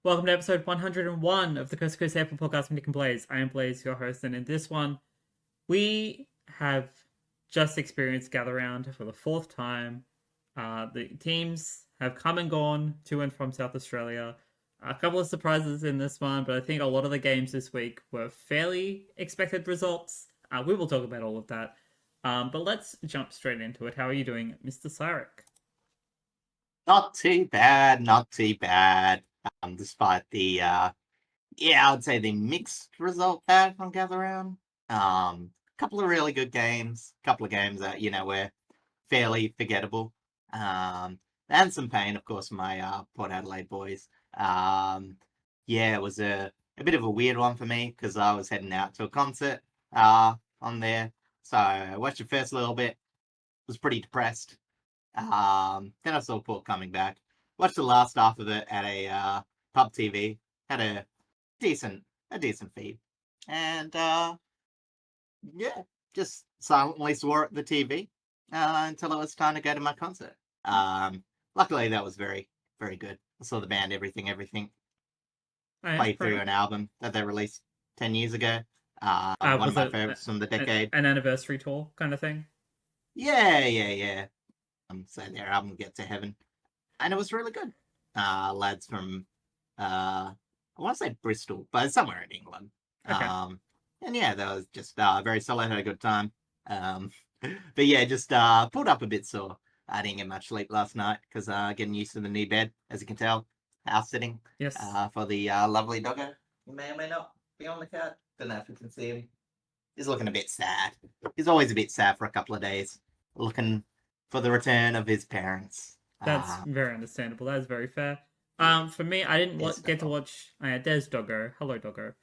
Welcome to episode 101 of the Coast to Coast AFL podcast from Nick and Blaze. I am Blaze, your host, and in this one, we have just experienced Gather Round for the fourth time. The teams have come and gone to and from South Australia. A couple of surprises in this one, but I think a lot of the games this week were fairly expected results. We will talk about all of that. But let's jump straight into it. How are you doing, Mr. Cyrek? Not too bad, not too bad. Despite the, I would say the mixed result there from Gather Round. Couple of really good games, couple of games that, were fairly forgettable. And some pain, of course, for my Port Adelaide boys. It was a bit of a weird one for me because I was heading out to a concert on there. So I watched the first little bit, was pretty depressed. Then I saw Port coming back. Watched the last half of it at a pub TV. Had a decent feed, and just silently swore at the TV until it was time to go to my concert. Luckily, that was very, very good. I saw the band Everything play through an album that they released 10 years ago. One of my favorites from the decade. An anniversary tour kind of thing? Yeah. So their album Get to Heaven. And it was really good. Lads from, I want to say Bristol, but somewhere in England. Okay. And yeah, that was just very solid, had a good time. But yeah, just pulled up a bit sore. I didn't get much sleep last night because getting used to the new bed, as you can tell, house sitting. Yes. For the lovely doggo. He may or may not be on the couch. Don't know if you can see him. He's looking a bit sad. He's always a bit sad for a couple of days, looking for the return of his parents. That's very understandable. That is very fair. For me, I didn't get to watch. There's Doggo. Hello, Doggo.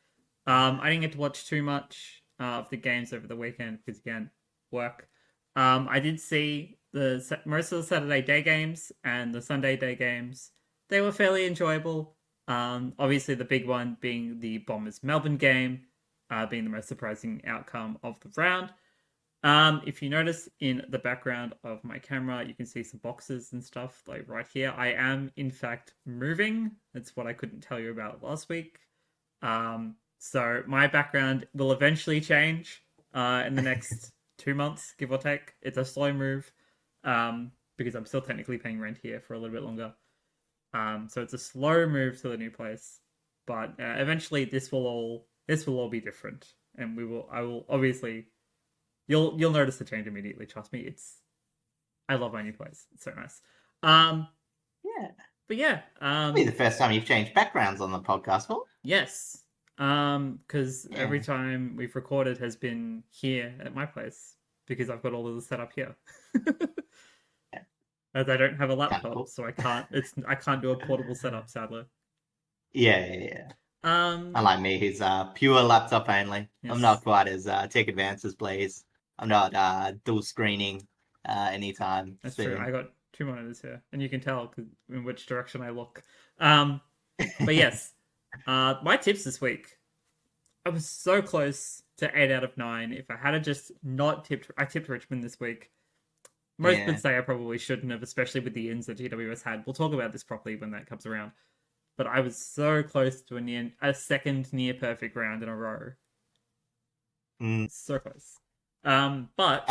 I didn't get to watch too much of the games over the weekend because again, work. I did see most of the Saturday day games and the Sunday day games. They were fairly enjoyable. Obviously, the big one being the Bombers Melbourne game, being the most surprising outcome of the round. If you notice in the background of my camera, you can see some boxes and stuff like right here. I am in fact moving. That's what I couldn't tell you about last week. So my background will eventually change in the next 2 months, give or take. It's a slow move because I'm still technically paying rent here for a little bit longer. So it's a slow move to the new place, but eventually this will all be different, and I will obviously. You'll notice the change immediately. Trust me. I love my new place. It's so nice. Yeah. But yeah. It'll be the first time you've changed backgrounds on the podcast, Paul. Yes. Because every time we've recorded has been here at my place because I've got all of the setup here. As I don't have a laptop, so I can't do a portable setup, sadly. Yeah. Unlike me, who's pure laptop only. Yes. I'm not quite as tech advanced as Blaze. I'm not dual screening anytime. That's true. I got 2 monitors here, and you can tell in which direction I look. But yes, my tips this week. I was so close to 8 out of 9. If I had just not tipped, I tipped Richmond this week. Most would say I probably shouldn't have, especially with the ins that GWS had. We'll talk about this properly when that comes around. But I was so close to a second near perfect round in a row. So close. But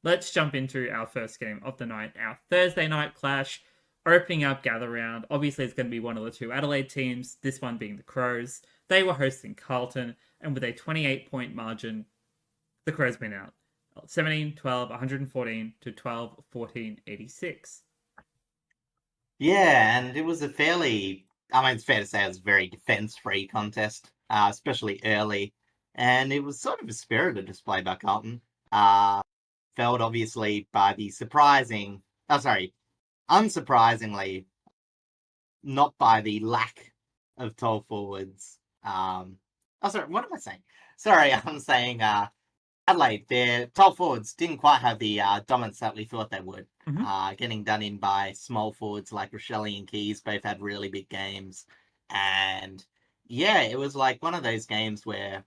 let's jump into our first game of the night, our Thursday night clash, opening up Gather Round. Obviously, it's going to be one of the two Adelaide teams, this one being the Crows. They were hosting Carlton, and with a 28-point margin, the Crows win out. 17-12, 114 to 12-14, 86. Yeah, and it was it's fair to say it was a very defense-free contest, especially early. And it was sort of a spirited display by Carlton. Felt obviously by the unsurprisingly, not by the lack of tall forwards. What am I saying? Sorry, I'm saying Adelaide, their tall forwards didn't quite have the dominance that we thought they would. Mm-hmm. Getting done in by small forwards like Rochelle and Keys, both had really big games. And yeah, it was like one of those games where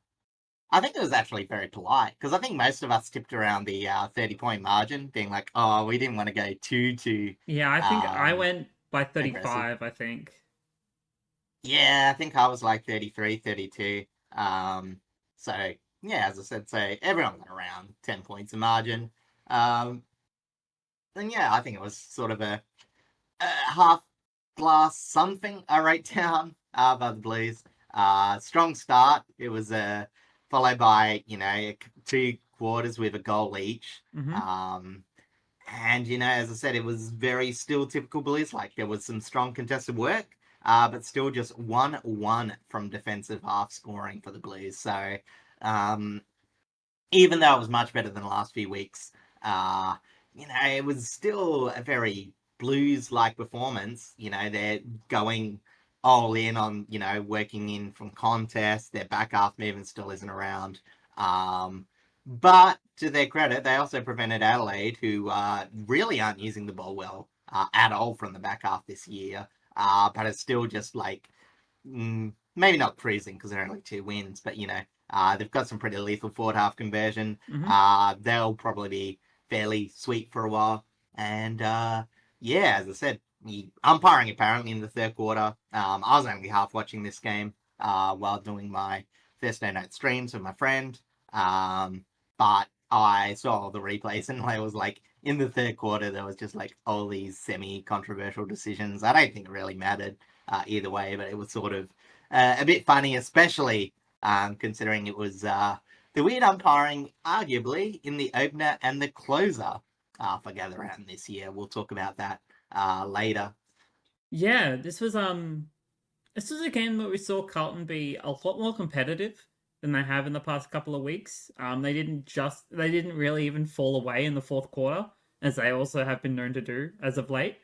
I think it was actually very polite because I think most of us tipped around the 30-point margin, being like, oh, we didn't want to go too. Yeah, I think I went by aggressive. 35, I think. Yeah, I think I was like 33, 32. So yeah, as I said, so everyone got around 10 points of margin. Um, and yeah, I think it was sort of a half glass something I wrote down by the Blues. Strong start. It was followed by, two quarters with a goal each. Mm-hmm. And, as I said, it was very still typical Blues. Like, there was some strong contested work, but still just 1-1 from defensive half scoring for the Blues. So, um, even though it was much better than the last few weeks, uh, it was still a very Blues-like performance. They're going all in on, working in from contests. Their back half movement still isn't around. But to their credit, they also prevented Adelaide, who really aren't using the ball well at all from the back half this year. But it's still just like, maybe not cruising because they're only 2 wins, but they've got some pretty lethal forward half conversion. Mm-hmm. They'll probably be fairly sweet for a while. And yeah, as I said, umpiring apparently in the third quarter. I was only half watching this game while doing my Thursday night streams with my friend. But I saw all the replays and I was like, in the third quarter, there was just like all these semi-controversial decisions. I don't think it really mattered either way, but it was sort of a bit funny, especially considering it was the weird umpiring, arguably, in the opener and the closer for Gather Round this year. We'll talk about that later. Yeah, this was a game that we saw Carlton be a lot more competitive than they have in the past couple of weeks. They didn't really even fall away in the fourth quarter, as they also have been known to do as of late.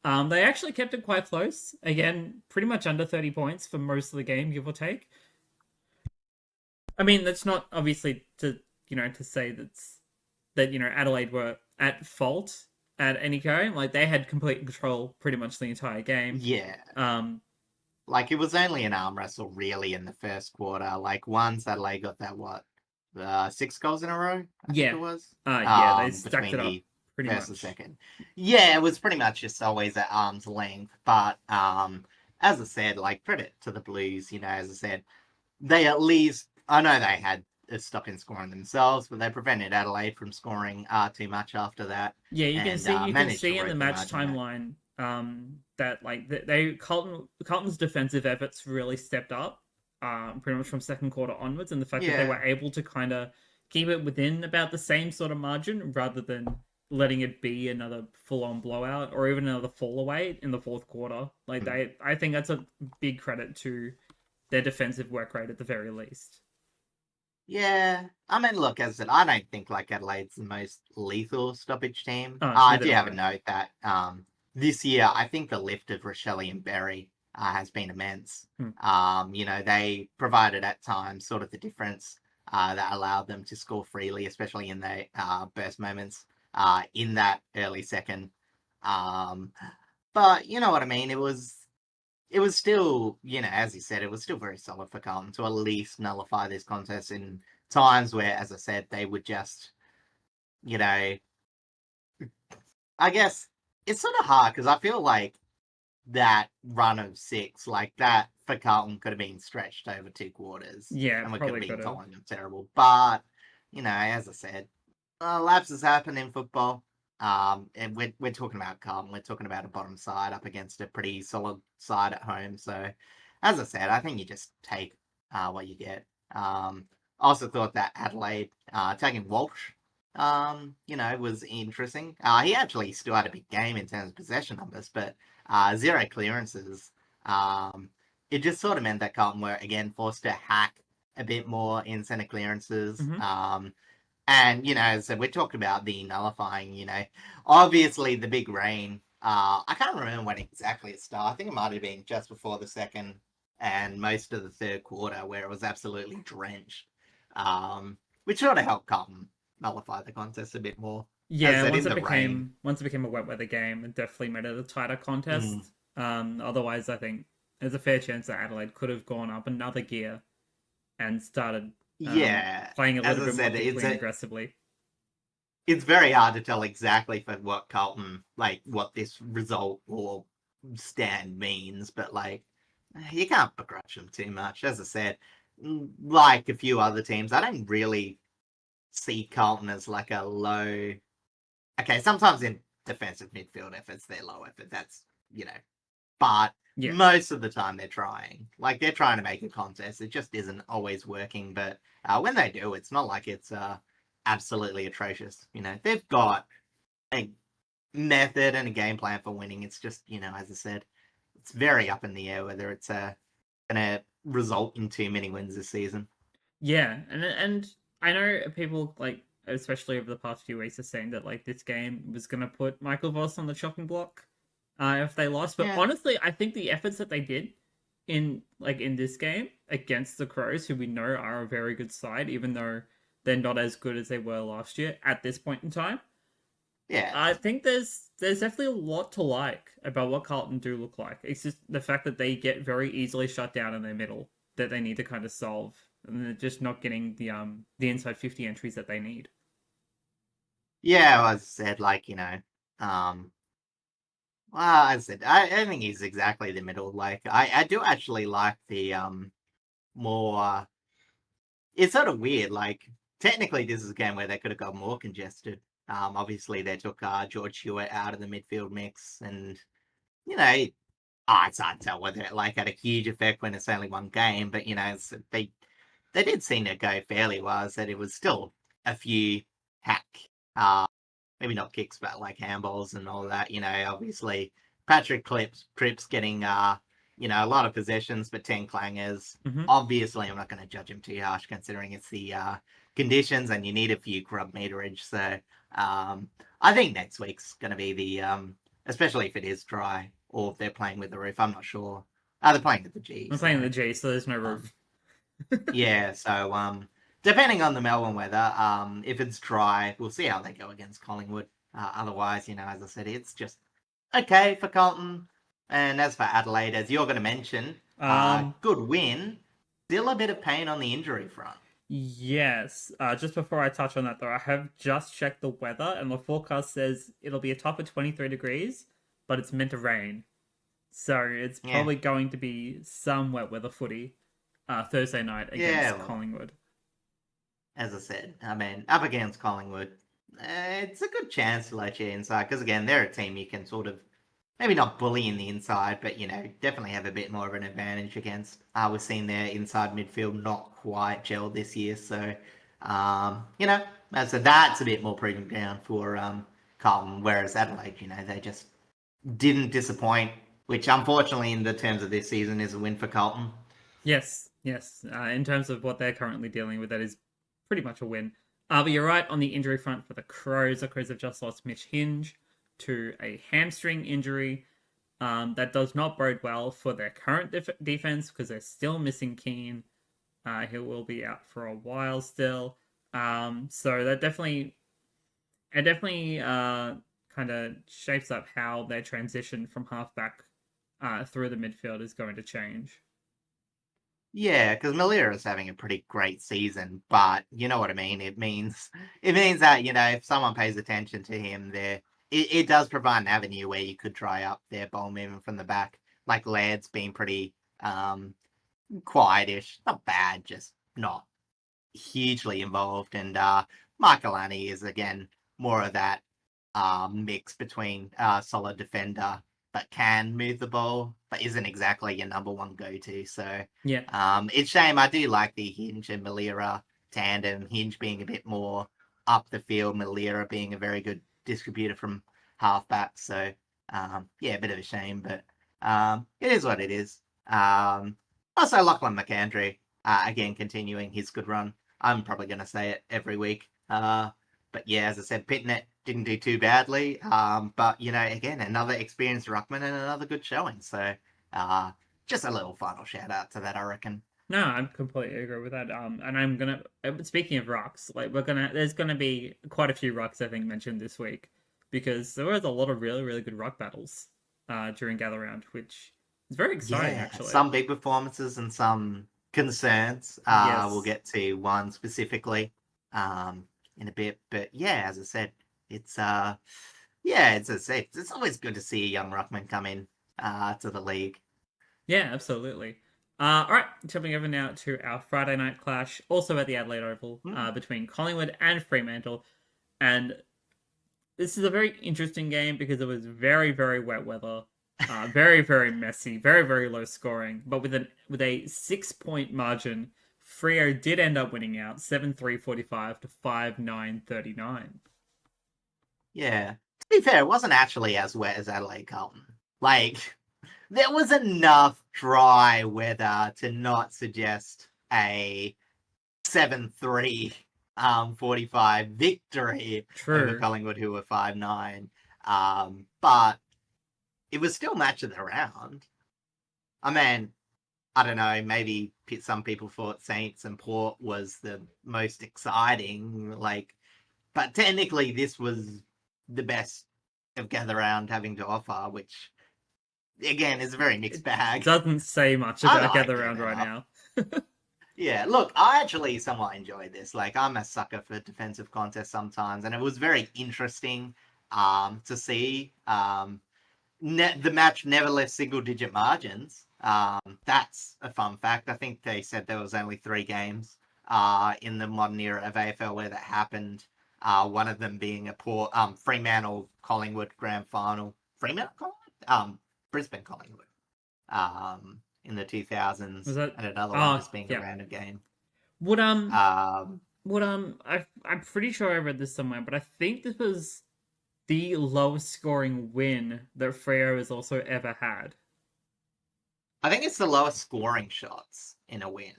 They actually kept it quite close. Again, pretty much under 30 points for most of the game, give or take. I mean, that's not obviously to say that Adelaide were at fault at any game. Like they had complete control pretty much the entire game. Yeah. Um, Like, it was only an arm wrestle, really, in the first quarter. Like, once Adelaide got that, 6 goals in a row, I think yeah, it was, yeah, they stacked between it up the pretty first and much. second. Yeah, it was pretty much just always at arm's length. But, as I said, like, credit to the Blues, as I said, they at least, I know they had a stop in scoring themselves, but they prevented Adelaide from scoring too much after that Yeah, and you can managed to see in the rope the match margin out. timeline that like Carlton's defensive efforts really stepped up pretty much from second quarter onwards, and the fact that they Yeah. were able to kind of keep it within about the same sort of margin rather than letting it be another full on blowout or even another fall away in the fourth quarter. Like I think that's a big credit to their defensive work rate at the very least. Yeah, I mean, look, as I said, I don't think like Adelaide's the most lethal stoppage team. Oh, I neither do do have a I. note that this year I think the lift of Rochelle and Berry has been immense. Hmm. They provided at times sort of the difference that allowed them to score freely, especially in the burst moments in that early second. Um, but you know what I mean? It was still, as you said, it was still very solid for Carlton to at least nullify this contest in times where, as I said, they would just, you know, I guess it's sort of hard because I feel like that run of six, like that for Carlton, could have been stretched over 2 quarters Yeah, and we could have probably been could have. calling them terrible. But, as I said, lapses happen in football. And we're talking about Carlton. We're talking about a bottom side up against a pretty solid side at home. So, as I said, I think you just take what you get. I also thought that Adelaide taking Walsh, was interesting. He actually still had a big game in terms of possession numbers, but zero clearances. Um, it just sort of meant that Carlton were again forced to hack a bit more in centre clearances. Mm-hmm. And, so we're talking about the nullifying, obviously the big rain. I can't remember when exactly it started. I think it might have been just before the second and most of the third quarter where it was absolutely drenched. Which sort of helped Carlton nullify the contest a bit more. As I Yeah, said, in the rain. once it became a wet weather game, it definitely made it a tighter Mm, contest. Otherwise, I think there's a fair chance that Adelaide could have gone up another gear and started yeah, playing a as little I bit more said, deeply and aggressively. it's very hard to tell exactly for what Carlton, like what this result or stand means, but like you can't begrudge them too much. As I said, like a few other teams, I don't really see Carlton as like a low. Okay, sometimes in defensive midfield efforts, they're low effort. That's but Yeah. most of the time they're trying. Like they're trying to make a contest. It just isn't always working. But when they do, it's not like it's absolutely atrocious. They've got a method and a game plan for winning. It's just, as I said, it's very up in the air whether it's going to result in too many wins this season. Yeah, and I know people like, especially over the past few weeks, are saying that like this game was gonna put Michael Voss on the chopping block, if they lost. But Yeah. honestly, I think the efforts that they did in this game against the Crows, who we know are a very good side, even though they're not as good as they were last year at this point in time. Yeah. I think there's definitely a lot to like about what Carlton do look like. It's just the fact that they get very easily shut down in their middle that they need to kind of solve, and they're just not getting the inside 50 entries that they need. Yeah, as I said, like, well, as I said, I think he's exactly the middle. Like, I do actually like the more. It's sort of weird. Like, technically, this is a game where they could have got more congested. Obviously, they took George Hewitt out of the midfield mix, and you know, it's hard to tell whether it like had a huge effect when it's only one game. But they did seem to go fairly well. So it was still a few hack, uh, maybe not kicks, but like handballs and all that. Obviously Patrick Cripps getting a lot of possessions, but 10 clangers. Mm-hmm. Obviously, I'm not going to judge him too harsh considering it's the conditions and you need a few grub meterage. So I think next week's going to be the especially if it is dry or if they're playing with the roof. I'm not sure. They're playing with the G. I'm playing the G, so there's no roof. Yeah, so depending on the Melbourne weather, if it's dry, we'll see how they go against Collingwood. Otherwise, as I said, it's just okay for Carlton. And as for Adelaide, as you're going to mention, good win. Still a bit of pain on the injury front. Yes. Just before I touch on that, though, I have just checked the weather, and the forecast says it'll be a top of 23 degrees, but it's meant to rain. So it's Yeah, probably going to be some wet weather footy Thursday night yeah. against Well, Collingwood. as I said, I mean, up against Collingwood, it's a good chance to let you inside because again, they're a team you can sort of maybe not bully in the inside, but definitely have a bit more of an advantage against. We've seen their inside midfield not quite gel this year, so so that's a bit more proving ground for Carlton. Whereas Adelaide, they just didn't disappoint, which unfortunately, in the terms of this season, is a win for Carlton. Yes, yes. In terms of what they're currently dealing with, that is pretty much a win. But you're right on the injury front for the Crows. The Crows have just lost Mitch Hinge to a hamstring injury. That does not bode well for their current defense because they're still missing Keane. He will be out for a while still. So that definitely kind of shapes up how their transition from halfback through the midfield is going to change. Yeah, because Malira is having a pretty great season, but you know what I mean. It means that if someone pays attention to him, it does provide an avenue where you could try up their ball movement from the back. Like Laird's been pretty quietish, not bad, just not hugely involved. And Michael Annie is again more of that mix between solid defender but can move the ball, but isn't exactly your number one go-to. So Yeah. it's shame. I do like the Hinge and Malira tandem. Hinge being a bit more up the field, Malira being a very good distributor from halfback. So yeah, a bit of a shame, but it is what it is. Also, Lachlan McAndrew, again, continuing his good run. I'm probably going to say it every week. But yeah, as I said, Pitnet didn't do too badly. But, again, another experienced ruckman and another good showing. So just a little final shout out to that, I reckon. No, I completely agree with that. And I'm gonna speaking of rucks, like there's gonna be quite a few rucks I think mentioned this week because there was a lot of really really good ruck battles during gather round, which is very exciting Yeah, actually. some big performances and some concerns. We'll Yes. get to one specifically in a bit. But yeah, as I said, it's yeah, it's always good to see a young ruckman come in to the league. Yeah, absolutely. All right, jumping over now to our Friday night clash, also at the Adelaide Oval, between Collingwood and Fremantle. And this is a very interesting game because it was very, very wet weather, very, very messy, very, very low scoring. But with a 6 point margin, Freo did end up winning out 7-3-45 to 5-9-39. Yeah. To be fair, it wasn't actually as wet as Adelaide Carlton. Like, there was enough dry weather to not suggest a 7-3 45 victory over True. Collingwood, who were 5-9. But it was still match of the round. I mean, I don't know, maybe some people thought Saints and Port was the most exciting, but technically this was the best of Gather Round having to offer, which again is a very mixed bag. Doesn't say much I about Gather liked Round it right enough. now. Yeah, look, I actually somewhat enjoyed this. Like, I'm a sucker for defensive contests sometimes, and it was very interesting to see. The match never left single-digit margins. That's a fun fact. I think they said there was only 3 games in the modern era of AFL where that happened. One of them being a Fremantle Collingwood grand final. Fremantle Collingwood? Brisbane Collingwood. In the 2000s, Was that? and another one Oh, just being a yeah. random game. Would Um, I'm pretty sure I read this somewhere, but I think this was the lowest scoring win that Freo has also ever had. I think it's the lowest scoring shots in a win,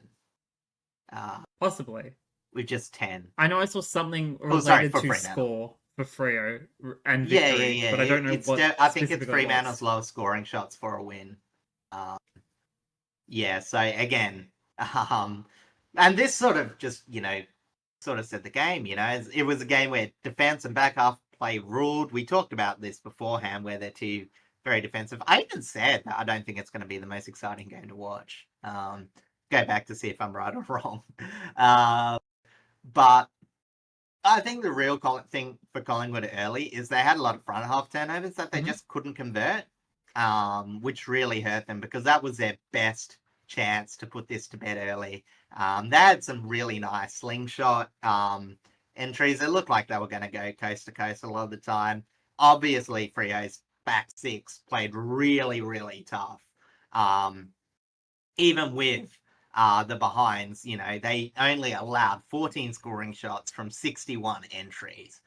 Possibly. with just 10. I know I saw something Oh, sorry, related for to Fremantle. score for Freo and Yeah, victory, but I don't know what I think it's specifically it was. Fremantle's lowest scoring shots for a win. Yeah, so again, and this sort of just, sort of set the game, it was a game where defense and back half play ruled. We talked about this beforehand, where they're two very defensive. I even said that I don't think it's going to be the most exciting game to watch. Go back to see if I'm right or wrong. But I think the real thing for Collingwood early is they had a lot of front half turnovers that they just couldn't convert, which really hurt them because that was their best chance to put this to bed early. They had some really nice slingshot entries. It looked like they were going to go coast to coast a lot of the time. Obviously, Freo's back 6 played really, really tough. Even with the behinds, they only allowed 14 scoring shots from 61 entries,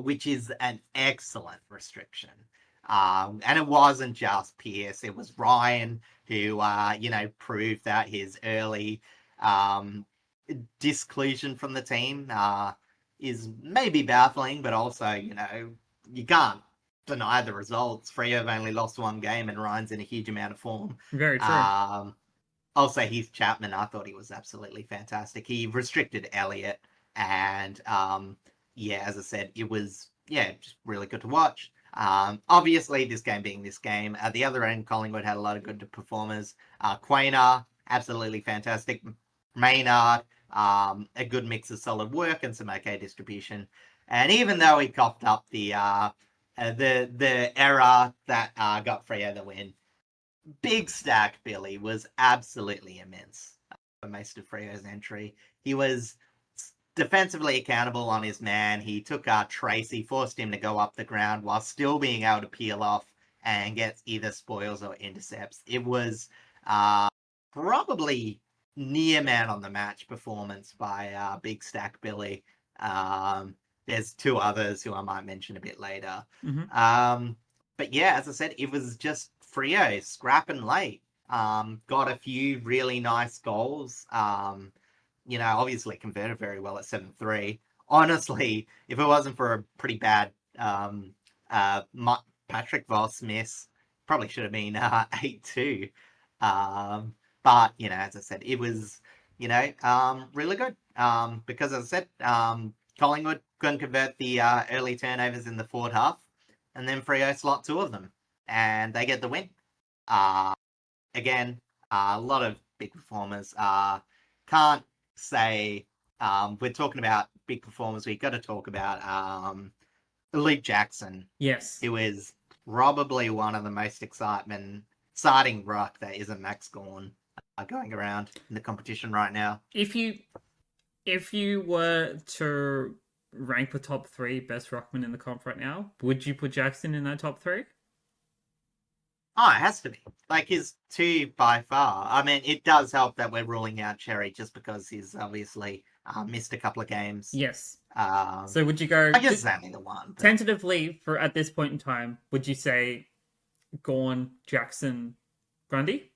which is an excellent restriction. And it wasn't just Pierce, it was Ryan who, proved that his early disclusion from the team is maybe baffling, but also, you can't deny the results. Freo have only lost 1 game and Ryan's in a huge amount of form. Very true. Also, Heath Chapman, I thought he was absolutely fantastic. He restricted Elliott, and as I said, it was just really good to watch. Obviously, this game being this game, at the other end, Collingwood had a lot of good performers. Quainer, absolutely fantastic. Maynard, a good mix of solid work and some okay distribution. And even though he coughed up the error that got Freo the win, Big Stack Billy was absolutely immense for most of Freo's entry. He was defensively accountable on his man. He took Tracy, forced him to go up the ground while still being able to peel off and get either spoils or intercepts. It was probably near man on the match performance by Big Stack Billy. There's 2 others who I might mention a bit later. But yeah, as I said, it was just Freo scrapping late. Got a few really nice goals. Obviously converted very well at 7-3. Honestly, if it wasn't for a pretty bad Patrick Voss miss, probably should have been 8-2. But, as I said, it was, really good. Because, as I said, Collingwood couldn't convert the early turnovers in the forward half. And then Freo slot 2 of them. And they get the win. Again, a lot of big performers. Can't say we're talking about big performers. We've got to talk about Luke Jackson. Yes. Who is probably one of the most exciting ruck that isn't Max Gawn going around in the competition right now. If you were to rank the top three best ruckman in the comp right now, would you put Jackson in that top three? Oh, it has to be. Like, he's two by far. I mean, it does help that we're ruling out Cherry just because he's obviously missed a couple of games. Yes. Um, So would you go I guess it's only the one. But... tentatively for at this point in time? Would you say Gawn, Jackson, Grundy?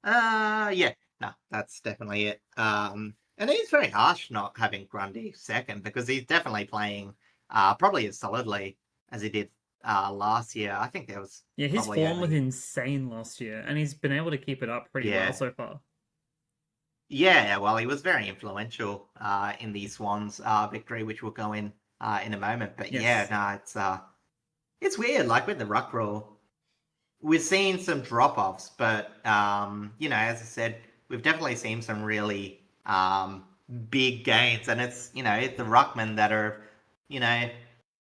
Yeah. No, that's definitely it. And it's very harsh not having Grundy second because he's definitely playing probably as solidly as he did last year. I think there was his form was insane last year, and he's been able to keep it up pretty well so far. Yeah, well, he was very influential in the Swans victory, which we'll go in a moment. But yes. Yeah, no, it's weird. Like with the ruck rule, we've seen some drop-offs, but as I said, we've definitely seen some really big gains, and it's the ruckmen that are,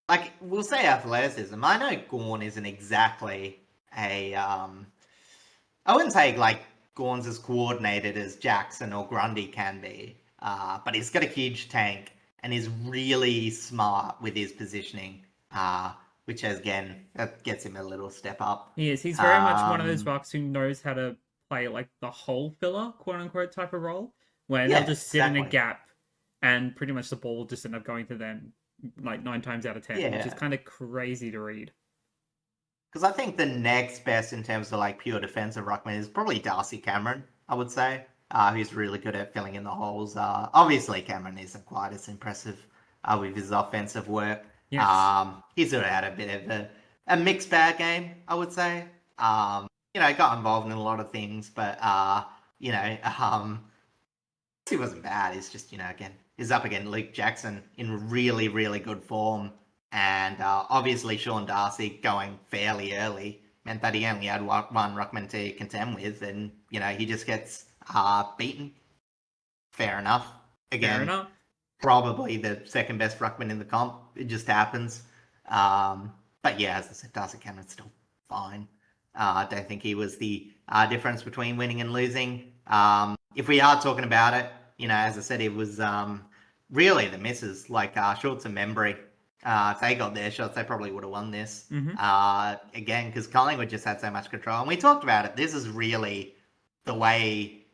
like we'll say athleticism. I know Gawn isn't exactly a I wouldn't say like Gawn's as coordinated as Jackson or Grundy can be, but he's got a huge tank and is really smart with his positioning, which again that gets him a little step up. He is. He's very much one of those rucks who knows how to play like the hole filler, quote unquote, type of role, where they'll just sit in a gap, and pretty much the ball will just end up going to them like 9 times out of 10, which is kind of crazy to read. Because I think the next best in terms of like pure defensive ruckman is probably Darcy Cameron, I would say, who's really good at filling in the holes. Obviously, Cameron isn't quite as impressive with his offensive work. Yes. He's sort of had a bit of a mixed bag game, I would say. Got involved in a lot of things, but he wasn't bad. He's just, again, he's up against Luke Jackson in really, really good form. And obviously Sean Darcy going fairly early meant that he only had one ruckman to contend with, and he just gets beaten. Fair enough. Again, probably the second best ruckman in the comp. It just happens. But yeah, as I said, Darcy Cameron's still fine. I don't think he was the difference between winning and losing. If we are talking about it, as I said, it was really the misses, like Schultz and Membry. If they got their shots, they probably would have won this. Again, because Collingwood just had so much control. And we talked about it. This is really the way...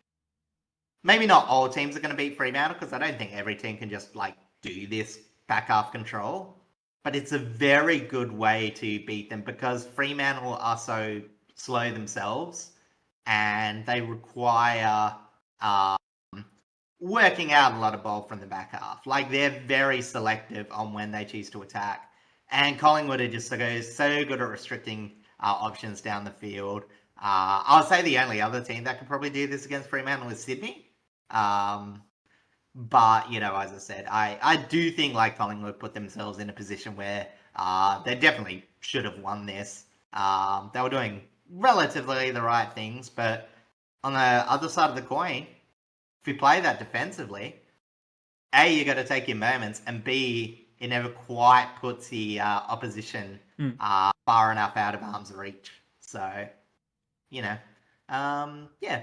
Maybe not all teams are going to beat Fremantle, because I don't think every team can just like do this back half control. But it's a very good way to beat them, because Fremantle are so slow themselves, and they require... working out a lot of ball from the back half. Like, they're very selective on when they choose to attack. And Collingwood are just so good at restricting options down the field. I'll say the only other team that could probably do this against Fremantle is Sydney. But, as I said, I do think like Collingwood put themselves in a position where they definitely should have won this. They were doing relatively the right things, but on the other side of the coin, if you play that defensively, A, you got to take your moments, and B, it never quite puts the opposition far enough out of arm's reach. So, a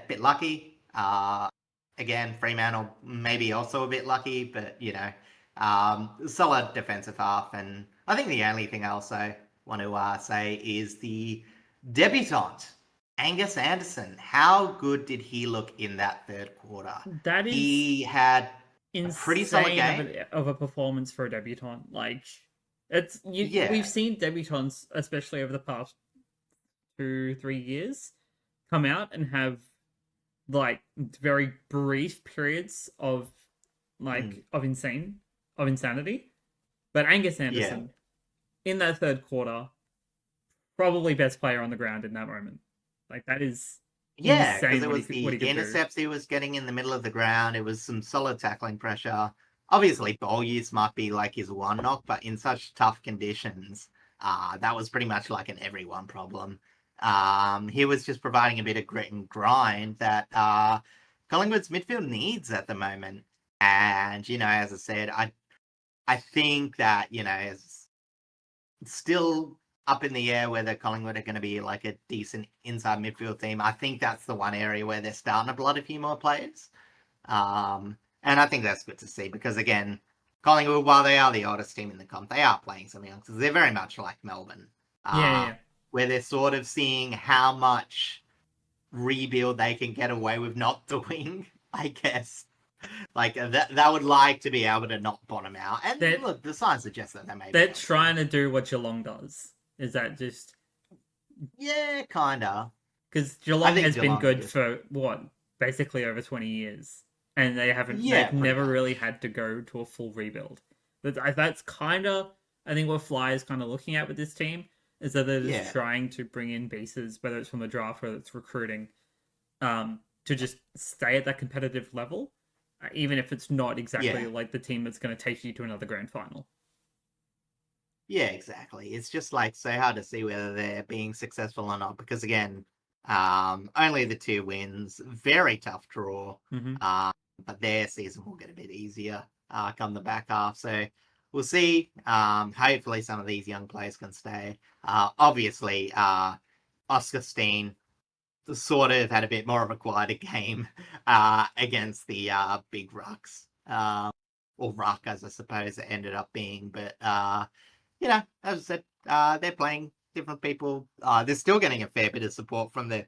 bit lucky. Again, Fremantle maybe also a bit lucky, but, solid defensive half. And I think the only thing I also want to say is the debutant, Angus Anderson. How good did he look in that third quarter? He had a pretty solid game of a performance for a debutant. Like, we've seen debutants, especially over the past 2-3 years, come out and have like very brief periods of insanity. But Angus Anderson in that third quarter, probably best player on the ground in that moment. Like, that is because it was the intercepts he was getting in the middle of the ground. It was some solid tackling pressure. Obviously, ball use might be like his one knock, but in such tough conditions, that was pretty much like an everyone problem. He was just providing a bit of grit and grind that Collingwood's midfield needs at the moment. And, as I said, I think that, it's still up in the air whether Collingwood are going to be like a decent inside midfield team. I think that's the one area where they're starting to blood a few more players. And I think that's good to see because, again, Collingwood, while they are the oldest team in the comp, they are playing some youngsters. They're very much like Melbourne, Yeah. where they're sort of seeing how much rebuild they can get away with not doing, I guess. Like, that would like to be able to not bottom out. And look, the signs suggest that they may They're be trying to do what Geelong does. Is that just... Yeah, kinda. Because Geelong has been good just... for, what, basically over 20 years. And they've never really had to go to a full rebuild. That's kind of, I think what Fly is kind of looking at with this team, is that they're just trying to bring in pieces, whether it's from the draft, whether it's recruiting, to just stay at that competitive level, even if it's not exactly like the team that's going to take you to another grand final. Yeah, exactly. It's just like so hard to see whether they're being successful or not because, again, only the 2 wins, very tough draw, but their season will get a bit easier come the back half. So we'll see. Hopefully, some of these young players can stay. Obviously, Oscar Steen sort of had a bit more of a quieter game against the big Rucks, or Ruck, as I suppose it ended up being, but. As I said, they're playing different people. They're still getting a fair bit of support from the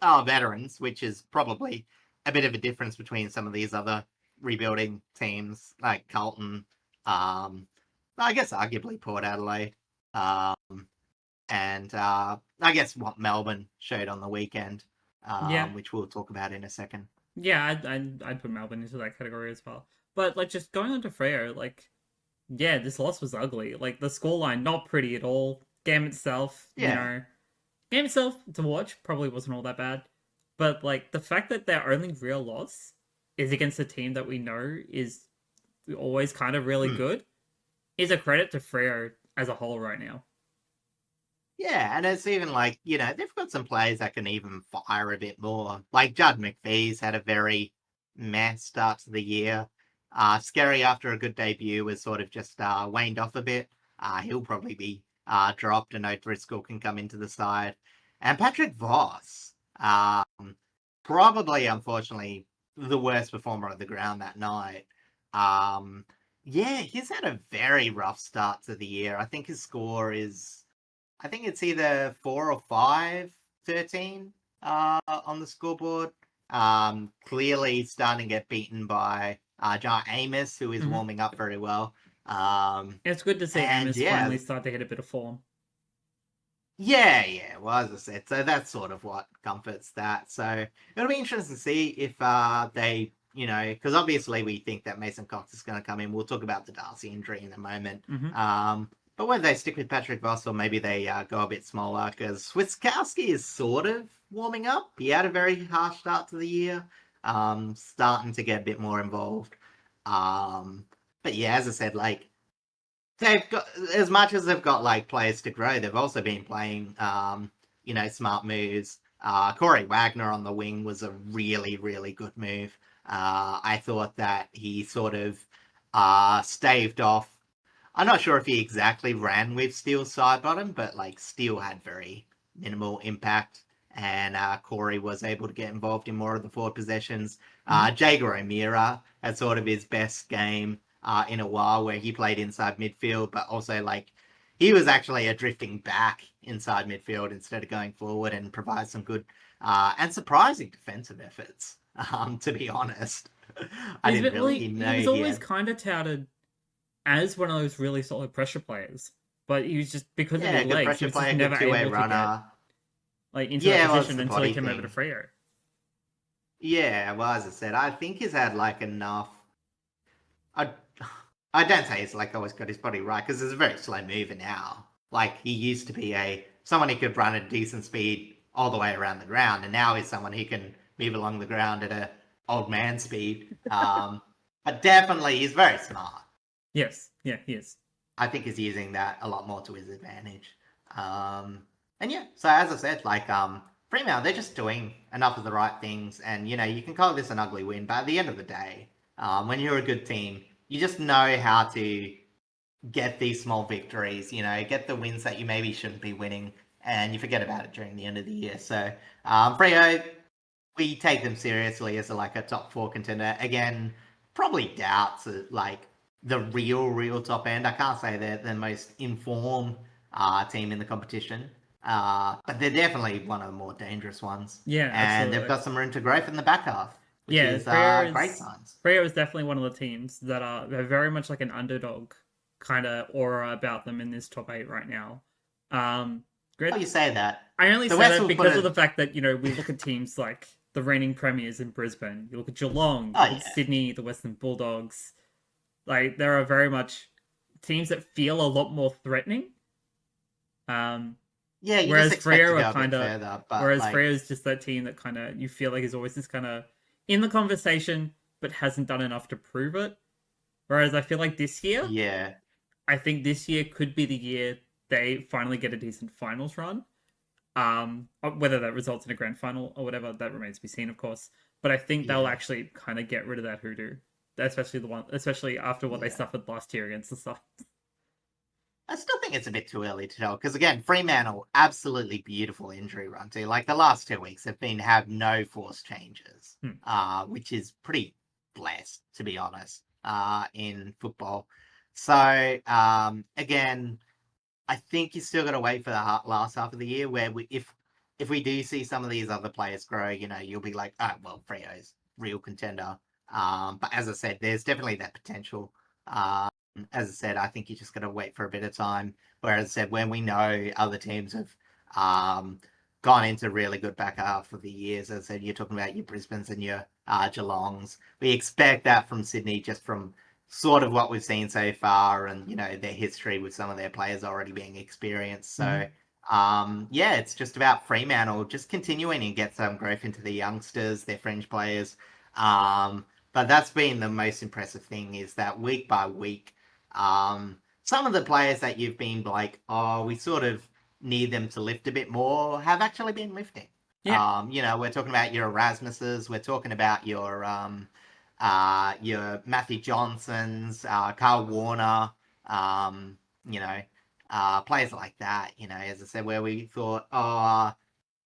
veterans, which is probably a bit of a difference between some of these other rebuilding teams like Carlton. I guess arguably Port Adelaide, and I guess what Melbourne showed on the weekend, which we'll talk about in a second. Yeah, I'd put Melbourne into that category as well. But like, just going on to Freo, like. Yeah, this loss was ugly. Like, the scoreline, not pretty at all. Game itself, game itself to watch probably wasn't all that bad. But, like, the fact that their only real loss is against a team that we know is always kind of really good is a credit to Freo as a whole right now. Yeah, and it's even like, they've got some players that can even fire a bit more. Like, Judd McPhee's had a very meh start to the year. Scary after a good debut was sort of just waned off a bit. He'll probably be dropped and O'Driscoll can come into the side. And Patrick Voss, probably, unfortunately, the worst performer on the ground that night. He's had a very rough start to the year. I think his score is, I think it's either 4 or 5, 13 on the scoreboard. Clearly starting to get beaten by John Amos, who is warming up very well. It's good to see Amos finally start to hit a bit of form. Yeah. Well, as I said, so that's sort of what comforts that. So it'll be interesting to see if they, because obviously we think that Mason Cox is going to come in. We'll talk about the Darcy injury in a moment. But whether they stick with Patrick Voss or maybe they go a bit smaller, because Swiskowski is sort of warming up. He had a very harsh start to the year, starting to get a bit more involved. But yeah, as I said, like, they've got, as much as they've got like players to grow, they've also been playing, smart moves. Corey Wagner on the wing was a really, really good move. I thought that he sort of staved off. I'm not sure if he exactly ran with Steele's side bottom, but like Steele had very minimal impact, and Corey was able to get involved in more of the forward possessions. Jager O'Meara had sort of his best game in a while, where he played inside midfield, but also like he was actually a drifting back inside midfield instead of going forward, and provided some good and surprising defensive efforts. To be honest, I didn't really know. He was always kind of touted as one of those really solid pressure players, but he was just, because of his legs, he was just never able to get like into that position until he came over to Freo. Yeah, well, as I said, I think he's had like enough. I don't say he's like always got his body right, because it's a very slow mover now. Like, he used to be someone who could run at decent speed all the way around the ground, and now he's someone who can move along the ground at a old man speed. But definitely, he's very smart. Yes, yeah, he is. I think he's using that a lot more to his advantage. And yeah, so as I said, like, Fremantle, they're just doing enough of the right things, and you can call this an ugly win, but at the end of the day, when you're a good team, you just know how to get these small victories, get the wins that you maybe shouldn't be winning, and you forget about it during the end of the year. So, Freo, we take them seriously as like a top 4 contender. Again, probably doubts like the real top end. I can't say they're the most informed team in the competition, but they're definitely one of the more dangerous ones. Yeah, And they've absolutely. got some room to growth in the back half, which Yeah, is great signs. Freo is definitely one of the teams that are very much like an underdog kind of aura about them in this top 8 right now. Oh, Great. you say that. I only The say West that will put because of it. the fact that, we look at teams like the reigning premiers in Brisbane, you look at Geelong, you Oh look at yeah, Sydney, the Western Bulldogs. Like, there are very much teams that feel a lot more threatening. Um, yeah. You just whereas expect to Freo are go a bit kind of, further, but whereas like, Freo is just that team that kind of, you feel like is always this kind of in the conversation, but hasn't done enough to prove it. Whereas I feel like this year, yeah, I think this year could be the year they finally get a decent finals run. Whether that results in a grand final or whatever, that remains to be seen, of course. But I think they'll yeah, actually kind of get rid of that hoodoo, especially after what they yeah. suffered last year against the Suns. I still think it's a bit too early to tell because again, Fremantle absolutely beautiful injury run too. Like the last 2 weeks have no forced changes, Hmm. which is pretty blessed to be honest. In football, so again, I think you still got to wait for the last half of the year where if we do see some of these other players grow, you'll be like, oh well, Freo's real contender. But as I said, there's definitely that potential. As I said, I think you just got to wait for a bit of time. Whereas I said, when we know other teams have um, gone into really good back half of the years, as I said, you're talking about your Brisbane's and your Geelongs. We expect that from Sydney just from sort of what we've seen so far and their history with some of their players already being experienced. So Mm-hmm. yeah, it's just about Fremantle just continuing and get some growth into the youngsters, their fringe players. But that's been the most impressive thing is that week by week, some of the players that you've been like, oh, we sort of need them to lift a bit more, have actually been lifting. Yeah, We're talking about your Erasmuses, we're talking about your Matthew Johnsons, Carl Warner, um, you know, players like that, as I said, where we thought, oh,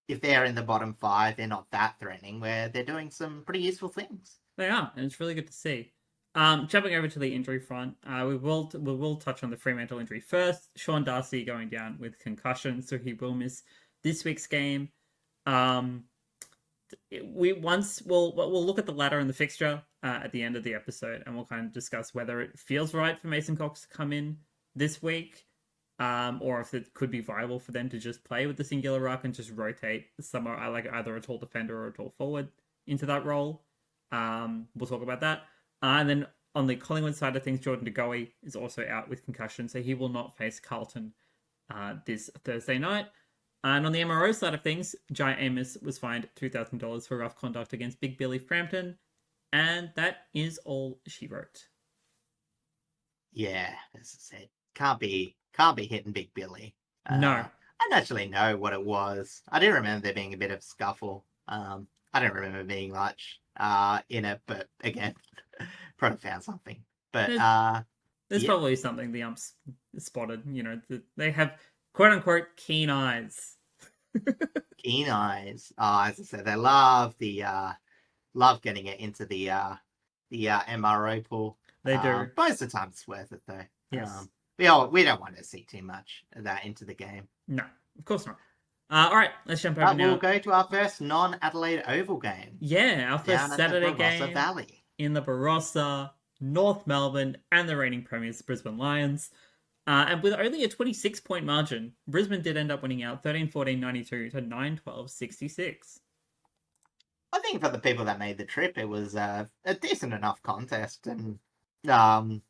if they're in the bottom 5, they're not that threatening, where they're doing some pretty useful things. they are, and it's really good to see. Jumping over to the injury front, we will touch on the Fremantle injury first. Sean Darcy going down with concussion, so he will miss this week's game. Um, we'll look at the ladder and the fixture at the end of the episode, and we'll kind of discuss whether it feels right for Mason Cox to come in this week, or if it could be viable for them to just play with the singular ruck and just rotate somewhere. I like either a tall defender or a tall forward into that role. We'll talk about that, and then on the Collingwood side of things, Jordan De Goey is also out with concussion, so he will not face Carlton this Thursday night. And on the MRO side of things, Jai Amos was fined $2,000 for rough conduct against Big Billy Frampton, and that is all she wrote. Yeah, as I said, can't be hitting Big Billy. No, I don't actually know what it was. I do remember there being a bit of scuffle. I don't remember being much in it, but again, probably found something. But there's, there's yeah, probably something the umps spotted. They have quote unquote keen eyes. keen eyes. As I said, they love getting it into the MRO pool. They do. Most of the time it's worth it though. Yes. We don't want to see too much of that into the game. No, of course not. All right, let's jump over But we'll now. go to our first non-Adelaide Oval game Yeah, our down first at the Saturday Barossa game Valley. in the Barossa, North Melbourne, and the reigning premiers, Brisbane Lions. And with only a 26-point margin, Brisbane did end up winning out 13-14-92 to 9-12-66. I think for the people that made the trip, it was a decent enough contest, and um,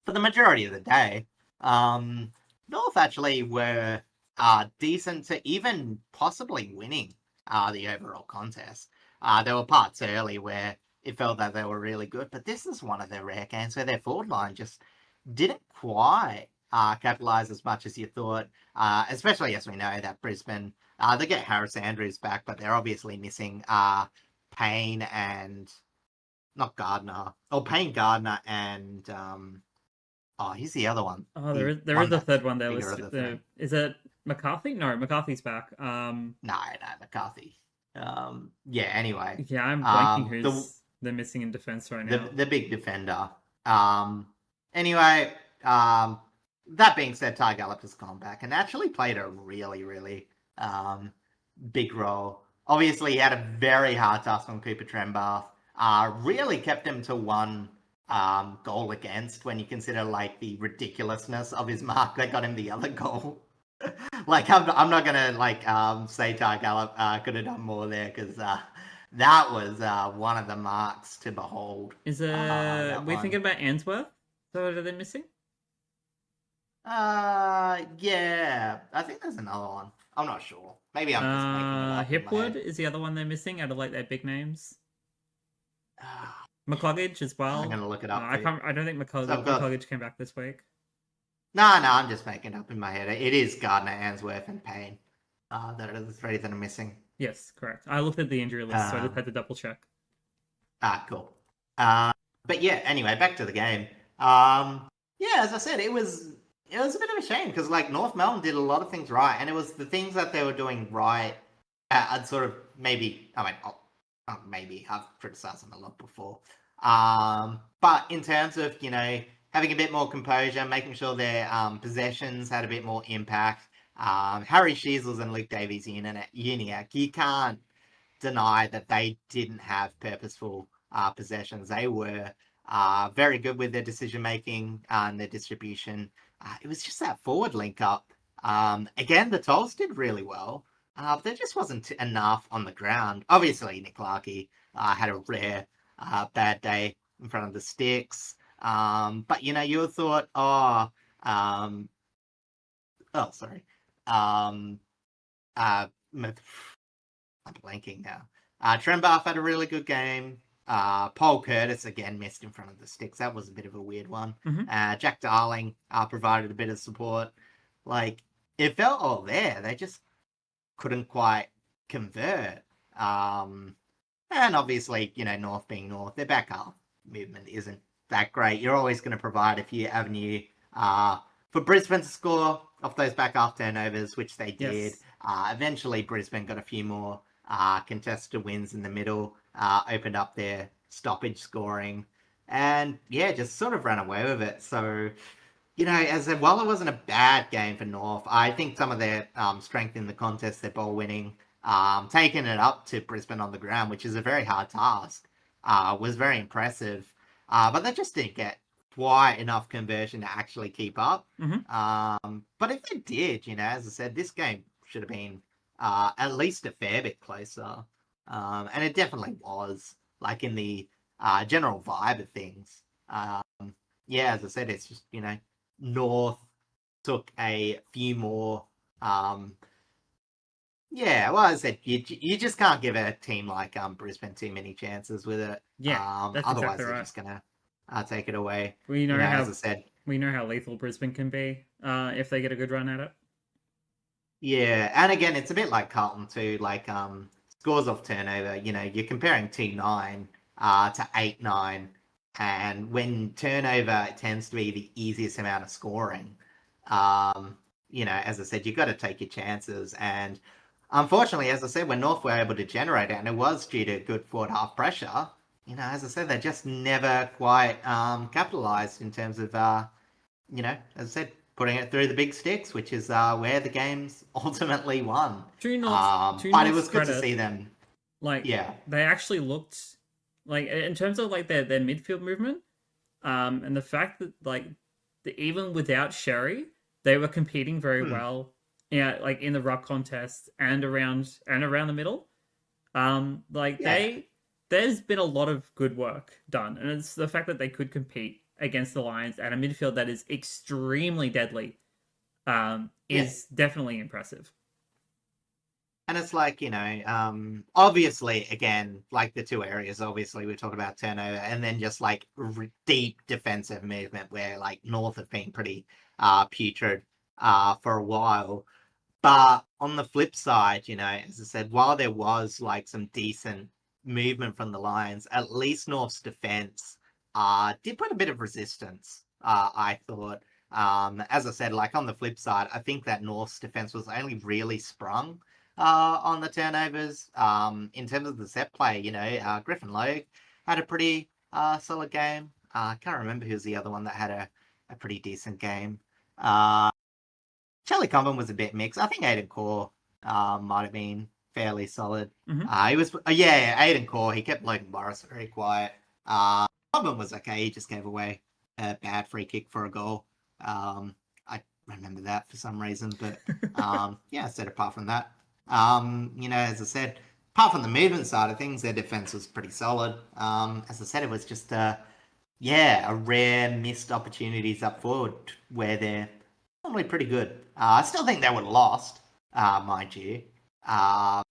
for the majority of the day, North actually were decent to even possibly winning the overall contest. There were parts early where it felt that they were really good, but this is one of their rare games where their forward line just didn't quite capitalize as much as you thought, especially as we know that Brisbane, they get Harris Andrews back, but they're obviously missing Payne and not Gardner, or Payne Gardner and Oh, he's the other one. Oh, The there is one a that's third one there bigger of listed. the three. Is it McCarthy? No, McCarthy's back. No, McCarthy. Yeah. Anyway, Yeah, I'm blanking the who's they're missing in defense right the now. the big defender. Um, anyway, that being said, Ty Gallop has gone back and actually played a really, really big role. Obviously, he had a very hard task on Cooper Trembath. Really kept him to one goal against when you consider like the ridiculousness of his mark that got him the other goal. Like I'm not gonna like say Ty Gallop could have done more there because that was one of the marks to behold. Is That we one. thinking about Answorth? So what are they missing? Yeah, I think there's another one. I'm not sure. Maybe I'm just making it up in my Hipwood head. is the other one they're missing out of like their big names. Ah, McCluggage as I'm well. gonna look it up I for you. can't. I don't think So I've got McCluggage came back this week. no, I'm just making it up in my head. It is Gardner, Answorth, and Payne. That are the three that are missing. Yes, correct. I looked at the injury list, so I just Um, had to double check. cool. But yeah, anyway, back to the game. Yeah, as I said, it was a bit of a shame because like North Melbourne did a lot of things right, and it was the things that they were doing right. I'd sort of maybe, I mean, maybe I've criticized them a lot before. But in terms of having a bit more composure, making sure their possessions had a bit more impact. Harry Sheasels and Luke Davies Uniac, you can't deny that they didn't have purposeful possessions. They were very good with their decision making and their distribution. It was just that forward link up. Again, the Tolls did really well. But there just wasn't enough on the ground. Obviously, Nick Larkey had a rare bad day in front of the sticks. But you thought, sorry. Uh, I'm blanking now. Trembath had a really good game. Paul Curtis again missed in front of the sticks. That was a bit of a weird one. Mm-hmm. Jack Darling provided a bit of support. Like it felt all there. They just couldn't quite convert. And obviously, North being North, their back half movement isn't that great. You're always going to provide a few avenue for Brisbane to score off those back half turnovers, which they did. Yes. Eventually, Brisbane got a few more contested wins in the middle, opened up their stoppage scoring, and yeah, just sort of ran away with it. So, as I said, while it wasn't a bad game for North, I think some of their strength in the contest, their ball winning, taking it up to Brisbane on the ground, which is a very hard task, was very impressive. But they just didn't get quite enough conversion to actually keep up. But if they did, as I said, this game should have been at least a fair bit closer. And it definitely was, like in the general vibe of things. Yeah, as I said, it's just, North took a few more. Yeah, well, as I said, you just can't give a team like Brisbane too many chances with it. Yeah, that's Otherwise, exactly they're right. just gonna take it away. We know As how I said, lethal Brisbane can be if they get a good run at it. yeah, and again, it's a bit like Carlton too. Like scores off turnover. You're comparing T9 to 8-9, and when turnover tends to be the easiest amount of scoring, as I said, you've got to take your chances. And unfortunately, as I said, when North were able to generate it, and it was due to good forward half pressure, as I said, they just never quite capitalized in terms of, as I said, putting it through the big sticks, which is where the game's ultimately won. But it was good to see them. Like, Yeah. they actually looked like in terms of like their midfield movement, and the fact that like even without Sherry, they were competing very well. Yeah, like in the ruck contest and around the middle. Yeah. There's been a lot of good work done, and it's the fact that they could compete against the Lions at a midfield that is extremely deadly. Is definitely impressive. And it's like, obviously, again, like the two areas, obviously, we talk about turnover and then just like deep defensive movement where like North have been pretty putrid for a while. But on the flip side, as I said, while there was like some decent movement from the Lions, at least North's defense did put a bit of resistance I thought. As I said, like on the flip side, I think that North's defense was only really sprung on the turnovers. In terms of the set play, Griffin Logue had a pretty solid game. I can't remember who's the other one that had a pretty decent game. Charlie Comben was a bit mixed. I think Aiden Core might have been fairly solid. He was, Aiden Core. He kept Logan Morris very quiet. Comben was okay. He just gave away a bad free kick for a goal. I remember that for some reason, but I said apart from that, as I said, apart from the movement side of things, their defense was pretty solid. As I said, it was just a rare missed opportunities up forward where they're normally pretty good. I still think they would have lost, mind you. But,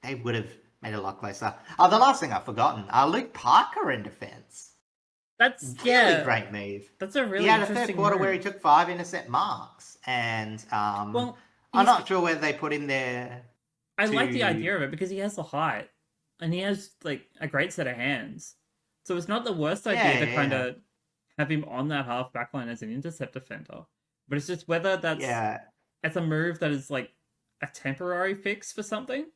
they would have made it a lot closer. The last thing I've forgotten, Luke Parker in defence. That's really great move. That's a really he had interesting a third quarter move. where he took 5 intercept marks, and I'm not sure whether they put in there. I like the idea of it because he has the height, and he has like a great set of hands, so it's not the worst idea to kind of have him on that half backline as an intercept defender. But it's just whether that's a move that is like a temporary fix for something,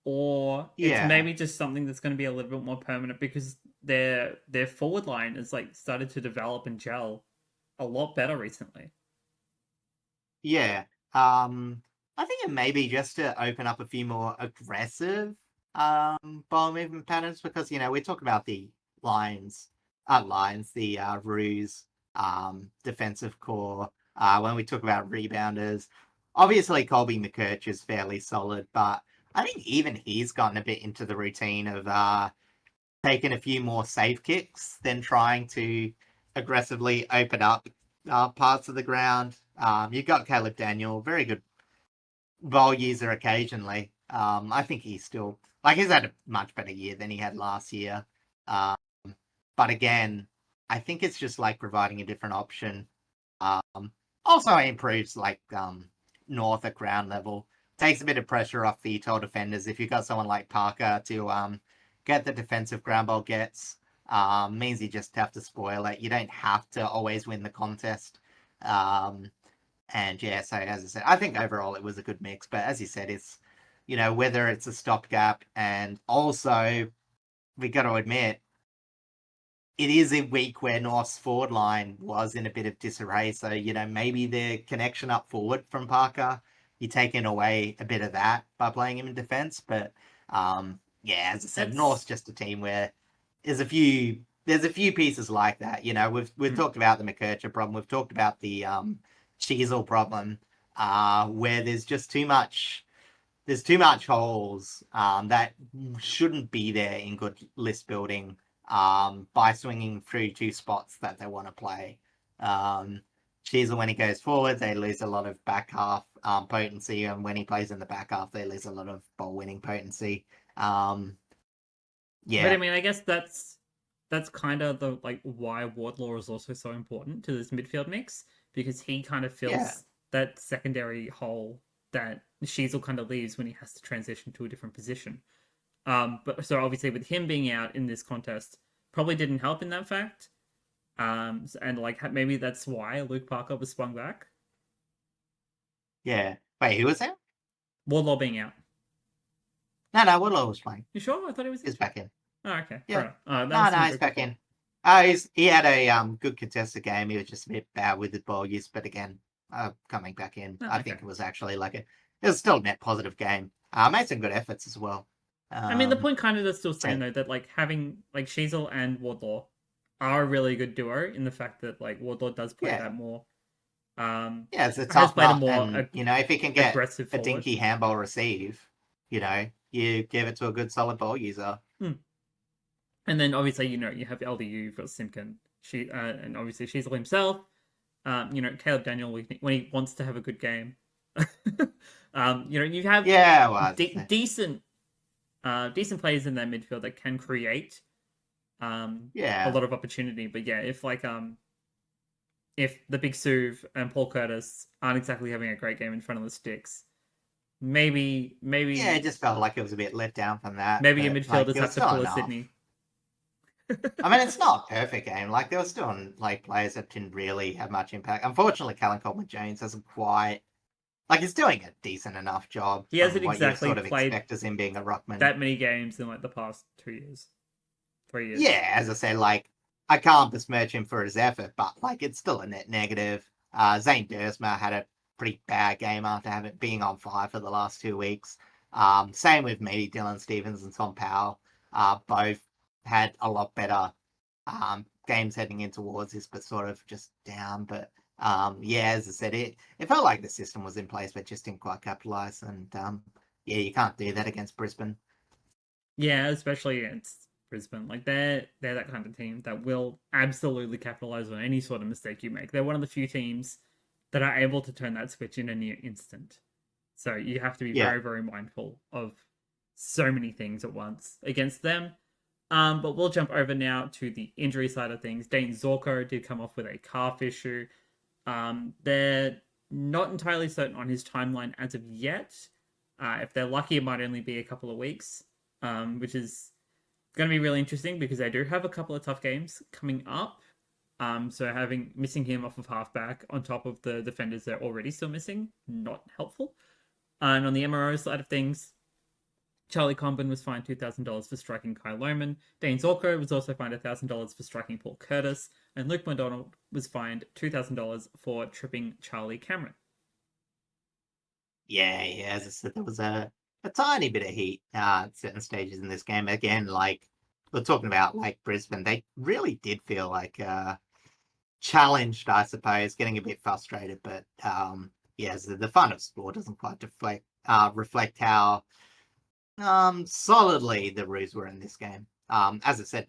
or it's maybe just something that's going to be a little bit more permanent because their forward line is like started to develop and gel a lot better recently. Yeah. I think it may be just to open up a few more aggressive ball movement patterns because, we talk about the the Roos defensive core, when we talk about rebounders. Obviously, Colby McKirch is fairly solid, but I think even he's gotten a bit into the routine of taking a few more safe kicks than trying to aggressively open up parts of the ground. You've got Caleb Daniel, very good ball user occasionally. I think he's still, he's had a much better year than he had last year. But again, I think it's just like providing a different option. Also improves North at ground level. Takes a bit of pressure off the tall defenders. If you've got someone like Parker to get the defensive ground ball gets, means you just have to spoil it. You don't have to always win the contest. So as I said, I think overall it was a good mix. But as you said, it's, whether it's a stopgap, and also we got to admit, it is a week where North's forward line was in a bit of disarray. So, maybe the connection up forward from Parker, you're taking away a bit of that by playing him in defense. But, as I said, North's just a team where there's a few pieces like that. We've talked about the McKercher problem. We've talked about the Cheezel problem, where there's just too much holes that shouldn't be there in good list building by swinging through two spots that they want to play. Cheezel, when he goes forward, they lose a lot of back half potency, and when he plays in the back half, they lose a lot of ball winning potency. But I mean, I guess that's kind of the why Wardlaw is also so important to this midfield mix, because he kind of fills that secondary hole that Sheasel kind of leaves when he has to transition to a different position. But so obviously with him being out in this contest probably didn't help in that fact. And maybe that's why Luke Parker was sprung back. Yeah. Wait, who was that? Wardlaw being out. No, Wardlaw was playing. You sure? I thought he was. He's back in. Oh, okay. Yeah. He's back in. He had a good contested game. He was just a bit bad with the ball use, but again, coming back in, I think it was actually it was still a net positive game. Made some good efforts as well. I mean, the point kind of is still saying though that having Sheasel and Wardlaw are a really good duo in the fact that Wardlaw does play that more. It's a tough nut, and if he can get a dinky handball receive, you give it to a good solid ball user. And then obviously you have LDU, you've got Simkin, and obviously Sheasel himself. Caleb Daniel when he wants to have a good game. You have decent players in that midfield that can create a lot of opportunity. But if the Big Suv and Paul Curtis aren't exactly having a great game in front of the sticks, maybe it just felt like it was a bit let down from that. Maybe your midfielders have to pull a Sydney. I mean, it's not a perfect game. Like, there were still like players that didn't really have much impact. Unfortunately, Callum Coleman-Jones hasn't quite like he's doing a decent enough job He from hasn't what you exactly sort of played expect as him being a ruckman. that many games in like the past 2 years, 3 years. Yeah, as I said, like I can't besmirch him for his effort, but like it's still a net negative. Zane Dersma had a pretty bad game after having being on fire for the last 2 weeks. Same with maybe Dylan Stevens and Tom Powell. Both had a lot better games heading in towards this, but sort of just down. But yeah, as I said, it felt like the system was in place, but just didn't quite capitalize. And yeah, you can't do that against Brisbane. Yeah, especially against Brisbane. Like they're that kind of team that will absolutely capitalize on any sort of mistake you make. They're one of the few teams that are able to turn that switch in a near instant. So you have to be Yeah. very, very mindful of so many things at once against them. But we'll jump over now to the injury side of things. Dane Zorko did come off with a calf issue. They're not entirely certain on his timeline as of yet. If they're lucky, it might only be a couple of weeks, which is going to be really interesting because they do have a couple of tough games coming up. So missing him off of halfback on top of the defenders they're already still missing, not helpful. And on the MRO side of things, Charlie Comben was fined $2,000 for striking Kai Lohman. Dane Zorko was also fined $1,000 for striking Paul Curtis. And Luke McDonald was fined $2,000 for tripping Charlie Cameron. Yeah, as I said, there was a tiny bit of heat at certain stages in this game. Again, like we're talking about like Brisbane, they really did feel like challenged, I suppose, getting a bit frustrated. But yeah, the fun of sport doesn't quite reflect how solidly the Roos were in this game. As I said,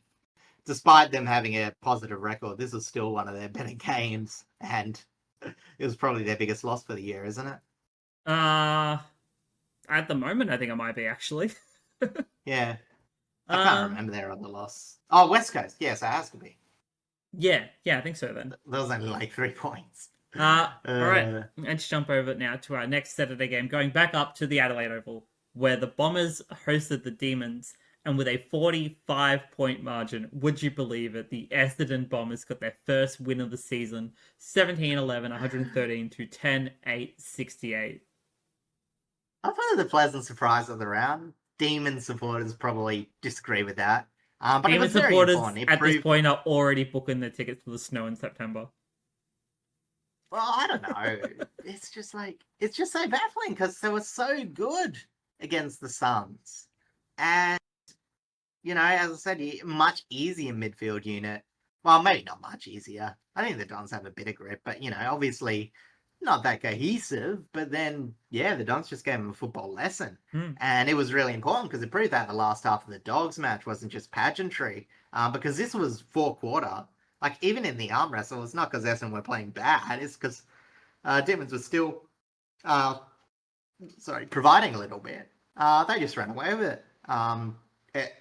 despite them having a positive record, this was still one of their better games, and it was probably their biggest loss for the year, isn't it? At the moment, I think it might be actually. Yeah. I can't remember their other loss. Oh, West Coast. Yes, it has to be. Yeah, I think so then. There was only like 3 points. All right, let's jump over now to our next Saturday game, going back up to the Adelaide Oval, where the Bombers hosted the Demons, and with a 45-point margin, would you believe it, the Essendon Bombers got their first win of the season, 17-11, 113 to 10-8, 68. I find it a pleasant surprise of the round. Demon supporters probably disagree with that. But Demon it was very supporters important. at this point are already booking their tickets for the snow in September. Well, I don't know. It's just so baffling because they were so good against the Suns. And, you know, as I said, much easier midfield unit. Well, maybe not much easier. I think the Dons have a bit of grip, but, you know, obviously not that cohesive. But then, yeah, the Dons just gave them a football lesson. And it was really important because it proved that the last half of the Dogs match wasn't just pageantry. Because this was 4-quarter. Like, even in the arm wrestle, it's not because Essendon were playing bad. It's because Demons were still, providing a little bit. They just ran away with it.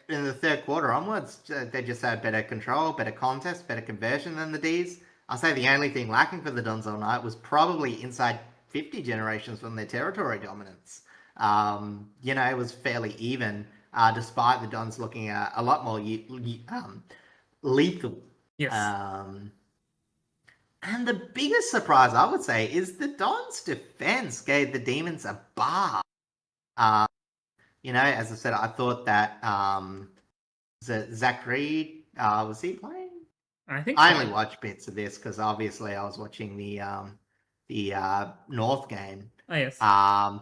In the third quarter onwards, they just had better control, better contest, better conversion than the Ds. I'll say the only thing lacking for the Dons all night was probably inside 50 generations from their territory dominance. You know, it was fairly even, despite the Dons looking a lot more lethal. Yes. And the biggest surprise, I would say, is the Dons' defense gave the Demons a bar. You know, as I said, I thought that Zach Reed, was he playing? I think I only watched bits of this because obviously I was watching the North game. Oh, yes.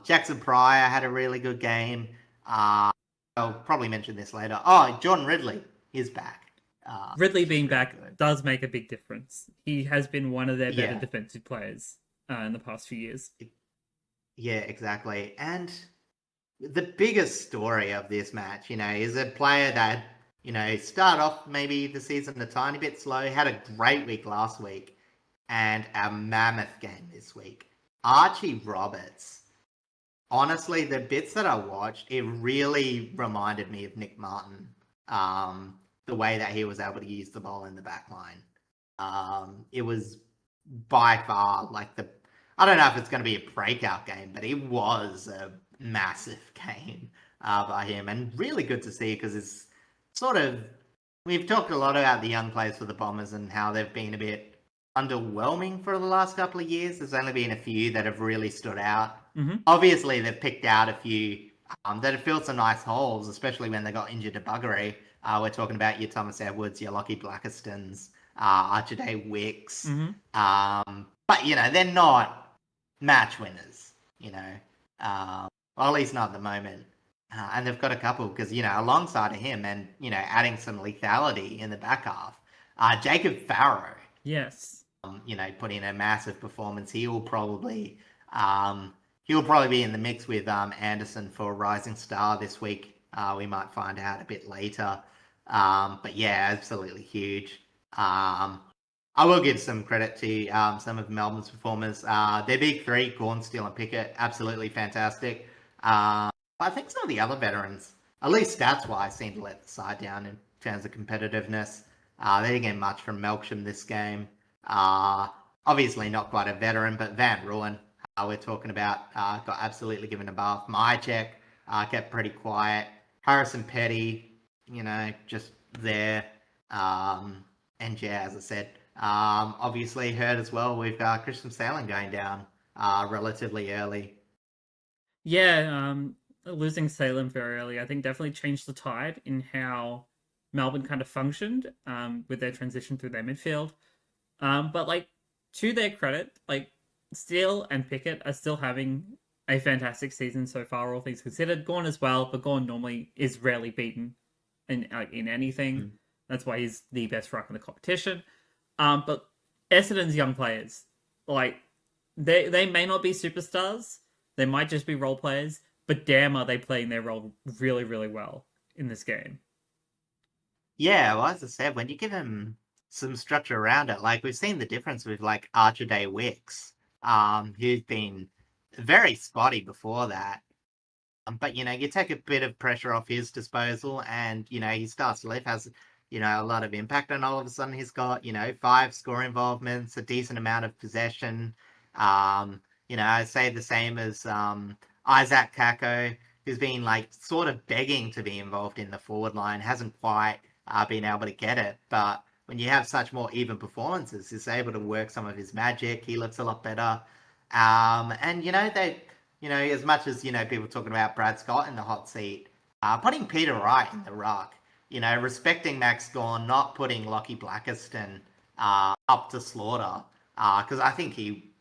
Jackson Pryor had a really good game. I'll probably mention this later. Oh, John Ridley is back. Ridley being back does make a big difference. He has been one of their better defensive players in the past few years. Yeah, exactly. And the biggest story of this match, you know, is a player that, you know, started off maybe the season a tiny bit slow, had a great week last week, and a mammoth game this week. Archie Roberts. Honestly, the bits that I watched, it really reminded me of Nick Martin. The way that he was able to use the ball in the back line. It was by far like I don't know if it's going to be a breakout game, but it was a massive game by him, and really good to see because it's sort of we've talked a lot about the young players for the Bombers and how they've been a bit underwhelming for the last couple of years. There's only been a few that have really stood out. Mm-hmm. Obviously, they've picked out a few that have filled some nice holes, especially when they got injured to buggery. We're talking about your Thomas Edwards, your Lockie Blackistons, Archie Wicks. Mm-hmm. But, they're not match winners, well, at least not at the moment. And they've got a couple because, alongside of him and, adding some lethality in the back half, Jacob Farrow. Yes. Put in a massive performance. He'll probably be in the mix with Anderson for Rising Star this week. We might find out a bit later. But yeah, absolutely huge. I will give some credit to some of Melbourne's performers. Their big three, Gawn, Steele and Pickett, absolutely fantastic. I think some of the other veterans, at least stats-wise, seem to let the side down in terms of competitiveness. They didn't get much from Melksham this game. Obviously not quite a veteran, but Van Rooyen, we're talking about, got absolutely given a bath. Mychek kept pretty quiet. Harrison Petty, just there. And yeah, as I said, obviously heard as well with Christian Salen going down relatively early. Yeah, losing Salem very early, I think definitely changed the tide in how Melbourne kind of functioned with their transition through their midfield. But to their credit, Steele and Pickett are still having a fantastic season so far, all things considered. Gawn as well, but Gawn normally is rarely beaten in anything. Mm. That's why he's the best ruck in the competition. But Essendon's young players, they may not be superstars. They might just be role players, but damn are they playing their role really, really well in this game. Yeah, well, as I said, when you give them some structure around it, we've seen the difference with Archie Wicks, who's been very spotty before that. But, you take a bit of pressure off his disposal and, he starts to live, has, a lot of impact. And all of a sudden he's got, 5 score involvements, a decent amount of possession. I say the same as Isaac Kako, who's been, sort of begging to be involved in the forward line, hasn't quite been able to get it. But when you have such more even performances, he's able to work some of his magic. He looks a lot better. And, as much as, people talking about Brad Scott in the hot seat, putting Peter Wright in the ruck, respecting Max Gawn, not putting Lockie Blackiston up to slaughter. Because I think he,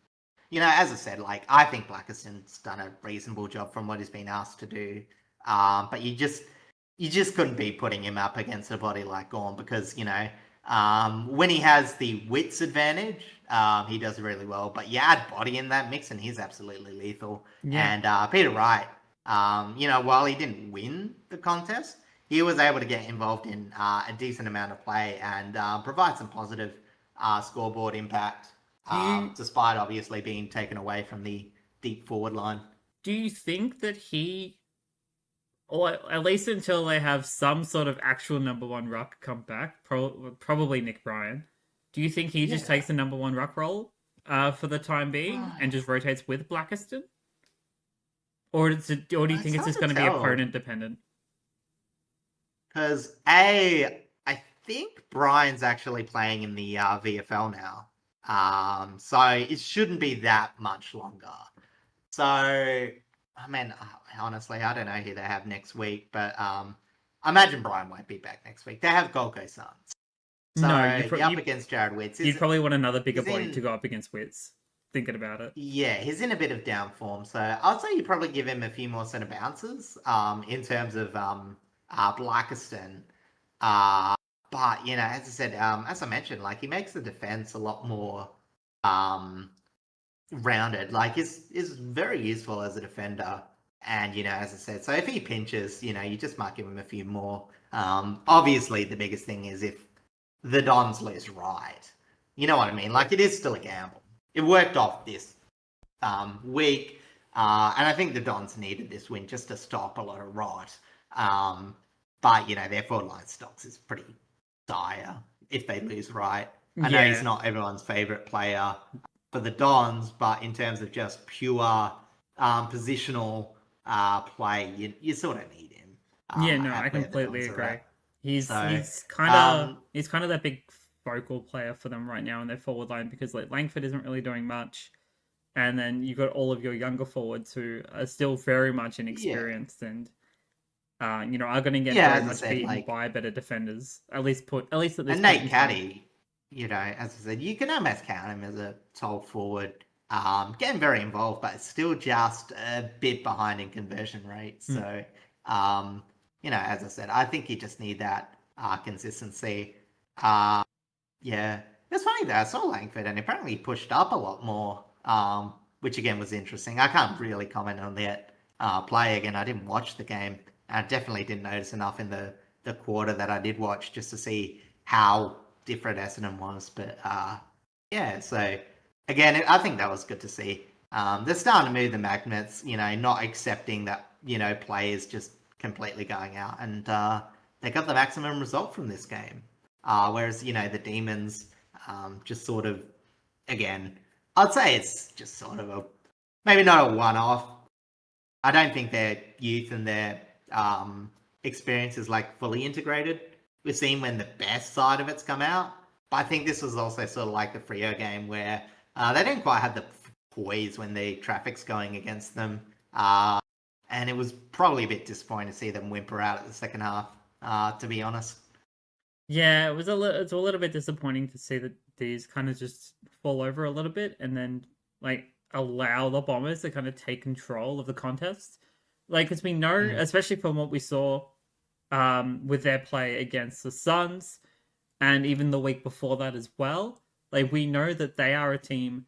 as I said, I think Blackiston's done a reasonable job from what he's been asked to do. But you just couldn't be putting him up against a body like Gawn because, when he has the wits advantage, he does really well. But you add body in that mix and he's absolutely lethal. Yeah. And Peter Wright, while he didn't win the contest, he was able to get involved in a decent amount of play and provide some positive scoreboard impact, despite obviously being taken away from the deep forward line. Do you think that he, or at least until they have some sort of actual number one ruck come back, probably Nick Bryan, do you think he just takes the number one ruck role for the time being and just rotates with Blackiston? Or do you think it's just going to be opponent dependent? Because I think Brian's actually playing in the VFL now. So it shouldn't be that much longer. So, I mean, honestly, I don't know who they have next week, but I imagine Brian won't be back next week. They have Gold Coast Suns. So you're up against Jared Witts. You'd probably want another bigger body to go up against Witts, thinking about it. Yeah, he's in a bit of down form. So I'd say you probably give him a few more centre bounces in terms of Blackiston. But, as I said, as I mentioned, he makes the defense a lot more rounded. Is very useful as a defender. And, as I said, so if he pinches, you just might give him a few more. Obviously, the biggest thing is if the Dons lose right. You know what I mean? It is still a gamble. It worked off this week. And I think the Dons needed this win just to stop a lot of rot. But, their forward line stocks is pretty dire if they lose right. I know he's not everyone's favourite player for the Dons, but in terms of just pure positional play, you sort of need him. I completely agree. So, He's kind of that big focal player for them right now in their forward line because like Langford isn't really doing much, and then you got all of your younger forwards who are still very much yeah, inexperienced and are going to get yeah, very as I much said, beaten like, by better defenders. At least at this and point Nate in time. Caddy, as I said, you can almost count him as a tall forward, getting very involved, but still just a bit behind in conversion rate. Hmm. So, as I said, I think you just need that consistency. Uh, yeah, it's funny though. I saw Langford and apparently he pushed up a lot more, which again was interesting. I can't really comment on that play again. I didn't watch the game. I definitely didn't notice enough in the quarter that I did watch just to see how different Essendon was. But yeah, so again, I think that was good to see. They're starting to move the magnets, not accepting that, players just completely going out. And they got the maximum result from this game. Whereas, the Demons just sort of, again, I'd say it's just sort of maybe not a one-off. I don't think their youth and their experience is like fully integrated. We've seen when the best side of it's come out. But I think this was also sort of like the Freo game where they didn't quite have the poise when the traffic's going against them. And it was probably a bit disappointing to see them whimper out at the second half, to be honest. Yeah, it's a little bit disappointing to see that these kind of just fall over a little bit and then like allow the Bombers to kind of take control of the contest. Like, because we know, Mm. especially from what we saw with their play against the Suns and even the week before that as well, like we know that they are a team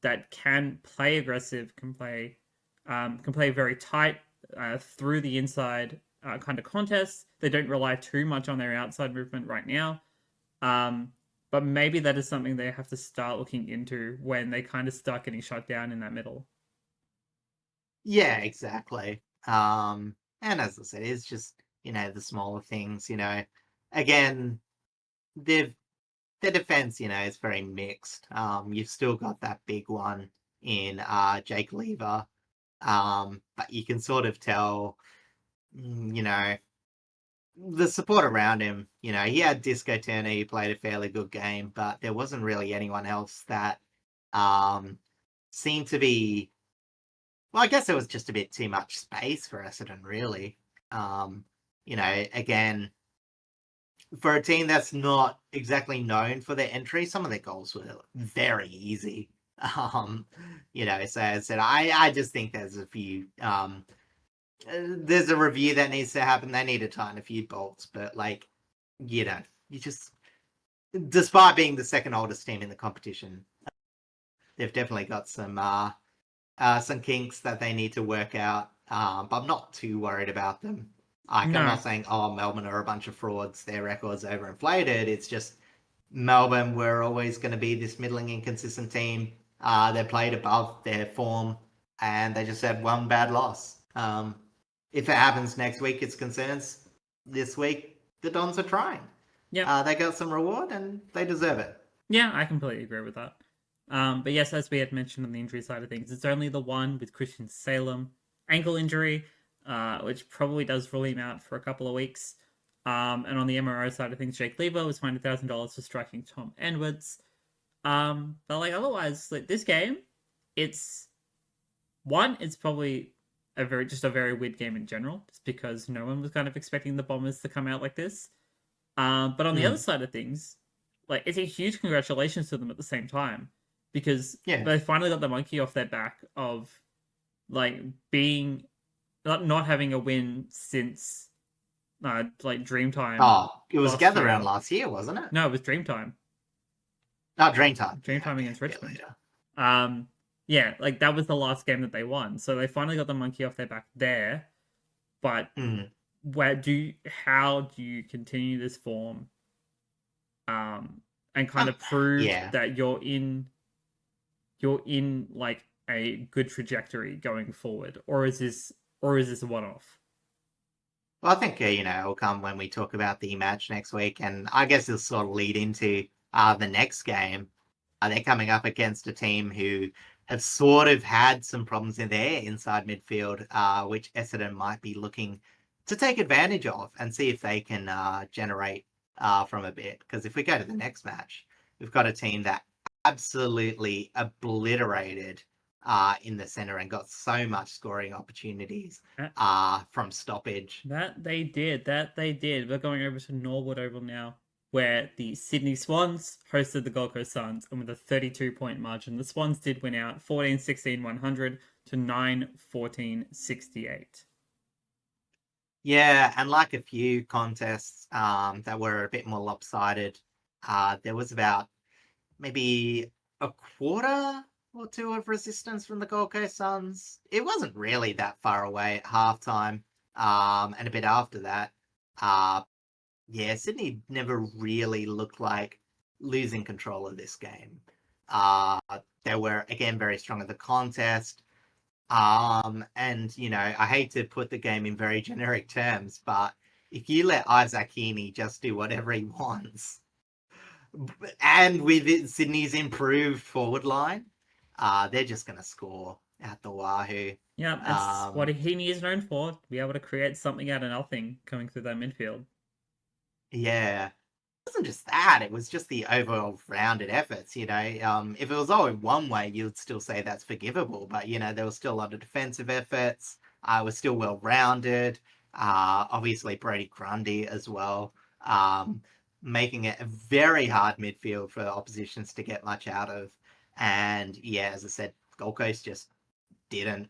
that can play aggressive, can play very tight through the inside kind of contests. They don't rely too much on their outside movement right now. Um, but maybe that is something they have to start looking into when they kind of start getting shut down in that middle. Yeah, exactly. And as I said, it's just, the smaller things, again, they've their defense, is very mixed. You've still got that big one in Jake Lever. But you can sort of tell, the support around him, he had Disco Turner, he played a fairly good game, but there wasn't really anyone else that um seemed to be, well, I guess there was just a bit too much space for Essendon, really. Again, for a team that's not exactly known for their entry, some of their goals were very easy. So as I said, I just think there's a few, there's a review that needs to happen. They need to tighten a few bolts, but like, you just, despite being the second oldest team in the competition, they've definitely got some kinks that they need to work out. But I'm not too worried about them. Like, I'm No, not saying, oh, Melbourne are a bunch of frauds, their record's overinflated. It's just Melbourne were always going to be this middling, inconsistent team. They played above their form, and they just had one bad loss. If it happens next week, it's concerns. This week, the Dons are trying. yeah, They got some reward, and they deserve it. yeah, I completely agree with that. But yes, as we had mentioned on the injury side of things, it's only the one with Christian Salem ankle injury, which probably does rule him out for a couple of weeks. And on the MRO side of things, Jake Lever was fined $1,000 for striking Tom Edwards. But like otherwise, like this game, it's it's probably a very weird game in general, just because no one was kind of expecting the Bombers to come out like this. But on the other Mm. side of things, like it's a huge congratulations to them at the same time because Yeah. they finally got the monkey off their back of like being not having a win since like Dreamtime Oh, it was last Gather Round year. last year, wasn't it? No, it was Dreamtime. Oh, Dreamtime. Yeah, Dreamtime okay. against Yeah, Richmond. later. Um, yeah, like that was the last game that they won, so they finally got the monkey off their back there. But Mm. how do you continue this form, and kind of prove Yeah. that you're in like a good trajectory going forward, or is this a one off? Well, I think, it'll come when we talk about the match next week, and I guess it'll sort of lead into the next game. They're coming up against a team who have sort of had some problems in their inside midfield, which Essendon might be looking to take advantage of and see if they can generate from a bit. Because if we go to the next match, we've got a team that absolutely obliterated in the center and got so much scoring opportunities from stoppage. That they did. We're going over to Norwood Oval now, where the Sydney Swans hosted the Gold Coast Suns, and with a 32-point margin, the Swans did win out 14-16-100 to 9-14-68. Yeah, and like a few contests that were a bit more lopsided, there was about maybe a quarter or two of resistance from the Gold Coast Suns. It wasn't really that far away at halftime, and a bit after that. Yeah, Sydney never really looked like losing control of this game. They were again very strong at the contest. And I hate to put the game in very generic terms, but if you let Isaac Heaney just do whatever he wants, and with Sydney's improved forward line, they're just going to score at the wahoo. Yeah, that's what Heaney is known for, to be able to create something out of nothing coming through that midfield. Yeah. It wasn't just that, it was just the overall rounded efforts, If it was all one way, you'd still say that's forgivable, but, there was still a lot of defensive efforts. It was still well-rounded. Obviously, Brody Grundy as well, making it a very hard midfield for oppositions to get much out of. And, yeah, as I said, Gold Coast just didn't.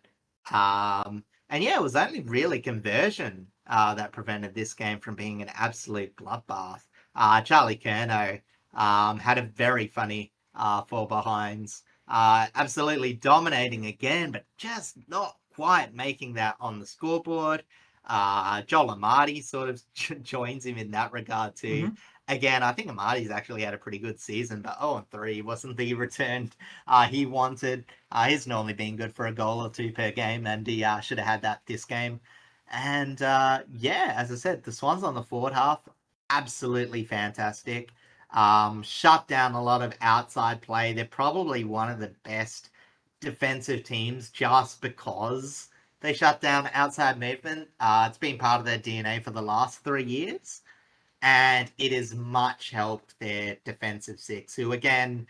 And yeah, it was only really conversion that prevented this game from being an absolute bloodbath. Charlie Curnow had a very funny fall behinds, absolutely dominating again, but just not quite making that on the scoreboard. Joel Amati sort of joins him in that regard too. Mm-hmm. Again, I think Amati's actually had a pretty good season, but 0-3 wasn't the return he wanted. He's normally been good for a goal or two per game, and he should have had that this game. And yeah, as I said, the Swans on the forward half, absolutely fantastic. Shut down a lot of outside play. They're probably one of the best defensive teams just because they shut down outside movement. It's been part of their DNA for the last 3 years. And it has much helped their defensive six, who, again,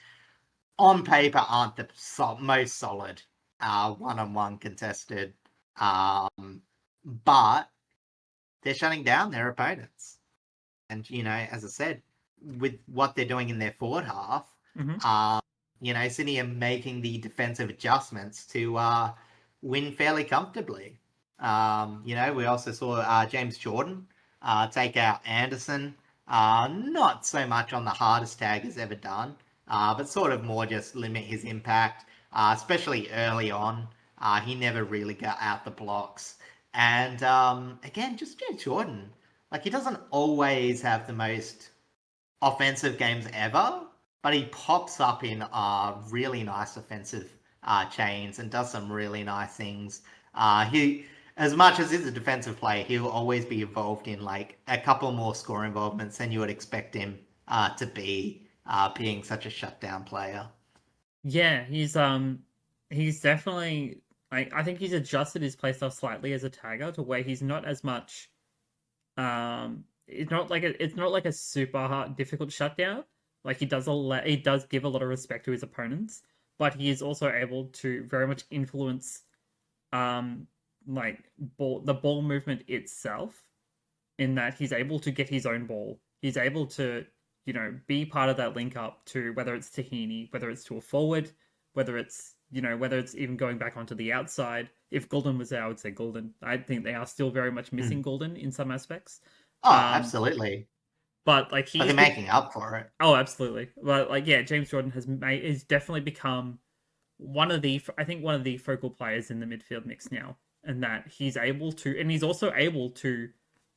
on paper, aren't the most solid one-on-one contested. But they're shutting down their opponents. And, as I said, with what they're doing in their forward half, Sydney are making the defensive adjustments to win fairly comfortably. We also saw James Jordan take out Anderson. Not so much on the hardest tag he's ever done, but sort of more just limit his impact, especially early on. He never really got out the blocks. And again, just James Jordan. Like, he doesn't always have the most offensive games ever, but he pops up in really nice offensive chains and does some really nice things. He, as much as he's a defensive player, he'll always be involved in like a couple more score involvements than you would expect him to be, being such a shutdown player. Yeah, he's definitely, I think he's adjusted his playstyle slightly as a tagger to where he's not as much it's not like a super hard difficult shutdown. Like, he does give a lot of respect to his opponents, but he is also able to very much influence the ball movement itself, in that he's able to get his own ball. He's able to, be part of that link up to, whether it's to Heaney, whether it's to a forward, whether it's even going back onto the outside. If Goulden was there, I would say Goulden. I think they are still very much missing Goulden in some aspects. Oh, absolutely. But they're making up for it. Oh, absolutely. But James Jordan has definitely become one of the focal players in the midfield mix now, and that he's also able to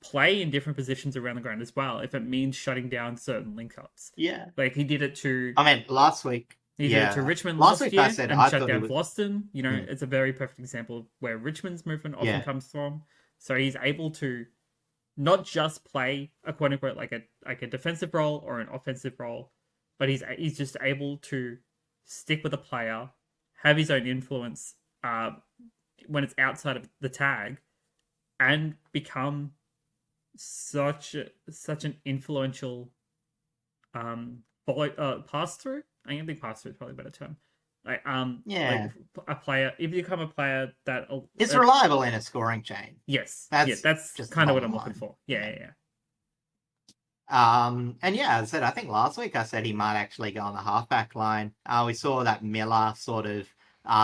play in different positions around the ground as well, if it means shutting down certain link ups. Yeah. Like, he did it to... last week. He did it to Richmond last week year, and shut down Boston. It's a very perfect example of where Richmond's movement often comes from. So he's able to not just play a quote-unquote like a defensive role or an offensive role, but he's just able to stick with a player, have his own influence when it's outside of the tag, and become such an influential pass through. I think pass through is probably a better term. Like Yeah. a player, if you become a player It's that reliable in a scoring chain. yes, yeah, That's that's just the kind of what bottom I'm looking line. for. Yeah, Yeah. yeah, And yeah, as I said, I think last week I said he might actually go on the halfback line. We saw that Miller sort of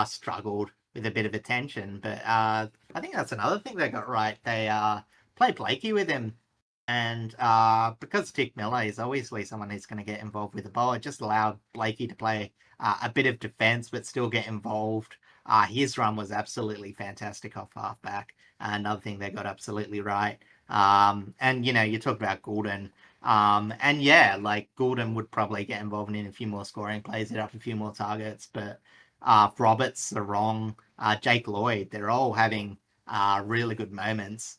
struggled with a bit of attention, but I think that's another thing they got right. They played Blakey with him, and because Tick Miller is obviously someone who's going to get involved with the ball, it just allowed Blakey to play a bit of defence but still get involved. His run was absolutely fantastic off halfback. Another thing they got absolutely right. And you know, you talk about Goulden. And yeah, like Goulden would probably get involved in a few more scoring plays, hit up a few more targets, but Roberts, Sarong, Jake Lloyd, they're all having really good moments.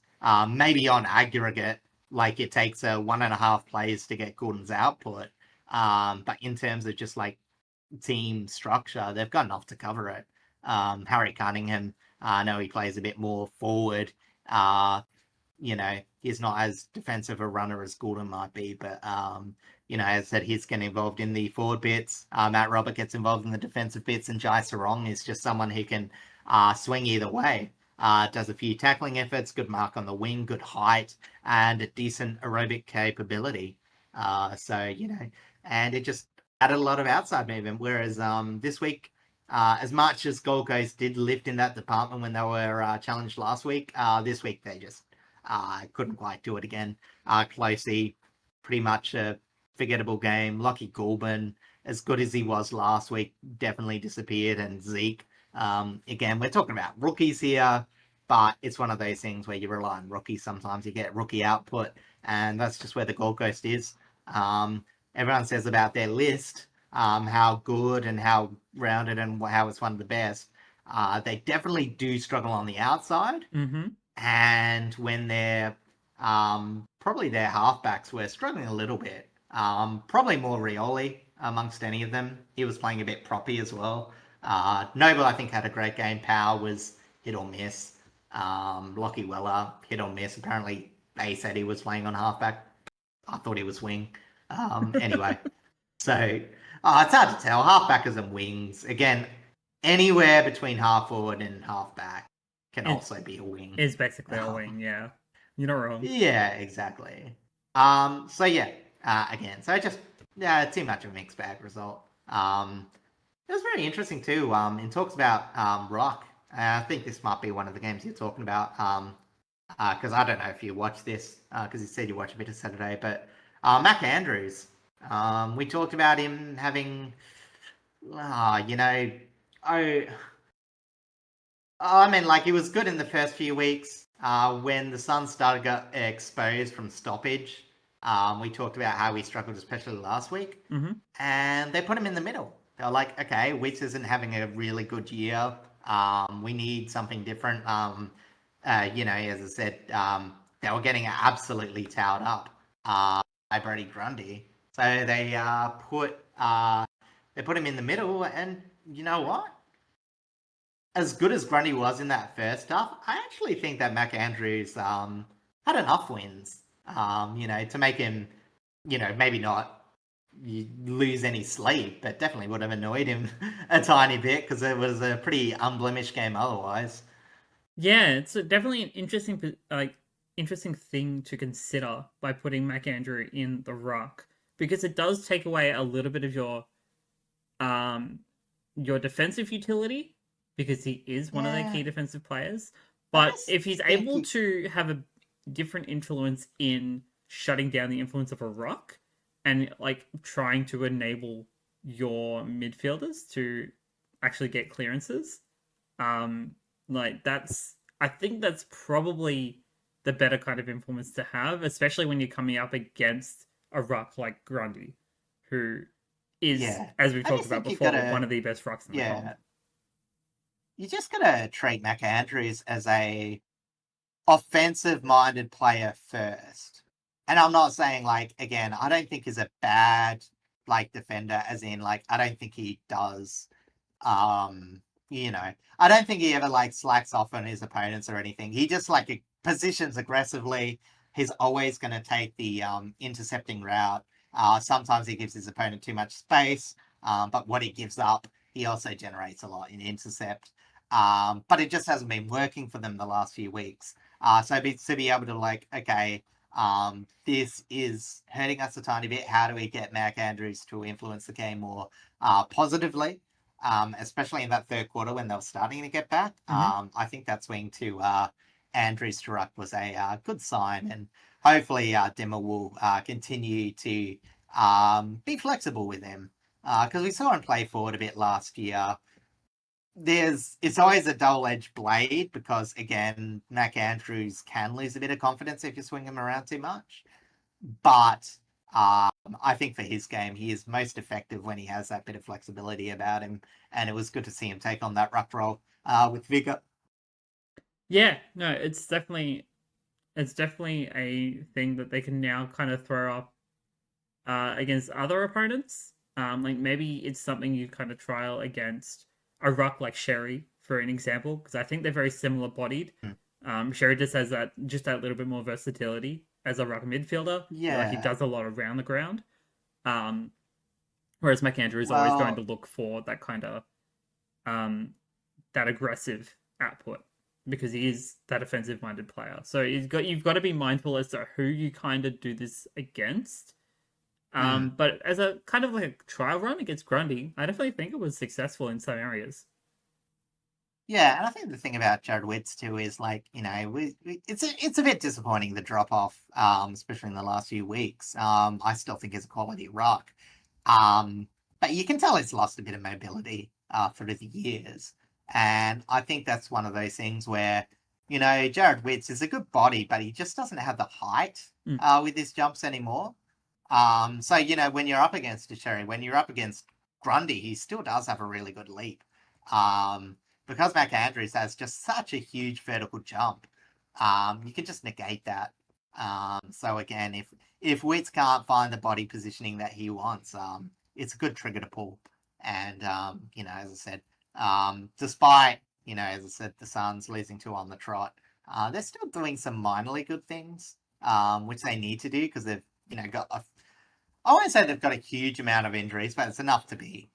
Maybe on aggregate, like it takes 1.5 plays to get Goulden's output. But in terms of just like team structure, they've got enough to cover it. Harry Cunningham, I know he plays a bit more forward. You know, he's not as defensive a runner as Goulden might be, but you know, as I said, he's getting involved in the forward bits. Matt Robert gets involved in the defensive bits, and Jai Sarong is just someone who can swing either way. Does a few tackling efforts, good mark on the wing, good height, and a decent aerobic capability. So you know, and it just added a lot of outside movement. Whereas this week, as much as Gold Coast did lift in that department when they were challenged last week, this week they just couldn't quite do it again. Closey, pretty much a forgettable game. Lockie Goulburn, as good as he was last week, definitely disappeared. And Zeke, again, we're talking about rookies here, but it's one of those things where you rely on rookies. Sometimes you get rookie output, and that's just where the Gold Coast is. Everyone says about their list, how good and how rounded and how it's one of the best. They definitely do struggle on the outside, mm-hmm. and when they're probably their halfbacks were struggling a little bit. Probably more Rioli amongst any of them. He was playing a bit proppy as well. Noble, I think, had a great game. Power was hit or miss. Lockie Weller, hit or miss. Apparently, they said he was playing on halfback. I thought he was wing. Anyway, so it's hard to tell. Halfbackers and wings, again, anywhere between half forward and halfback can It also be a wing. is basically a wing. Yeah, you're not wrong. Yeah, exactly. So yeah, again, so just too much of a mixed bag result. It was very interesting too. In talks about Rock, I think this might be one of the games you're talking about. Because I don't know if you watched this, because you said you watched a bit of Saturday, but Mac Andrews, we talked about him having, you know, oh, I mean, like he was good in the first few weeks. When the Suns started got exposed from stoppage, we talked about how he struggled, especially last week, Mm-hmm. and they put him in the middle. They were like, okay, Wits isn't having a really good year. We need something different. You know, as I said, they were getting absolutely towed up by Brody Grundy, so they put him in the middle, and you know what? As good as Grundy was in that first half, I actually think that Mac Andrews had enough wins, you know, to make him, you know, maybe not lose any sleep, but definitely would have annoyed him a tiny bit because it was a pretty unblemished game otherwise. Yeah, it's definitely an interesting thing to consider by putting McAndrew in the ruck because it does take away a little bit of um your defensive utility because he is one of their Yeah, key defensive players. I But just if he's think able to have a different influence in shutting down the influence of a ruck and like trying to enable your midfielders to actually get clearances, um, like that's I think that's probably the better kind of influence to have, especially when you're coming up against a ruck like Grundy, who is, yeah, as we've I talked just about think you've got before, to one of the best rucks in the comp. yeah, you just got to treat Mac Andrews as a offensive minded player first. And I'm not saying like again, I don't think he's a bad like defender, as in like I don't think he does you know, I don't think he ever like slacks off on his opponents or anything. He just like positions aggressively, he's always going to take the intercepting route. Sometimes he gives his opponent too much space, but what he gives up, he also generates a lot in intercept. But it just hasn't been working for them the last few weeks. So to be able to like, okay, this is hurting us a tiny bit. How do we get Mac Andrews to influence the game more positively? Especially in that third quarter when they were starting to get back. I think that swing to Andrews to ruck was a good sign, and hopefully Dimmer will continue to be flexible with him, because we saw him play forward a bit last year. It's always a double-edged blade because, again, Mac Andrews can lose a bit of confidence if you swing him around too much. But I think for his game, he is most effective when he has that bit of flexibility about him. And it was good to see him take on that ruck role with vigor. Yeah, no, it's definitely a thing that they can now kind of throw up against other opponents. Like maybe it's something you kind of trial against a ruck like Sherry, for an example, because I think they're very similar bodied. Sherry just has that little bit more versatility as a ruck midfielder. Yeah. Like he does a lot around the ground. Whereas McAndrew is always going to look for that kind of that aggressive output because he is that offensive-minded player. So you've got to be mindful as to who you kind of do this against. But as a kind of like a trial run against Grundy, I definitely think it was successful in some areas. Yeah, and I think the thing about Jared Witts too is like, you know, it's a bit disappointing, the drop off, especially in the last few weeks. I still think he's a quality ruck. But you can tell he's lost a bit of mobility through the years. And I think that's one of those things where, you know, Jared Witts is a good body, but he just doesn't have the height with his jumps anymore. So, you know, when you're up against a Sherry, when you're up against Grundy, he still does have a really good leap. Because Mac Andrews has just such a huge vertical jump, you can just negate that. So again, if Witts can't find the body positioning that he wants, it's a good trigger to pull. And you know, as I said, despite, you know, as I said, the Suns losing 2 on the trot, they're still doing some minorly good things, which they need to do because they've, you know, I won't say they've got a huge amount of injuries, but it's enough to be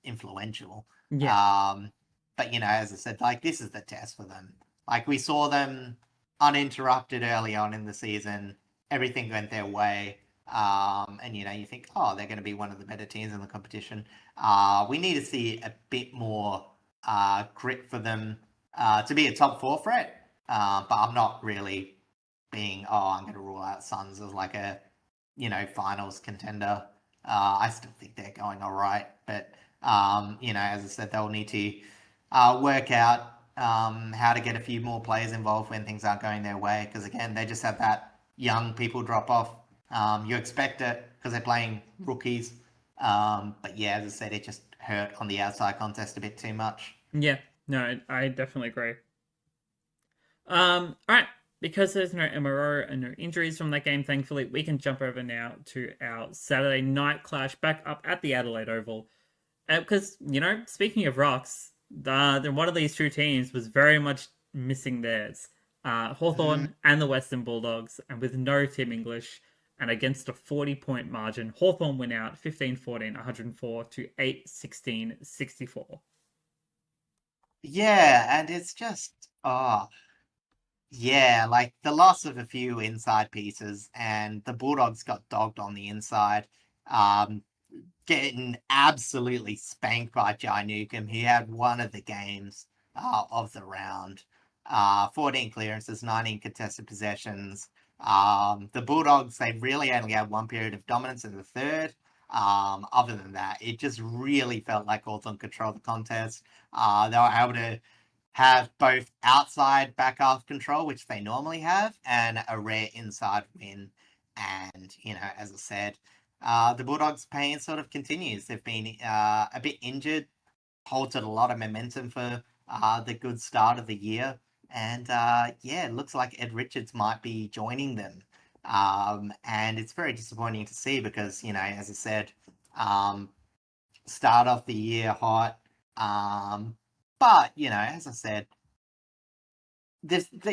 influential. Yeah. But, you know, as I said, like, this is the test for them. Like, we saw them uninterrupted early on in the season. Everything went their way. And, you know, you think, oh, they're going to be one of the better teams in the competition. We need to see a bit more grit for them to be a top 4 threat. But I'm not really being, I'm going to rule out Suns as like a, you know, finals contender. I still think they're going all right. But, you know, as I said, they'll need to work out how to get a few more players involved when things aren't going their way. Because again, they just have that young people drop off. You expect it because they're playing rookies. But yeah, as I said, it just hurt on the outside contest a bit too much. Yeah, no, I definitely agree. All right. Because there's no MRO and no injuries from that game, thankfully, we can jump over now to our Saturday night clash back up at the Adelaide Oval. Because, you know, speaking of rocks, one of these 2 teams was very much missing theirs. Hawthorn and the Western Bulldogs, and with no Tim English, and against a 40-point margin, Hawthorn went out 15-14, 104 to 8-16, 64. Yeah, and it's just, yeah, like the loss of a few inside pieces, and the Bulldogs got dogged on the inside. Getting absolutely spanked by Jai Newcomb. He had one of the games of the round. 14 clearances, 19 contested possessions. The Bulldogs, they really only had one period of dominance in the third. Other than that, it just really felt like Hawthorn controlled the contest. They were able to have both outside back half control, which they normally have, and a rare inside win. And, you know, as I said, the Bulldogs' pain sort of continues. They've been a bit injured, halted a lot of momentum for the good start of the year. And yeah, it looks like Ed Richards might be joining them. And it's very disappointing to see because, you know, as I said, start off the year hot. But, you know, as I said,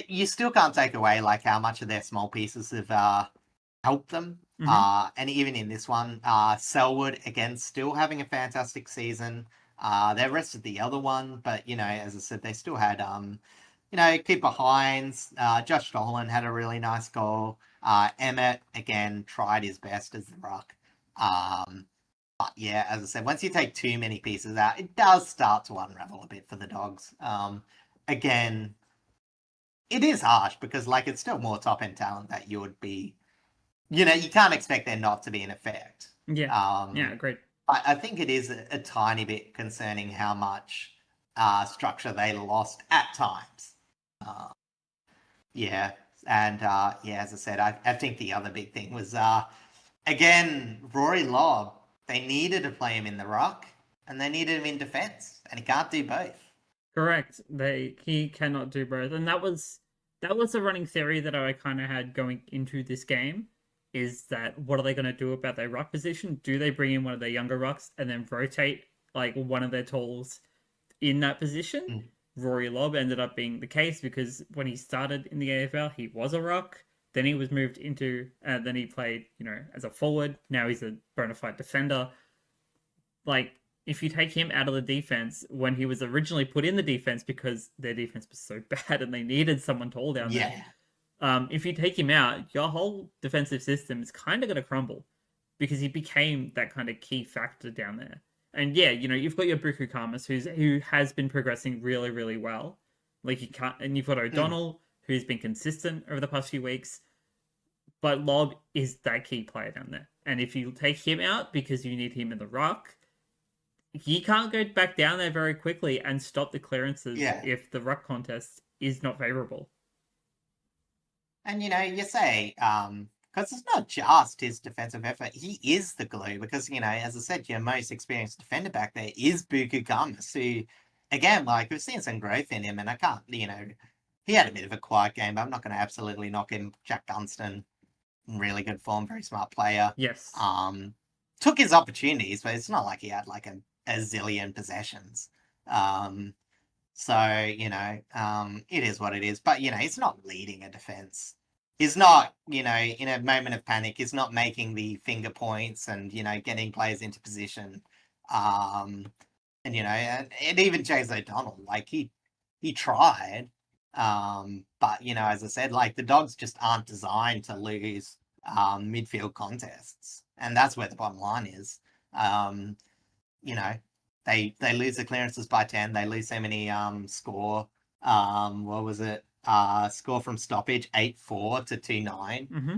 you still can't take away like how much of their small pieces have helped them. And even in this one, Selwood again still having a fantastic season. They rested the other one, but as I said, they still had Keeper Hines, Josh Dolan had a really nice goal. Emmett again tried his best as the ruck. But yeah, as I said, once you take too many pieces out, it does start to unravel a bit for the Dogs. Again, it is harsh because it's still more top end talent that you would be. You can't expect there not to be an effect. Yeah, great. I think it is a tiny bit concerning how much structure they lost at times. Yeah, and as I said, I think the other big thing was again Rory Lobb. They needed to play him in the ruck, and they needed him in defence, and he can't do both. Correct. He cannot do both, and that was a running theory that I kind of had going into this game. Is that what are they going to do about their ruck position? Do they bring in one of their younger rucks and then rotate like one of their talls in that position? Rory Lobb ended up being the case because when he started in the AFL, he was a ruck. Then he was moved into, then he played, as a forward. Now he's a bona fide defender. Like, if you take him out of the defense when he was originally put in the defense because their defense was so bad and they needed someone tall down there. If you take him out, your whole defensive system is kind of going to crumble because he became that kind of key factor down there. And yeah, you've got your Buku Kamas who has been progressing really, really well. Like you can't, and you've got O'Donnell who's been consistent over the past few weeks. But Lobb is that key player down there. And if you take him out because you need him in the ruck, he can't go back down there very quickly and stop the clearances if the ruck contest is not favourable. And you say, because it's not just his defensive effort, he is the glue. Because, as I said, your most experienced defender back there is Buku Kamas, who, again, we've seen some growth in him, and I can't, he had a bit of a quiet game, but I'm not going to absolutely knock him. Jack Gunston, really good form, very smart player. Yes. Took his opportunities, but it's not like he had a zillion possessions. So, it is what it is. But, he's not leading a defense. He's not, in a moment of panic, he's not making the finger points and, getting players into position. And even James O'Donnell, he tried. But, as I said, the Dogs just aren't designed to lose midfield contests. And that's where the bottom line is. They lose the clearances by 10. They lose so many score. What was it? Score from stoppage 8-4 to 2-9. Mm-hmm.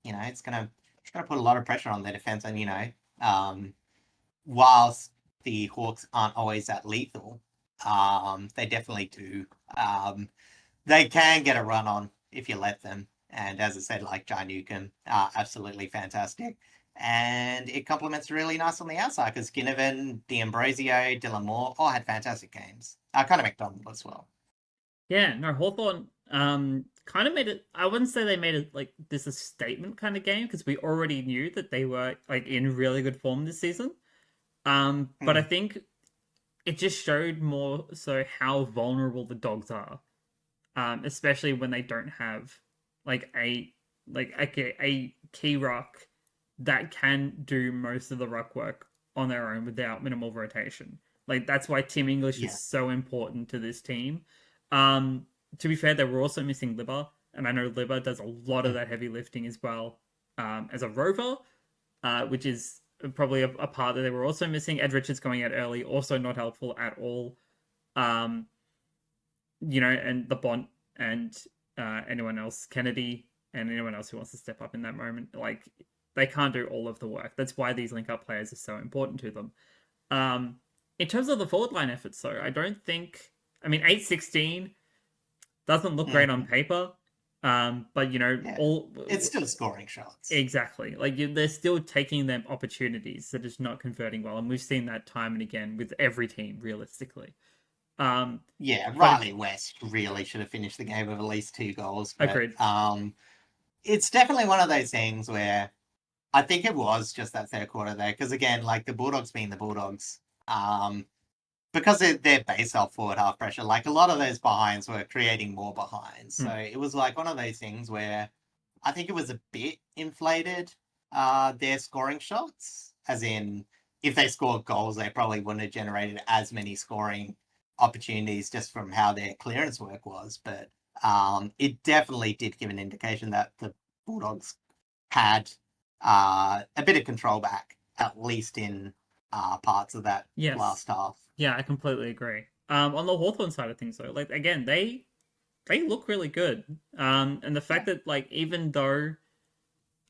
It's gonna put a lot of pressure on their defense. And whilst the Hawks aren't always that lethal, they definitely do. They can get a run on if you let them. And as I said, Jai Newcomb, absolutely fantastic. And it complements really nice on the outside because Ginnivan, D'Ambrosio, Dylan Moore all had fantastic games. Connor McDonald as well. Yeah, no, Hawthorn kind of made it. I wouldn't say they made it this a statement kind of game because we already knew that they were in really good form this season. But I think it just showed more so how vulnerable the Dogs are, especially when they don't have a key ruck that can do most of the ruck work on their own without minimal rotation. That's why Tim English is so important to this team. To be fair, they were also missing Libba, and I know Libba does a lot of that heavy lifting as well as a rover, which is probably a part that they were also missing. Ed Richards going out early, also not helpful at all. And the Bont and anyone else, Kennedy, and anyone else who wants to step up in that moment, they can't do all of the work. That's why these link-up players are so important to them. In terms of the forward line efforts, though, I don't think... 8-16 doesn't look great on paper, but, it's still scoring shots. Exactly. They're still taking them opportunities. They're just not converting well, and we've seen that time and again with every team, realistically. Riley West really should have finished the game with at least 2 goals. But, agreed. It's definitely one of those things where I think it was just that third quarter there. Because again, the Bulldogs being the Bulldogs, because they're based off forward half pressure, like a lot of those behinds were creating more behinds. So it was like one of those things where I think it was a bit inflated, their scoring shots. As in, if they scored goals, they probably wouldn't have generated as many scoring opportunities just from how their clearance work was. But it definitely did give an indication that the Bulldogs had a bit of control back, at least in parts of that last half. Yeah, I completely agree. On the Hawthorn side of things, though, like again, they look really good. And the fact that like even though,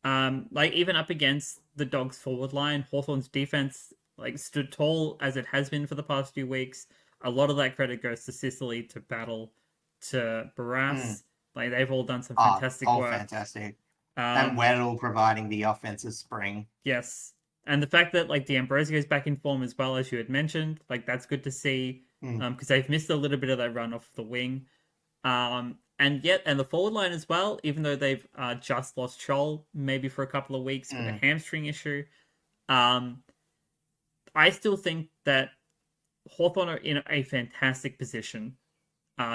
like even up against the Dogs' forward line, Hawthorn's defense like stood tall as it has been for the past few weeks. A lot of that credit goes to Sicily, to Battle, to Barras. Like they've all done some fantastic work. Fantastic. And Weddle providing the offensive spring. Yes. And the fact that like D'Ambrosio's back in form as well, as you had mentioned, like that's good to see. Because they've missed a little bit of that run off the wing. And the forward line as well, even though they've just lost Scholl maybe for a couple of weeks with a hamstring issue. I still think that Hawthorn are in a fantastic position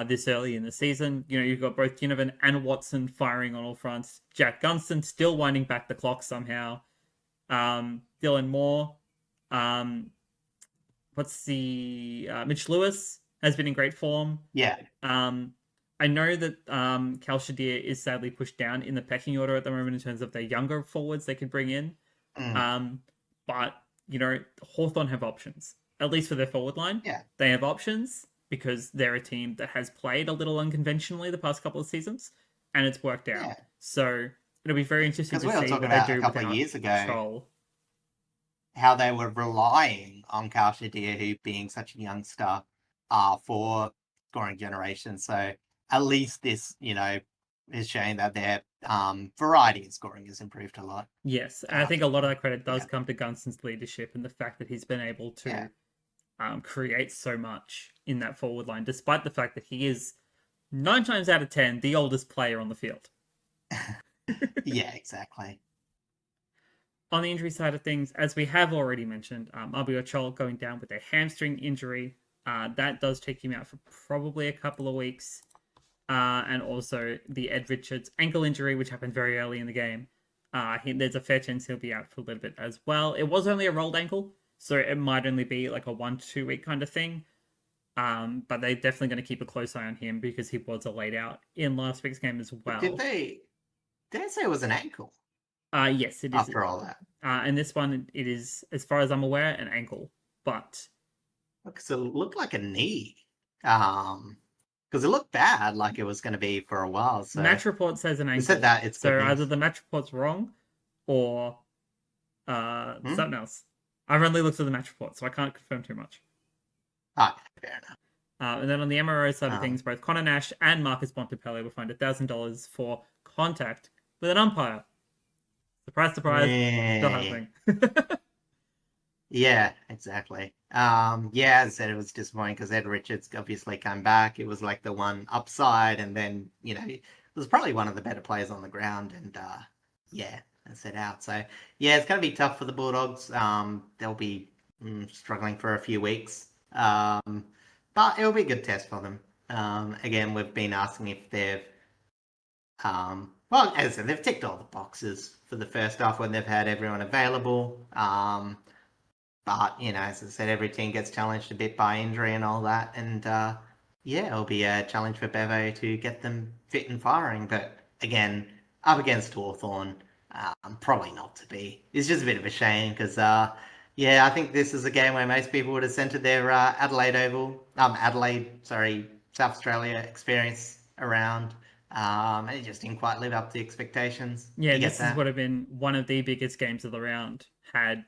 this early in the season. You know, you've got both Ginnivan and Watson firing on all fronts. Jack Gunston still winding back the clock somehow. Dylan Moore. Mitch Lewis has been in great form. Yeah. I know that Cal Shadir is sadly pushed down in the pecking order at the moment in terms of their younger forwards they could bring in. But, you know, Hawthorn have options, at least for their forward line. Yeah. They have options because they're a team that has played a little unconventionally the past couple of seasons, and it's worked out. Yeah. So it'll be very interesting to see what they do a couple of years ago. Control. How they were relying on Cal Shadir, who being such a young star, for scoring generation. So at least this, you know, is showing that their variety in scoring has improved a lot. Yes, and I think a lot of that credit does come to Gunston's leadership and the fact that he's been able to create so much in that forward line, despite the fact that he is 9 times out of 10 the oldest player on the field. Yeah, exactly. On the injury side of things, as we have already mentioned, Abiy Ochol going down with a hamstring injury. That does take him out for probably a couple of weeks. And also the Ed Richards ankle injury, which happened very early in the game. There's a fair chance he'll be out for a little bit as well. It was only a rolled ankle, so it might only be like a 1 to 2 week kind of thing. But they're definitely going to keep a close eye on him because he was a laid out in last week's game as well. Did they say it was an ankle? Yes, it is. After all that. And this one, it is, as far as I'm aware, an ankle. But because it looked like a knee. Because it looked bad, like it was going to be for a while. So Match Report says an ankle. Said that it's so either the Match Report's wrong, or something else. I've only looked at the Match Report, so I can't confirm too much. Fair enough. And then on the MRO side of things, both Connor Nash and Marcus Bontempelli will find $1,000 for contact with an umpire. Surprise, surprise, still happening. Yeah, exactly. As I said, it was disappointing because Ed Richards obviously came back. It was like the one upside, and then, you know, it was probably one of the better players on the ground, and that's it out. So, yeah, it's going to be tough for the Bulldogs. They'll be struggling for a few weeks. But it'll be a good test for them. Again, we've been asking if they've well, as I said, they've ticked all the boxes for the first half when they've had everyone available. But, you know, as I said, every team gets challenged a bit by injury and all that. And, it'll be a challenge for Bevo to get them fit and firing. But, again, up against Hawthorn, probably not to be. It's just a bit of a shame because, I think this is a game where most people would have centred their South Australia experience around. And it just didn't quite live up to expectations. Yeah, this would have been one of the biggest games of the round had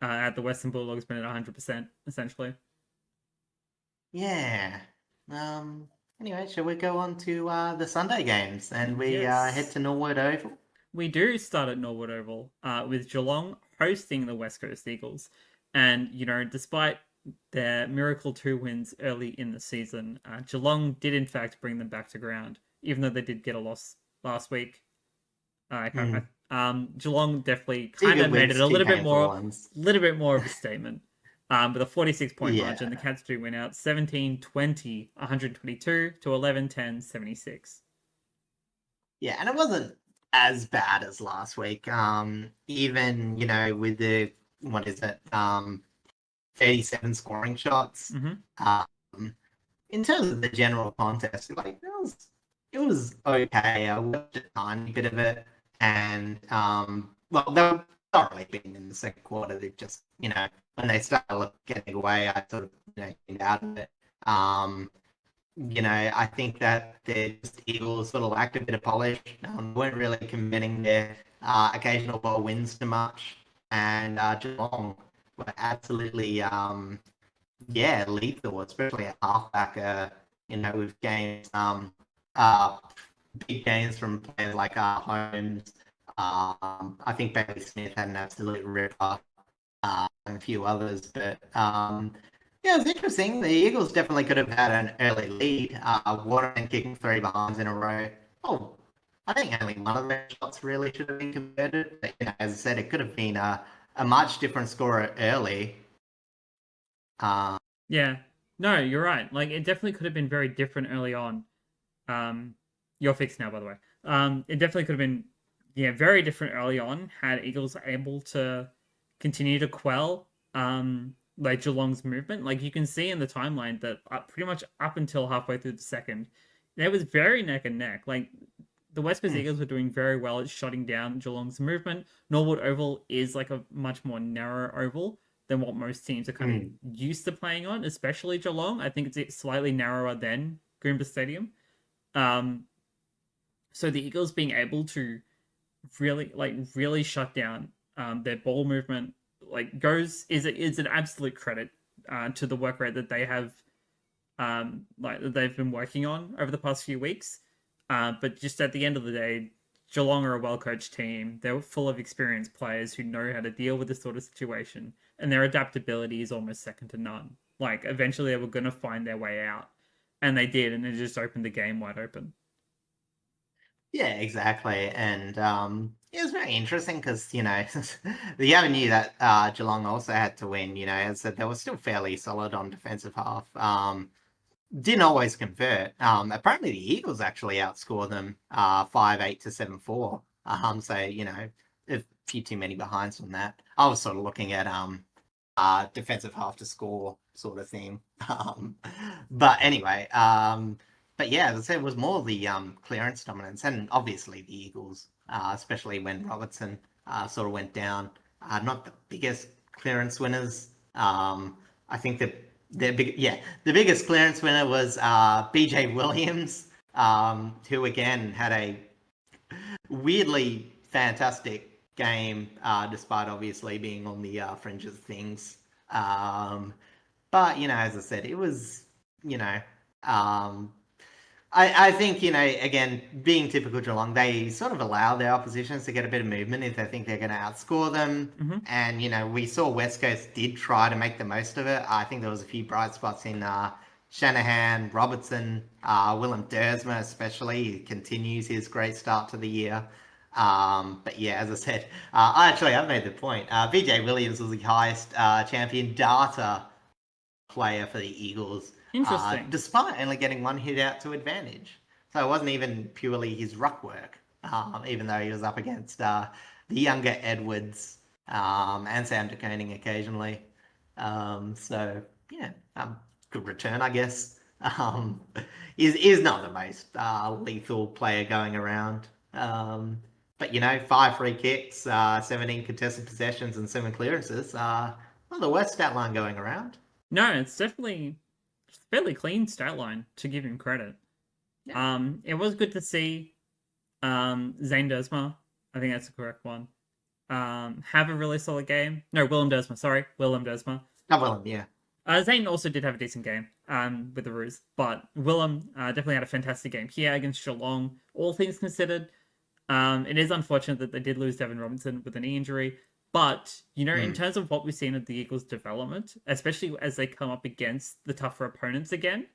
the Western Bulldogs been at 100%, essentially. Yeah. Anyway, shall we go on to the Sunday games and we head to Norwood Oval? We do start at Norwood Oval with Geelong hosting the West Coast Eagles. And, you know, despite their Miracle 2 wins early in the season, Geelong did in fact bring them back to ground, even though they did get a loss last week. Geelong definitely kind of made it a little bit more of a statement. With a 46-point Yeah. margin, the Cats do win out 17-20, 122 to 11-10, 76. Yeah, and it wasn't as bad as last week. Even, with the, what is it, 37 scoring shots. Mm-hmm. Um, in terms of the general contest, it was okay. I watched a tiny bit of it, and well, they were thoroughly beaten in the second quarter. They just, when they started getting away, I sort of, get out of it. I think that the Eagles sort of lacked a bit of polish. Weren't really committing their occasional ball wins too much, and Geelong were absolutely, lethal, especially at halfback. With games, big games from players like Holmes. I think Bailey Smith had an absolute ripper, and a few others, but yeah, it was interesting. The Eagles definitely could have had an early lead. Waterman kicking 3 behinds in a row. Oh, I think only one of their shots really should have been converted. But, as I said, it could have been a much different score early. Yeah. No, you're right. Like, it definitely could have been very different early on. You're fixed now, by the way. It definitely could have been, very different early on had Eagles able to continue to quell, like Geelong's movement. Like you can see in the timeline that pretty much up until halfway through the second, it was very neck and neck. Like the West Coast Eagles were doing very well at shutting down Geelong's movement. Norwood Oval is like a much more narrow oval than what most teams are kind of used to playing on, especially Geelong. I think it's slightly narrower than Goomba Stadium. So the Eagles being able to really shut down their ball movement is an absolute credit to the work rate that they have that they've been working on over the past few weeks. But just at the end of the day, Geelong are a well-coached team. They're full of experienced players who know how to deal with this sort of situation, and their adaptability is almost second to none. Like, eventually they were going to find their way out, and they did, and it just opened the game wide open. Yeah, exactly. And it was very interesting because, the avenue that Geelong also had to win, as I said, they were still fairly solid on defensive half. Didn't always convert. Apparently the Eagles actually outscored them 5-8 to 7-4. So, a few too many behinds from that. I was sort of looking at defensive half to score sort of thing. But anyway, but yeah, as I said, it was more the clearance dominance, and obviously the Eagles, especially when Robertson sort of went down. Not the biggest clearance winners. I think that the biggest clearance winner was BJ Williams, who again had a weirdly fantastic game, despite obviously being on the fringes of things. But as I said, it was I think, again, being typical Geelong, they sort of allow their oppositions to get a bit of movement if they think they're going to outscore them. Mm-hmm. And, we saw West Coast did try to make the most of it. I think there was a few bright spots in Shanahan, Robertson, Willem Dersma especially. He continues his great start to the year. But yeah, as I said, I've made the point. BJ Williams was the highest champion data player for the Eagles. Interesting. Despite only getting one hit out to advantage. So it wasn't even purely his ruck work, even though he was up against the younger Edwards and Sam de Koning occasionally. So, yeah, good return, I guess. Is not the most lethal player going around. But, 5 free kicks, 17 contested possessions, and 7 clearances. Not the worst stat line going around. No, it's definitely a fairly clean stat line, to give him credit. Yeah. It was good to see Zane Dersma, I think that's the correct one, have a really solid game. No, Willem Dersma, sorry. Willem Dersma. Oh, Willem, yeah. Zane also did have a decent game with the Roos, but Willem definitely had a fantastic game here against Geelong. All things considered, it is unfortunate that they did lose Devin Robinson with an knee injury, but, in terms of what we've seen of the Eagles' development, especially as they come up against the tougher opponents again,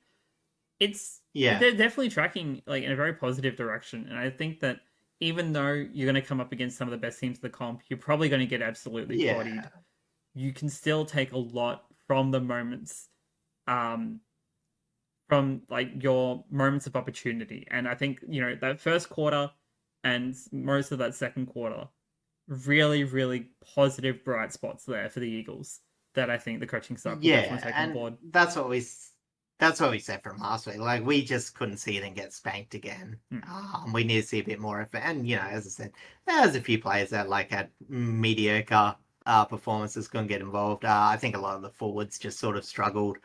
they're definitely tracking in a very positive direction. And I think that even though you're going to come up against some of the best teams of the comp, you're probably going to get absolutely bodied. You can still take a lot from the moments, from like your moments of opportunity. And I think, that first quarter and most of that second quarter, really, really positive bright spots there for the Eagles that I think the coaching staff will definitely Yeah, take on and board. that's what we said from last week. Like we just couldn't see them get spanked again. Hmm. We need to see a bit more of it. And as I said, there's a few players that like had mediocre performances couldn't get involved. I think a lot of the forwards just sort of struggled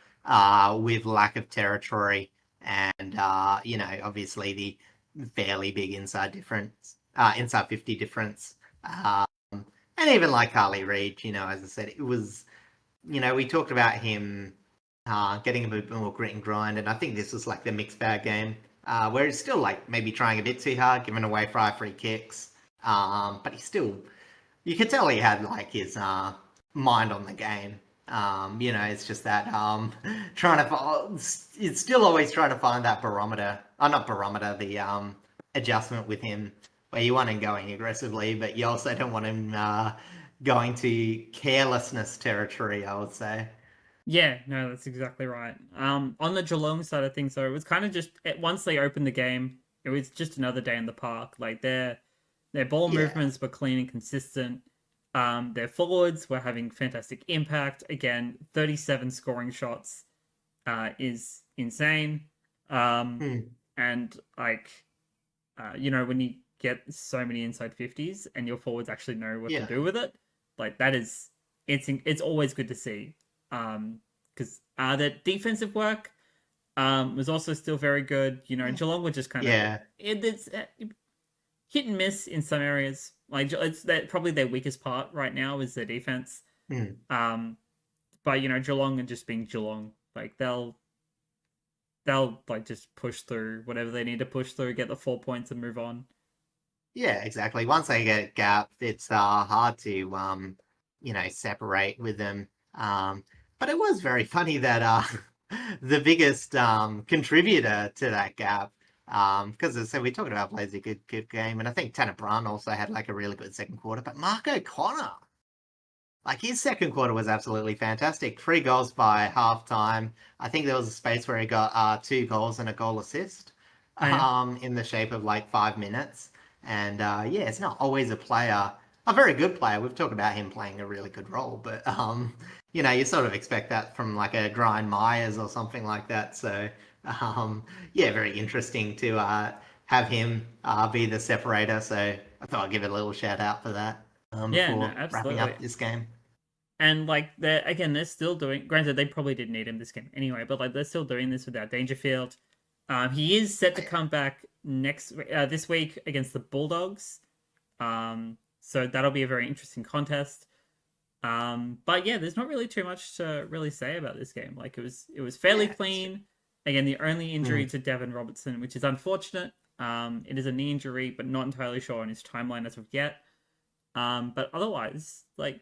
with lack of territory and obviously the fairly big inside difference, inside 50 difference. And even like Harley Reid, as I said, it was we talked about him getting a bit more grit and grind, and I think this was like the mixed bag game, where he's still like maybe trying a bit too hard, giving away 5 free kicks, but he still, you could tell he had like his mind on the game. It's just that it's still always trying to find that barometer, not barometer, the adjustment with him, where you want him going aggressively, but you also don't want him going to carelessness territory, I would say. Yeah, no, that's exactly right. On the Geelong side of things, though, it was kind of just once they opened the game, it was just another day in the park. Like their ball Yeah. movements were clean and consistent. Their forwards were having fantastic impact. Again, 37 scoring shots is insane. Um, Hmm. and like, when you get so many inside 50s and your forwards actually know what to Yeah. do with it, like that is, it's always good to see. Because the defensive work was also still very good. Geelong were just kind of Yeah. it's hit and miss in some areas. Like it's that probably their weakest part right now is their defense. Hmm. Um, but Geelong and just being Geelong, like they'll like just push through whatever they need to push through, get the 4 points, and move on. Yeah, exactly. Once they get gapped, it's hard to separate with them. But it was very funny that the biggest contributor to that gap, because as I said, we're talking about plays a good game, and I think Tanner Brown also had like a really good second quarter. But Mark O'Connor, like his second quarter was absolutely fantastic. 3 goals by half time. I think there was a space where he got 2 goals and a goal assist, Oh yeah, in the shape of like 5 minutes. And yeah, it's not always a very good player. We've talked about him playing a really good role, but you sort of expect that from like a Brian Myers or something like that. So yeah, very interesting to have him be the separator. So I thought I'd give it a little shout out for that yeah, no, before wrapping absolutely. up this game. And like they're still doing. Granted, they probably didn't need him this game anyway, but like they're still doing this without Dangerfield. He is set Oh, to yeah. come back this week against the Bulldogs. So that'll be a very interesting contest. But yeah, there's not really too much to really say about this game. Like it was fairly Yeah. clean. Again, the only injury Mm. to Devon Robertson, which is unfortunate. It is a knee injury, but not entirely sure on his timeline as of yet. But otherwise, like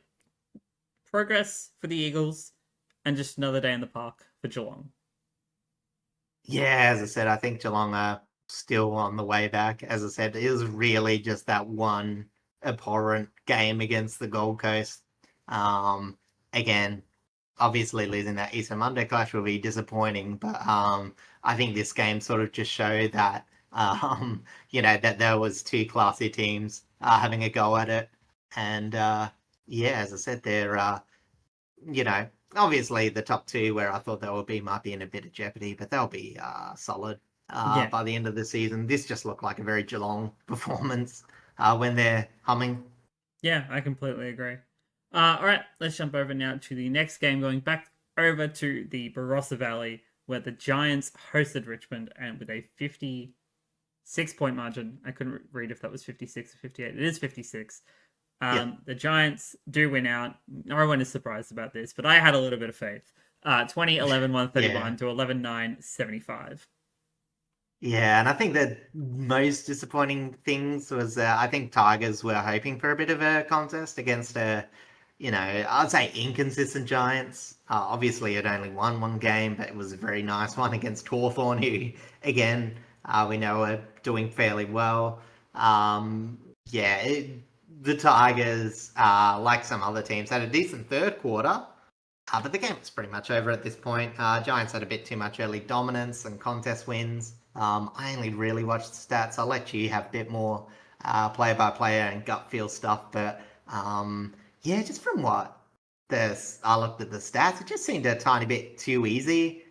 progress for the Eagles, and just another day in the park for Geelong. Yeah, as I said, I think Geelong are still on the way back. As I said, it was really just that one abhorrent game against the Gold Coast. Um, Again, obviously losing that Easter Monday clash will be disappointing, but I think this game sort of just showed that that there was two classy teams having a go at it, and yeah, as I said, they're you know, obviously the top two where I thought they would be might be in a bit of jeopardy, but they'll be solid Yeah, by the end of the season. This just looked like a very Geelong performance when they're humming. yeah, I completely agree. All right, let's jump over now to the next game, going back over to the Barossa Valley, where the Giants hosted Richmond, and with a 56-point margin. I couldn't read if that was 56 or 58. It is 56. Yeah. The Giants do win out. No one is surprised about this, but I had a little bit of faith. 20, 11, Yeah. 131 to 11, 9, 75. Yeah, and I think the most disappointing things was I think Tigers were hoping for a bit of a contest against I'd say inconsistent Giants. Obviously, it only won one game, but it was a very nice one against Hawthorn, who, again, we know are doing fairly well. Um, yeah, the Tigers, like some other teams, had a decent third quarter, But the game was pretty much over at this point. Giants had a bit too much early dominance and contest wins. I only really watched the stats. I'll let you have a bit more player-by-player and gut feel stuff. But yeah, just from what I looked at the stats, it just seemed a tiny bit too easy.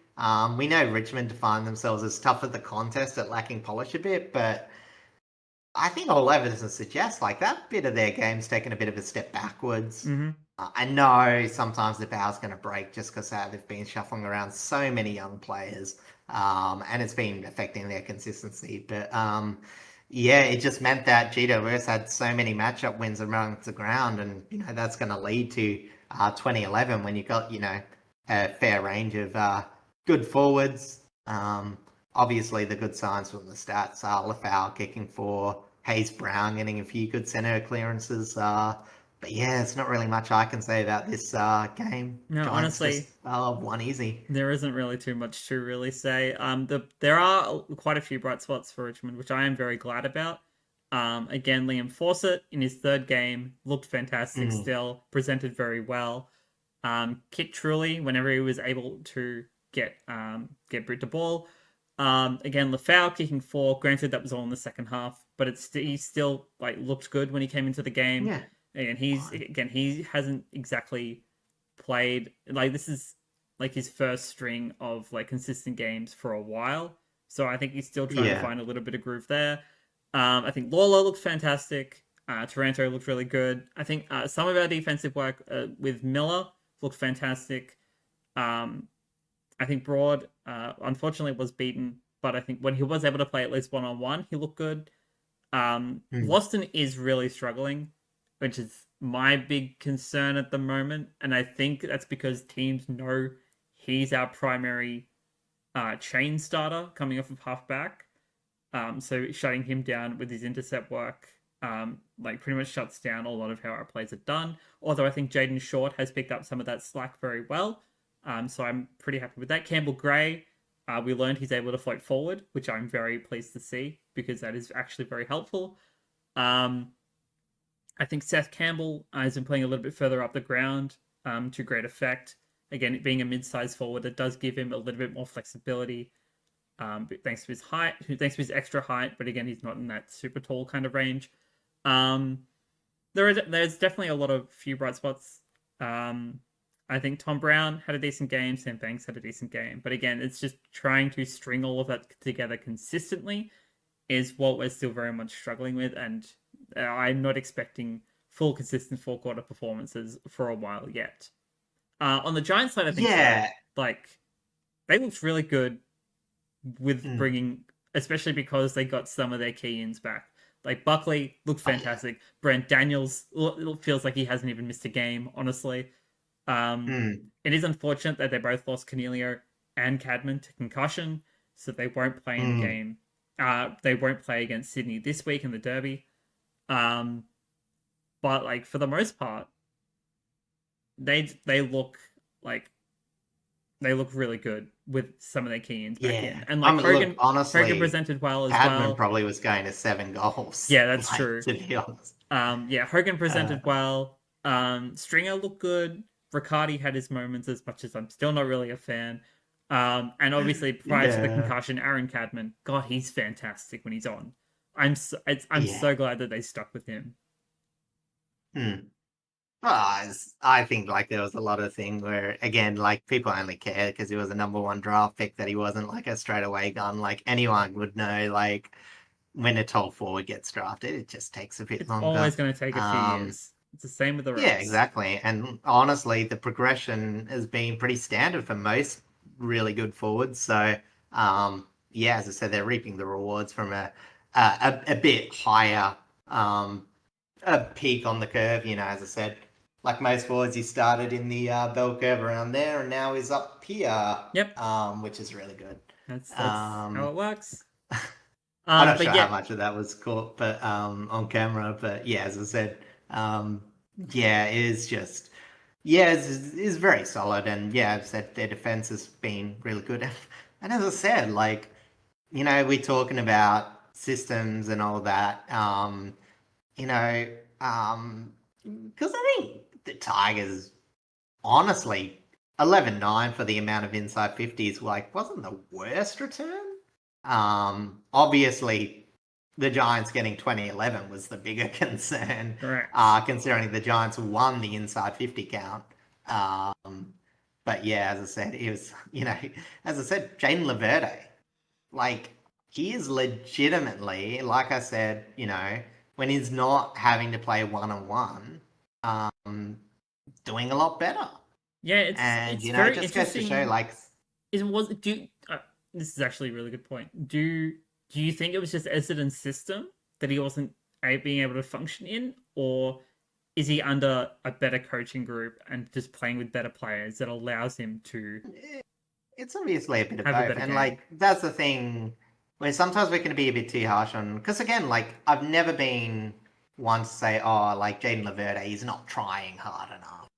We know Richmond defined themselves as tough at the contest at lacking polish a bit, but I think all evidence suggests like that bit of their game's taken a bit of a step backwards. Mm-hmm. I know sometimes the power's going to break just because they've been shuffling around so many young players, and it's been affecting their consistency. But yeah, it just meant that GWS had so many matchup wins around the ground, and that's going to lead to 2011 when you got a fair range of good forwards. Obviously, the good signs from the stats are Lafau kicking for, Hayes Brown getting a few good centre clearances. But yeah, it's not really much I can say about this game. No, Giants honestly, just won easy. there isn't really too much to really say. There are quite a few bright spots for Richmond, which I am very glad about. Again, Liam Fawcett in his third game looked fantastic. Still presented very well. Kit Truly whenever he was able to get Brit the ball. Again, Lafau kicking four. Granted, that was all in the second half, but he still like looked good when he came into the game. Yeah. And he hasn't exactly played like this is like his first string of like consistent games for a while. So I think he's still trying to find a little bit of groove there. I think Lawler looked fantastic. Taranto looked really good. I think some of our defensive work with Miller looked fantastic. I think Broad, unfortunately, was beaten, but I think when he was able to play at least one-on-one, he looked good. Boston is really struggling, which is my big concern at the moment, and I think that's because teams know he's our primary chain starter coming off of halfback. So shutting him down with his intercept work, like pretty much shuts down a lot of how our plays are done. Although I think Jaden Short has picked up some of that slack very well. So I'm pretty happy with that. Campbell Gray, we learned he's able to float forward, which I'm very pleased to see because that is actually very helpful. I think Seth Campbell has been playing a little bit further up the ground to great effect. Again, being a mid-sized forward, it does give him a little bit more flexibility thanks to his height, thanks to his extra height. But again, he's not in that super tall kind of range. There's definitely a lot of few bright spots. I think Tom Brown had a decent game. Sam Banks had a decent game. But again, it's just trying to string all of that together consistently is what we're still very much struggling with. And I'm not expecting full consistent four-quarter performances for a while yet. On the Giants side, I think they looked really good with bringing, especially because they got some of their key-ins back. Like Buckley looked fantastic. Brent Daniels feels like he hasn't even missed a game, honestly. It is unfortunate that they both lost Cornelio and Cadman to concussion, so they won't play in the game. They won't play against Sydney this week in the Derby. But like for the most part, they look really good with some of their key-ins back in. And like Hogan presented well as Cadman well. Probably was going to 7 goals. Yeah, that's true. To be honest. Hogan presented well. Stringer looked good. Riccardi had his moments, as much as I'm still not really a fan. And obviously, prior to the concussion, Aaron Cadman, God, he's fantastic when he's on. I'm so glad that they stuck with him. Well, I think like there was a lot of thing where again like people only care because he was a number 1 draft pick that he wasn't like a straightaway gun. Like anyone would know like when a tall forward gets drafted, it just takes a bit longer. It's always going to take a few years. It's the same with the rest. Yeah, exactly. And honestly, the progression has been pretty standard for most really good forwards. So, yeah, as I said, they're reaping the rewards from a bit higher a peak on the curve. As I said, like most forwards, he started in the bell curve around there, and now he's up here. Yep. Which is really good. That's how it works. I'm not sure how much of that was caught, but on camera. But yeah, as I said, yeah, it is just it's very solid, and yeah, as I said, their defense has been really good. And as I said, like we're talking about systems and all that. Because I think the Tigers, honestly, 11-9 for the amount of inside 50s, like, wasn't the worst return. Obviously, the Giants getting 2011 was the bigger concern, Correct. considering the Giants won the inside 50 count. But yeah, as I said, it was, as I said, Jaden Laverde, like, he is legitimately, like I said, when he's not having to play one-on-one, doing a lot better. Yeah, And, it's it very just goes to show, interesting. like, This is actually a really good point. Do you think it was just Essendon's system that he wasn't being able to function in, or is he under a better coaching group and just playing with better players that allows him to it's obviously a bit of have a both. better And, game? like, that's the thing where sometimes we can be a bit too harsh on, because again, like, I've never been one to say, oh, like, Jaden Laverde, he's not trying hard enough.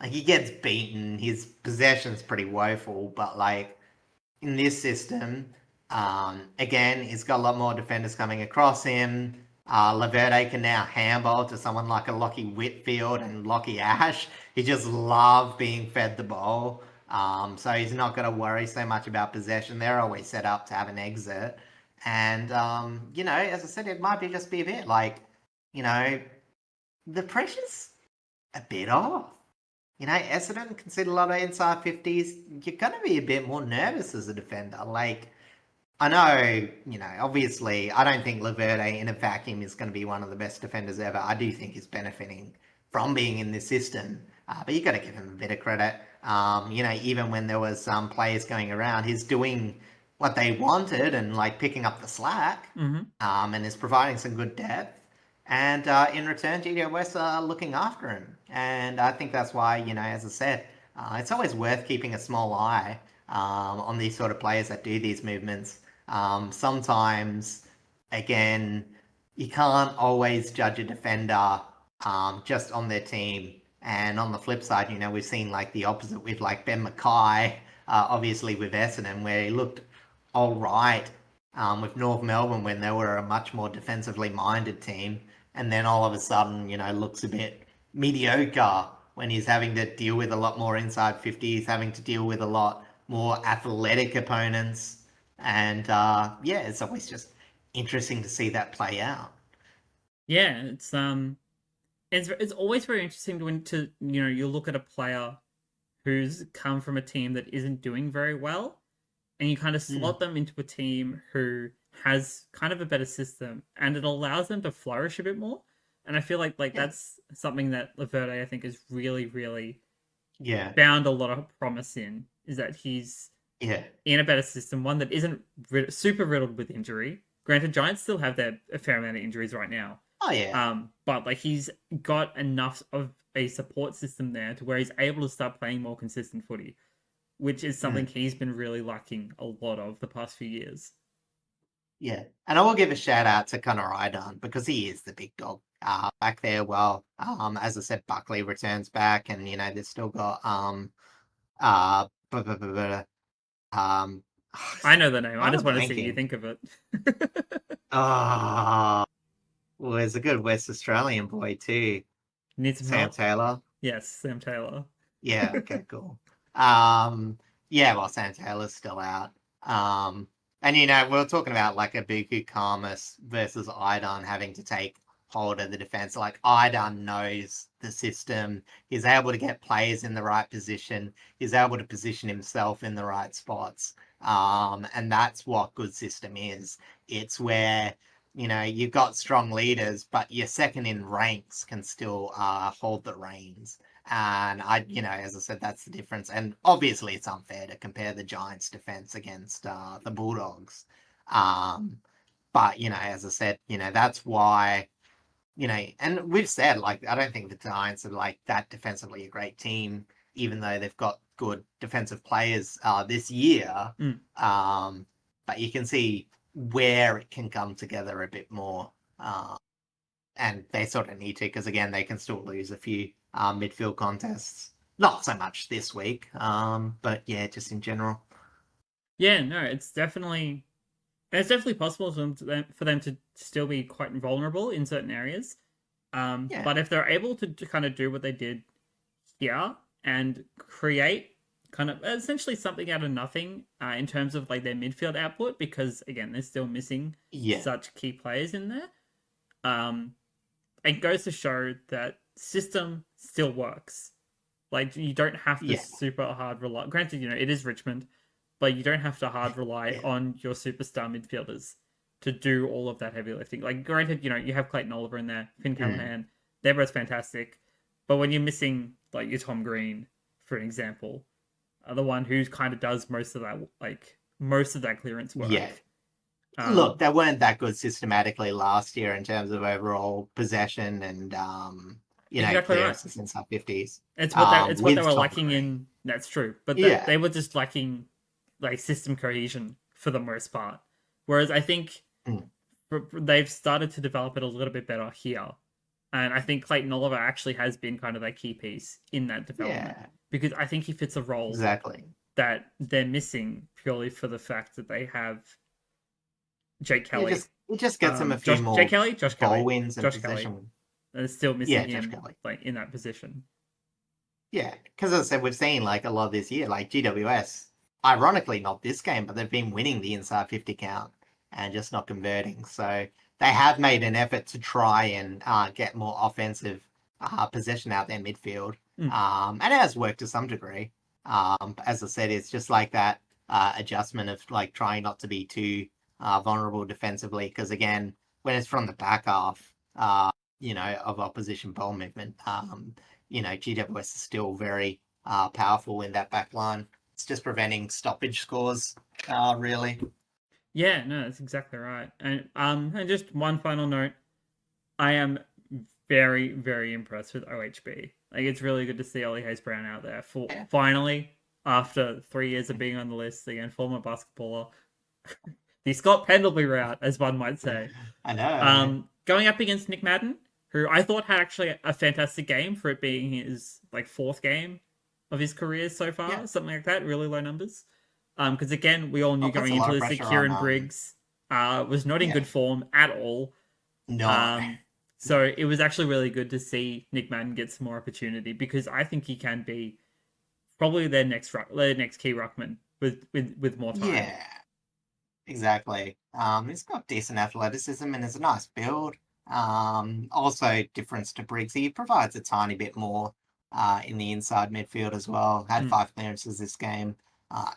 Like, he gets beaten, his possession's pretty woeful, but, like, in this system, again, he's got a lot more defenders coming across him. Laverde can now handball to someone like a Lockie Whitfield and Lockie Ash. He just love being fed the ball. So he's not going to worry so much about possession. They're always set up to have an exit. And, as I said, it might just be a bit like, the pressure's a bit off. Essendon concede a lot of inside 50s. You're going to be a bit more nervous as a defender. Like, I know, obviously, I don't think Laverde in a vacuum is going to be one of the best defenders ever. I do think he's benefiting from being in this system. But you got to give him a bit of credit. Even when there was some players going around, he's doing what they wanted and, like, picking up the slack. And is providing some good depth. And in return, GWS are looking after him. And I think that's why, as I said, it's always worth keeping a small eye on these sort of players that do these movements. Sometimes, again, you can't always judge a defender just on their team. And on the flip side, we've seen like the opposite with like Ben Mackay, obviously with Essendon, where he looked all right with North Melbourne when they were a much more defensively minded team. And then all of a sudden, looks a bit mediocre when he's having to deal with a lot more inside 50. He's having to deal with a lot more athletic opponents. And it's always just interesting to see that play out. Yeah, it's always very interesting to you look at a player who's come from a team that isn't doing very well, and you kind of slot them into a team who has kind of a better system, and it allows them to flourish a bit more. And I feel like that's something that Laverde, I think, is really, really found a lot of promise in, is that he's in a better system, one that isn't super riddled with injury. Granted, Giants still have a fair amount of injuries right now. Oh, yeah. But like he's got enough of a support system there to where he's able to start playing more consistent footy, which is something he's been really lacking a lot of the past few years. Yeah, and I will give a shout out to Connor Idan because he is the big dog back there. Well, as I said, Buckley returns back, and they've still got I know the name. I just want to see you think of it. Well, there's a good West Australian boy too. Need some Sam help? Taylor. Yes, Sam Taylor. Yeah. Okay. Cool. Well, Sam Taylor's still out. And we're talking about like Ibuku Karmas versus Idan having to take hold of the defense. Like Idan knows the system. He's able to get players in the right position. He's able to position himself in the right spots. And that's what good system is. It's where you've got strong leaders, but your second in ranks can still hold the reins. And as I said, that's the difference. And obviously, it's unfair to compare the Giants' defense against the Bulldogs. But as I said, that's why. And we've said like I don't think the Giants are like that defensively a great team, even though they've got good defensive players this year. But you can see where it can come together a bit more. And they sort of need to, because again, they can still lose a few midfield contests. Not so much this week, but yeah, just in general. Yeah, no, it's definitely possible for them to still be quite vulnerable in certain areas. But if they're able to kind of do what they did here and create kind of essentially something out of nothing in terms of like their midfield output, because again they're still missing Yeah. such key players in there. It goes to show that system still works. Like you don't have to Yeah. super hard rely. Granted, it is Richmond, but you don't have to hard rely Yeah. on your superstar midfielders to do all of that heavy lifting. Like granted, you have Clayton Oliver in there, Finn Callahan, they're both fantastic. But when you're missing like your Tom Green, for an example, the one who kind of does most of that clearance Yeah. work. Look, they weren't that good systematically last year in terms of overall possession and Exactly right. clearances inside 50s. It's what they With were Tom lacking Green. in. That's true, but Yeah. they were just lacking like system cohesion for the most part. Whereas I think Mm. they've started to develop it a little bit better here, and I think Clayton Oliver actually has been kind of that key piece in that development Yeah. because I think he fits a role Exactly. that they're missing purely for the fact that they have Jake Kelly. It just gets him a few Josh more Josh ball Kelly, wins and Josh Kelly. position. They're still missing Yeah, Josh him Kelly. like in that position. Yeah, because as I said, we've seen like a lot this year, like GWS, ironically not this game, but they've been winning the inside 50 count and just not converting. So they have made an effort to try and get more offensive possession out their midfield. And it has worked to some degree. As I said, it's just like that adjustment of like trying not to be too vulnerable defensively. Because again, when it's from the back half, of opposition ball movement, GWS is still very powerful in that back line. It's just preventing stoppage scores, really. Yeah, no, that's exactly right. And just one final note, I am very, very impressed with OHB. Like it's really good to see Ollie Hayes Brown out there for finally, after 3 years of being on the list, again, former basketballer. The Scott Pendlebury route, as one might say. I know. Going up against Nick Madden, who I thought had actually a fantastic game for it being his like 4th game of his career so far, something like that, really low numbers. Because again, we all knew going into this that Kieran Briggs was not in good form at all. No. So it was actually really good to see Nick Madden get some more opportunity because I think he can be probably their next key ruckman with more time. Yeah, exactly. He's got decent athleticism and it's a nice build. Also difference to Briggs, he provides a tiny bit more in the inside midfield as well. Had 5 clearances this game.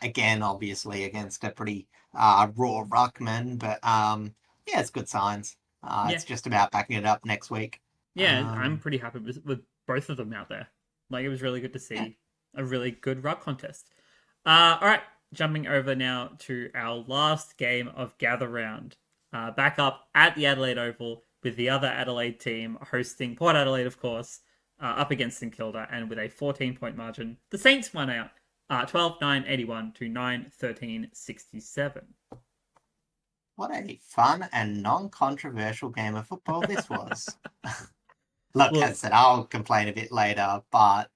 Again, obviously against a pretty raw ruckman, but it's good signs. It's just about backing it up next week. Yeah, I'm pretty happy with both of them out there. Like it was really good to see a really good ruck contest. All right, jumping over now to our last game of Gather Round. Back up at the Adelaide Oval with the other Adelaide team hosting Port Adelaide, of course, up against St Kilda, and with a 14-point margin, the Saints won out 12-9-81 to 9-13-67. What a fun and non-controversial game of football this was. Look, as I said, I'll complain a bit later, but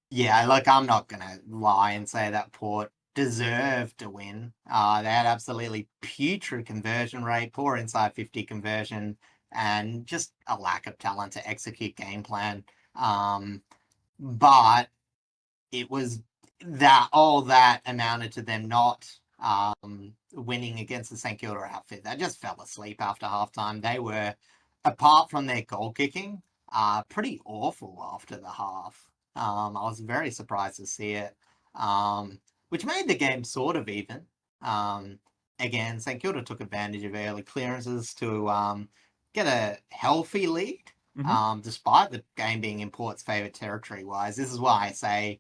yeah, look, I'm not going to lie and say that Port deserved to win. They had absolutely putrid conversion rate, poor inside 50 conversion, and just a lack of talent to execute game plan. But it was all that amounted to them not winning against the St Kilda outfit. They just fell asleep after halftime. They were, apart from their goal kicking, pretty awful after the half. I was very surprised to see it, which made the game sort of even. Again, St Kilda took advantage of early clearances to get a healthy lead, despite the game being in Port's favourite territory-wise. This is why I say,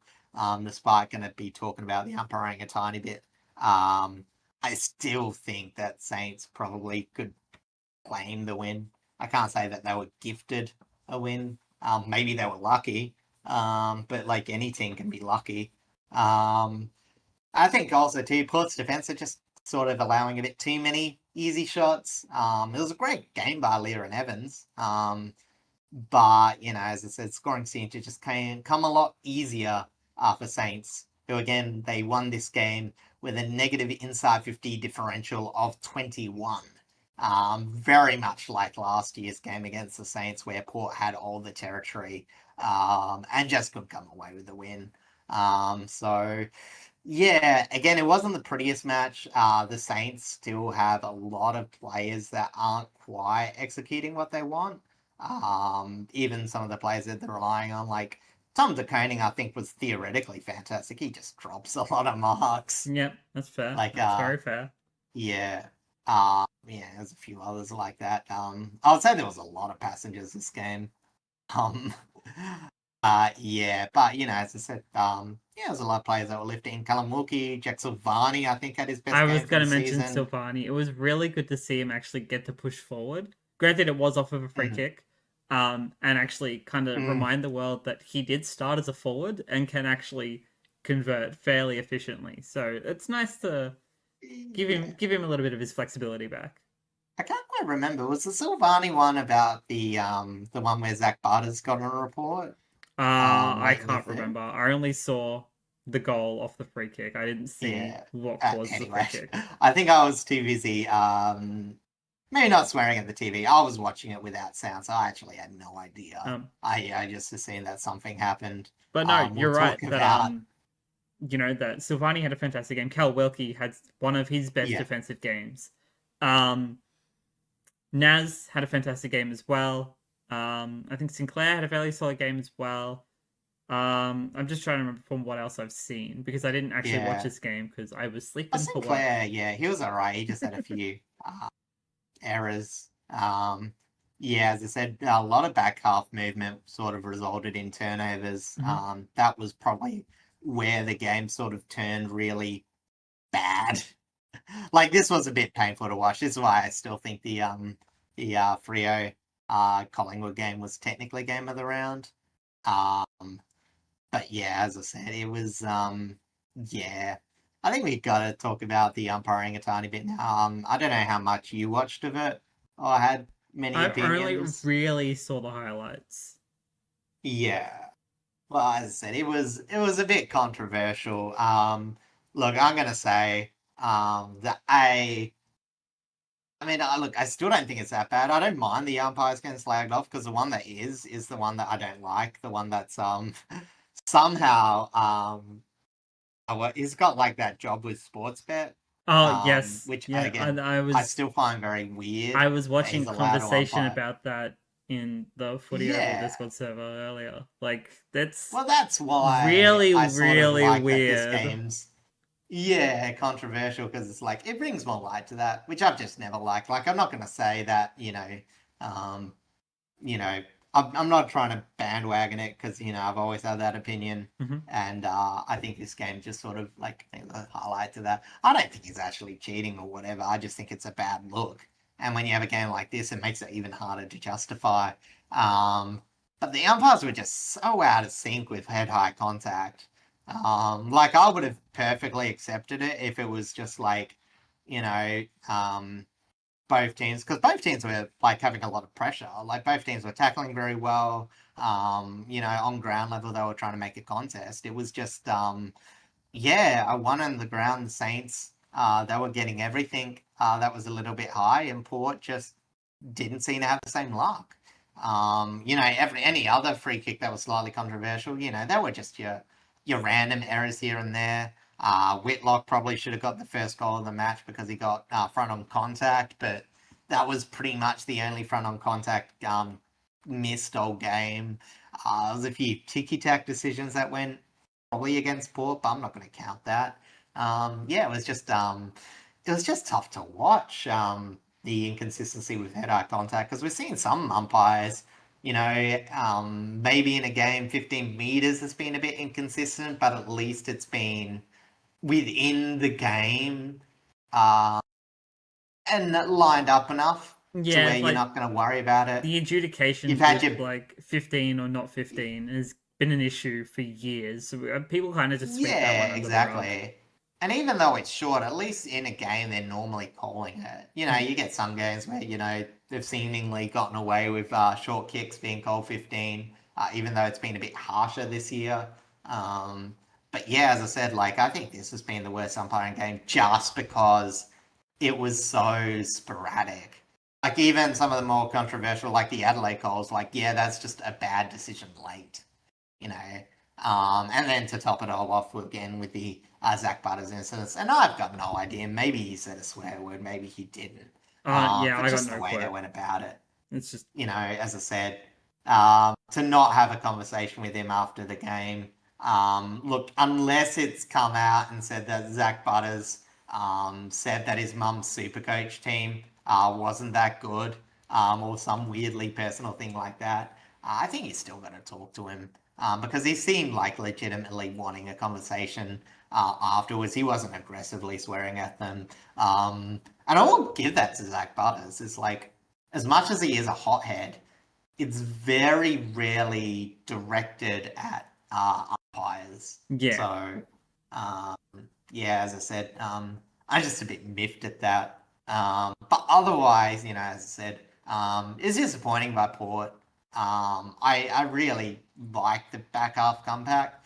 despite going to be talking about the umpiring a tiny bit, I still think that Saints probably could claim the win. I can't say that they were gifted a win. Maybe they were lucky, but like any team can be lucky. I think also too, Port's defence are just sort of allowing a bit too many easy shots. It was a great game by Lear and Evans. But, as I said, scoring seemed to just come a lot easier for Saints, who again, they won this game with a negative inside 50 differential of 21. Very much like last year's game against the Saints, where Port had all the territory and just couldn't come away with the win. So yeah, again, it wasn't the prettiest match. The Saints still have a lot of players that aren't quite executing what they want. Even some of the players that they're relying on, like Tom DeConing, I think was theoretically fantastic. He just drops a lot of marks. Yep, that's fair. Like, That's very fair. yeah. Yeah, there's a few others like that. I would say there was a lot of passengers this game. Um, yeah, but as I said, yeah, there's a lot of players that were lifting. Callum Wilkie, Jack Silvani, I think had his best I was game for going the to mention season. Silvani. It was really good to see him actually get to push forward. Granted, it was off of a free Mhm. kick, and actually kind of Mm, remind the world that he did start as a forward and can actually convert fairly efficiently. So it's nice to yeah, give him a little bit of his flexibility back. I can't quite remember. Was the Silvani one about the one where Zak Butters got on a report I late in the can't third? remember. I only saw the goal off the free kick. I didn't see Yeah. what caused the free Anyway, kick. I think I was too busy. Maybe not swearing at the TV. I was watching it without sound, so I actually had no idea. Um, I just assumed that something happened. but no, We'll you're talk right that about that Silvani had a fantastic game. Cal Wilkie had one of his best yeah. defensive games. Um, Naz had a fantastic game as well. I think Sinclair had a fairly solid game as well. I'm just trying to remember from what else I've seen because I didn't actually watch Yeah. this game because I was Oh, sleeping for work. Sinclair, yeah, he was alright. He just had a few errors. Yeah, as I said, a lot of back half movement sort of resulted in turnovers. Mm-hmm. That was probably where the game sort of turned really bad. Like this was a bit painful to watch. This is why I still think the Frio Collingwood game was technically game of the round. Um, but yeah, as I said, it was yeah. I think we got to talk about the umpiring a tiny bit now. I don't know how much you watched of it or had many I only opinions. really saw the highlights. Yeah. Well, as I said, it was a bit controversial. Look, I'm gonna say that I mean, look, I still don't think it's that bad. I don't mind the umpires getting slagged off because the one that is the one that I don't like. The one that's somehow he's got like that job with Sportsbet, Oh yes, which yeah. again I still find very weird I was that watching he's a allowed to conversation umpire. about that in the Footy Oval Yeah, Discord server earlier. Like that's well, that's why really, I sort of really like that this weird. game's yeah controversial because it's like it brings more light to that, which I've just never liked. Like I'm not going to say that um, you know, I'm not trying to bandwagon it because I've always had that opinion, Hmm. and I think this game just sort of like the highlight to that. I don't think he's actually cheating or whatever. I just think it's a bad look, and when you have a game like this, it makes it even harder to justify. But the umpires were just so out of sync with head-high contact. Like I would have perfectly accepted it if it was just like, you know, both teams because both teams were like having a lot of pressure. Like both teams were tackling very well. On ground level they were trying to make a contest. It was just yeah, I won on the ground. The Saints they were getting everything that was a little bit high, and Port just didn't seem to have the same luck. Any other free kick that was slightly controversial, they were just your random errors here and there. Whitlock probably should have got the first goal of the match because he got front on contact, but that was pretty much the only front on contact missed all game. There was a few ticky tack decisions that went probably against Port, but I'm not going to count that. Yeah, it was just tough to watch. The inconsistency with head-eye contact because we're seeing some umpires, maybe in a game 15 meters has been a bit inconsistent, but at least it's been within the game uh, and lined up enough to Yeah, where it's you're like not going to worry about it. the You've adjudications had with your like 15 or not 15 has been an issue for years. So people kind of just sweep that Yeah, one under the rug. exactly. And even though it's short, at least in a game they're normally calling it. Mm. You get some games where, they've seemingly gotten away with short kicks being called 15, even though it's been a bit harsher this year. Um, but yeah, as I said, like I think this has been the worst umpiring game just because it was so sporadic. Like even some of the more controversial, like the Adelaide calls, like yeah, that's just a bad decision late. You know, And then to top it all off again with the Zak Butters incidents. And I've got no idea. Maybe he said a swear word, maybe he didn't. Yeah, But I got just the no way they clue. went about it, It's just as I said, to not have a conversation with him after the game. Look, unless it's come out and said that Zak Butters said that his mum's Supercoach team wasn't that good, or some weirdly personal thing like that, I think he's still going to talk to him because he seemed like legitimately wanting a conversation afterwards. He wasn't aggressively swearing at them. And I will give that to Zak Butters. It's like, as much as he is a hothead, it's very rarely directed at umpires. yeah, So, um, yeah, as I said, I'm just a bit miffed at that. But otherwise, as I said, it's disappointing by Port. I really like the back half comeback.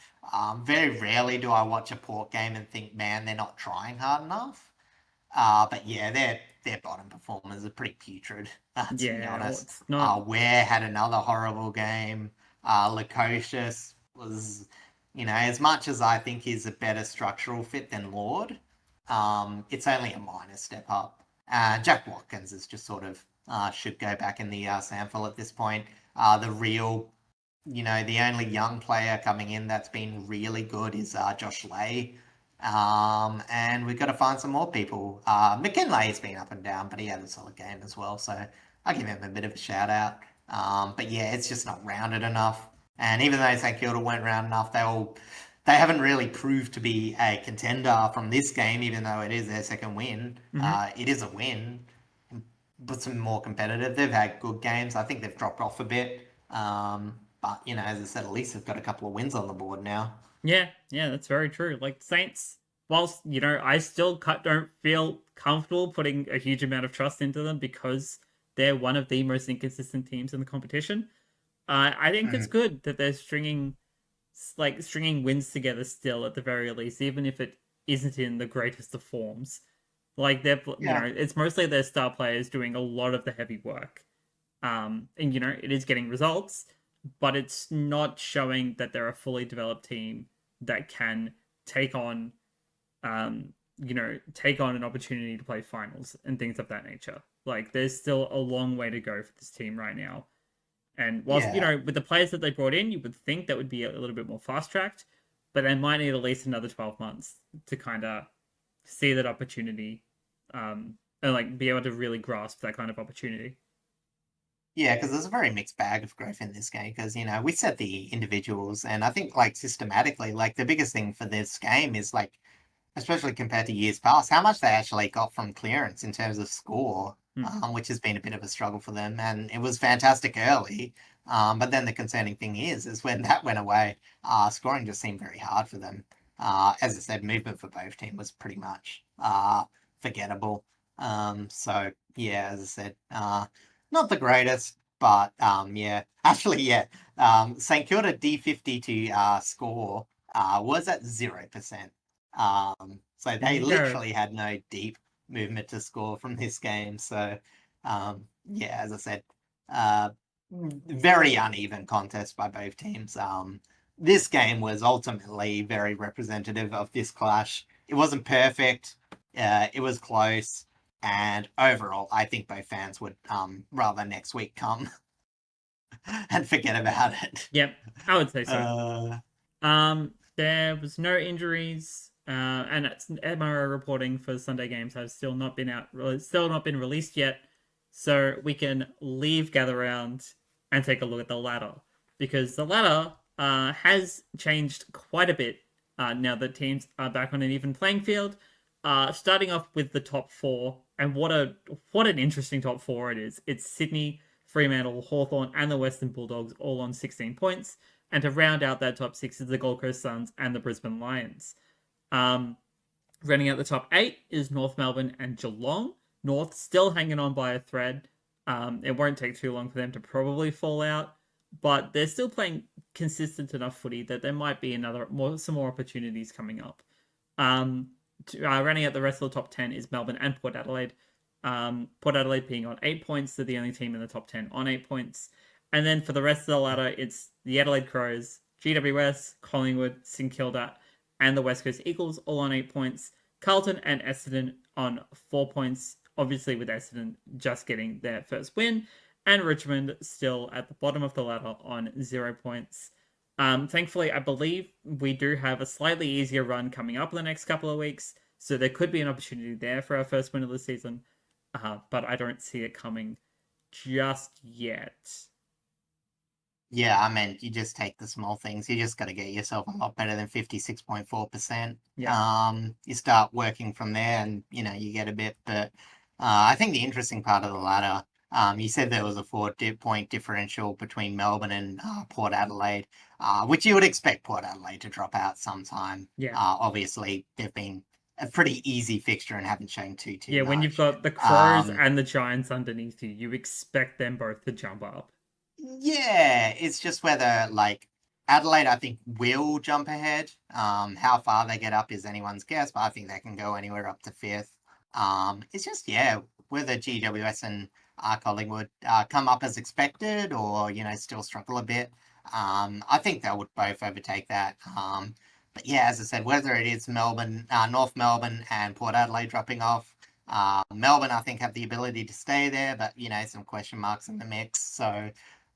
Very rarely do I watch a Port game and think, man, they're not trying hard enough. But yeah, their bottom performers are pretty putrid, to be yeah. Well, honest. it's not. Ware had another horrible game. Lukosius was, as much as I think he's a better structural fit than Lord, it's only a minor step up. Jack Watkins is just sort of should go back in the sample at this point. The real, the only young player coming in that's been really good is Josh Lay. And we've got to find some more people. McKinley's been up and down, but he had a solid game as well, so I'll give him a bit of a shout out. But yeah, it's just not rounded enough. And even though St Kilda weren't round enough, they haven't really proved to be a contender from this game, even though it is their second win. Mhm. It is a win, but some more competitive. They've had good games. I think they've dropped off a bit. But as I said, at least they've got a couple of wins on the board now. Yeah, yeah, that's very true. Like Saints, whilst I still don't feel comfortable putting a huge amount of trust into them because they're one of the most inconsistent teams in the competition. I think it's Mm. good that they're stringing wins together still at the very least, even if it isn't in the greatest of forms. Like Yeah. it's mostly their star players doing a lot of the heavy work. And it is getting results, but it's not showing that they're a fully developed team that can take on take on an opportunity to play finals and things of that nature. Like there's still a long way to go for this team right now. And whilst, Yeah. with the players that they brought in, you would think that would be a little bit more fast tracked, but they might need at least another 12 months to kind of see that opportunity and like be able to really grasp that kind of opportunity. Yeah, because there's a very mixed bag of growth in this game. Because we said the individuals, and I think like systematically, like the biggest thing for this game is like, especially compared to years past, how much they actually got from clearance in terms of score, Hmm. which has been a bit of a struggle for them. And it was fantastic early, but then the concerning thing is when that went away, scoring just seemed very hard for them. As I said, movement for both teams was pretty much forgettable. So yeah, as I said, not the greatest, but yeah, actually, yeah, St Kilda D50 to score was at 0%. So There they you go. literally had no deep movement to score from this game. So yeah, as I said, uh, very uneven contest by both teams. This game was ultimately very representative of this clash. It wasn't perfect. It was close. And overall, I think both fans would rather next week come and forget about it. Yep, I would say so. Uh, There was no injuries, and it's MRO reporting for Sunday games has still not been released yet. So we can leave gather round and take a look at the ladder because the ladder has changed quite a bit now that teams are back on an even playing field. Starting off with the top four, and what an interesting top four it is. It's Sydney, Fremantle, Hawthorn, and the Western Bulldogs all on 16 points. And to round out that top six is the Gold Coast Suns and the Brisbane Lions. Um, Rounding out the top eight is North Melbourne and Geelong. North still hanging on by a thread. It won't take too long for them to probably fall out, but they're still playing consistent enough footy that there might be some more opportunities coming up. Rounding out the rest of the top 10 is Melbourne and Port Adelaide. Port Adelaide being on 8 points, they're the only team in the top 10 on 8 points. And then for the rest of the ladder, it's the Adelaide Crows, GWS, Collingwood, St Kilda, and the West Coast Eagles all on 8 points. Carlton and Essendon on 4 points, obviously with Essendon just getting their first win, and Richmond still at the bottom of the ladder on 0 points. Thankfully, I believe we do have a slightly easier run coming up in the next couple of weeks, so there could be an opportunity there for our first win of the season, but I don't see it coming just yet. Yeah, I mean, you just take the small things. You just got to get yourself a lot better than 56.4%. Yeah. You start working from there and, you get a bit. But I think the interesting part of the ladder, you said there was a 4-point differential between Melbourne and Port Adelaide, which you would expect Port Adelaide to drop out sometime. Yeah. Obviously, they've been a pretty easy fixture and haven't shown too Yeah, much. when you've got the Crows and the Giants underneath you, you expect them both to jump up. Yeah, it's just whether Adelaide, I think, will jump ahead. How far they get up is anyone's guess, but I think they can go anywhere up to 5th. It's just whether GWS and Collingwood come up as expected or still struggle a bit. I think they would both overtake that. But yeah, as I said, whether it is Melbourne, North Melbourne and Port Adelaide dropping off. Melbourne, I think, have the ability to stay there, but some question marks in the mix. So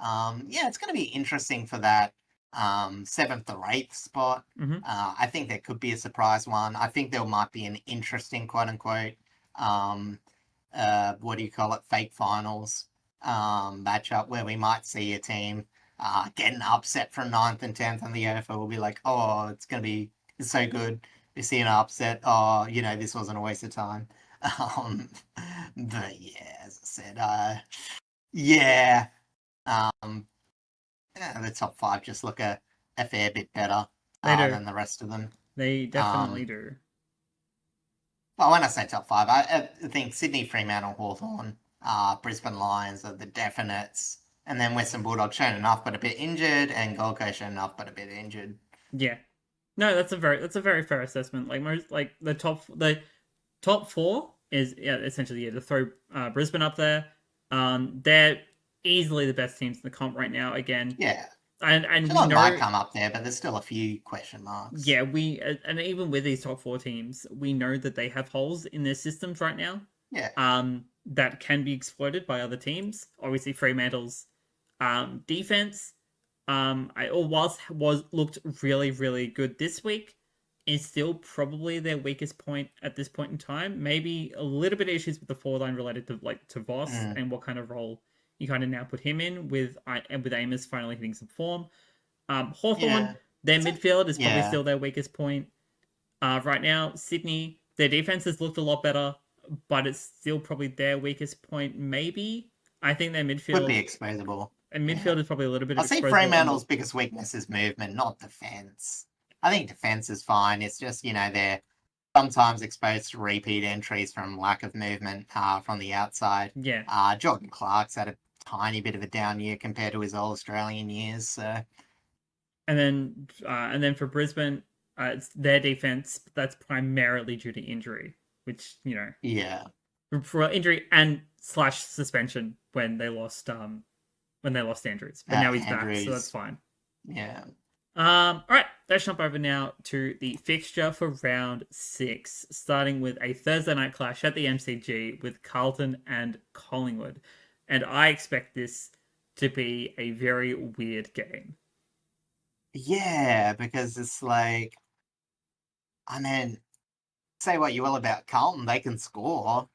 it's going to be interesting for that 7th or 8th spot. Mm-hmm. I think there could be a surprise one. I think there might be an interesting, quote unquote, what do you call it, fake finals matchup where we might see a team getting upset from 9th and 10th, and the AFL will be like, oh, it's so good. We see an upset. Oh, this wasn't a waste of time. But yeah, as I said, the top 5 just look a fair bit better than the rest of them. They definitely do. Well, when I say top 5, I think Sydney, Fremantle, Hawthorn, Brisbane Lions are the definites, and then Western Bulldogs shown enough but a bit injured, and Gold Coast shown enough but a bit injured. Yeah, no, that's a very fair assessment. The top 4 is essentially to throw Brisbane up there. They're easily the best teams in the comp right now. Again, yeah, and Geelong might come up there, but there's still a few question marks. Yeah, and even with these top 4 teams, we know that they have holes in their systems right now. Yeah. That can be exploited by other teams. Obviously, Fremantle's defense, whilst looked really, really good this week, is still probably their weakest point at this point in time. Maybe a little bit of issues with the forward line related to Voss and what kind of role you kind of now put him in with Amos finally hitting some form. Hawthorn, their midfield is probably still their weakest point. Right now, Sydney, their defense has looked a lot better, but it's still probably their weakest point. Maybe I think their midfield would be exposable. And midfield is probably a little bit. I see Fremantle's biggest weakness is movement, not defense. I think defense is fine. It's just they're sometimes exposed to repeat entries from lack of movement from the outside. Yeah. Jordan Clark's had a tiny bit of a down year compared to his all Australian years. So. And then for Brisbane, it's their defense. That's primarily due to injury, which Yeah. For injury and / suspension when they lost Andrews, but now he's back, so that's fine. Yeah. All right, let's jump over now to the fixture for round 6, starting with a Thursday night clash at the MCG with Carlton and Collingwood, and I expect this to be a very weird game. Yeah, because it's like, I mean, say what you will about Carlton, they can score.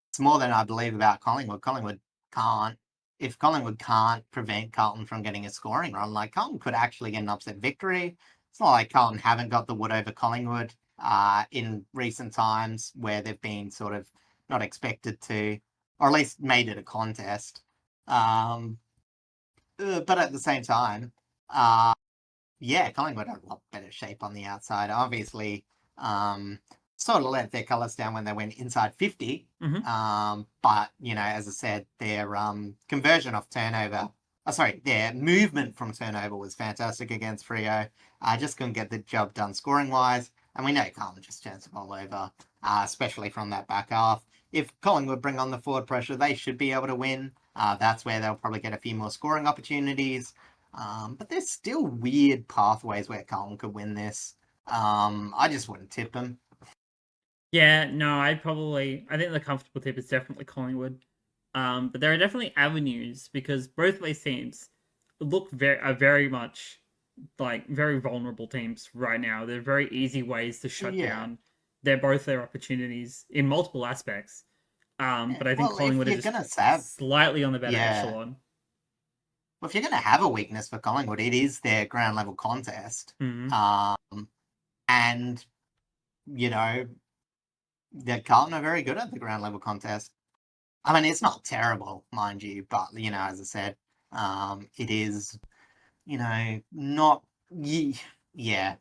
It's more than I believe about Collingwood. Collingwood can't. If Collingwood can't prevent Carlton from getting a scoring run, Carlton could actually get an upset victory. It's not like Carlton haven't got the wood over Collingwood in recent times where they've been sort of not expected to, or at least made it a contest. But at the same time, Collingwood are a lot better shape on the outside. Obviously, sort of let their colours down when they went inside 50. Mm-hmm. But, as I said, their conversion off turnover, their movement from turnover was fantastic against Freo. Just couldn't get the job done scoring-wise. And we know Carlton just turns the ball over, especially from that back half. If Collingwood bring on the forward pressure, they should be able to win. That's where they'll probably get a few more scoring opportunities. But there's still weird pathways where Carlton could win this. I just wouldn't tip them. Yeah, no, I think the comfortable tip is definitely Collingwood. But there are definitely avenues because both of these teams are very much like very vulnerable teams right now. They're very easy ways to shut Yeah. down. They're both their opportunities in multiple aspects. Yeah. But I think Well, if Collingwood are you're just gonna have, slightly on the better yeah, echelon. well, if you're gonna have a weakness for Collingwood, it is their ground level contest. Mm-hmm. And you know, the Carlton are very good at the ground level contest. I mean, it's not terrible, mind you, but as I said, it is, not. Yeah,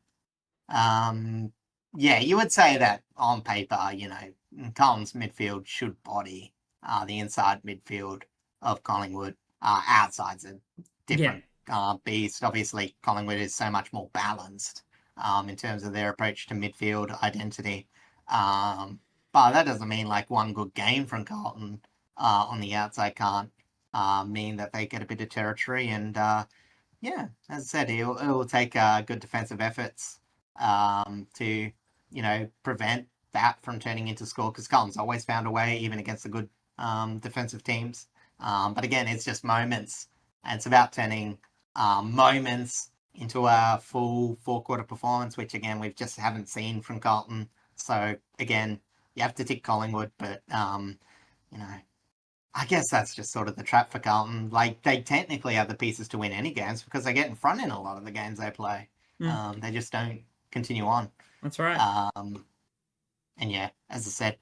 um, yeah, you would say that on paper, Collins midfield should body the inside midfield of Collingwood. Outside's a Yeah, different beast. Obviously, Collingwood is so much more balanced in terms of their approach to midfield identity. But that doesn't mean like one good game from Carlton on the outside can't mean that they get a bit of territory. And yeah, as I said, it will take good defensive efforts to, prevent that from turning into score because Collins always found a way, even against the good defensive teams. But again, it's just moments, and it's about turning moments into a full four-quarter performance, which again we just haven't seen from Carlton. So again, you have to tick Collingwood, but you know, I guess that's just sort of the trap for Carlton. Like they technically have the pieces to win any games because they get in front in a lot of the games they play. They just don't continue on. that's right. And yeah, as I said,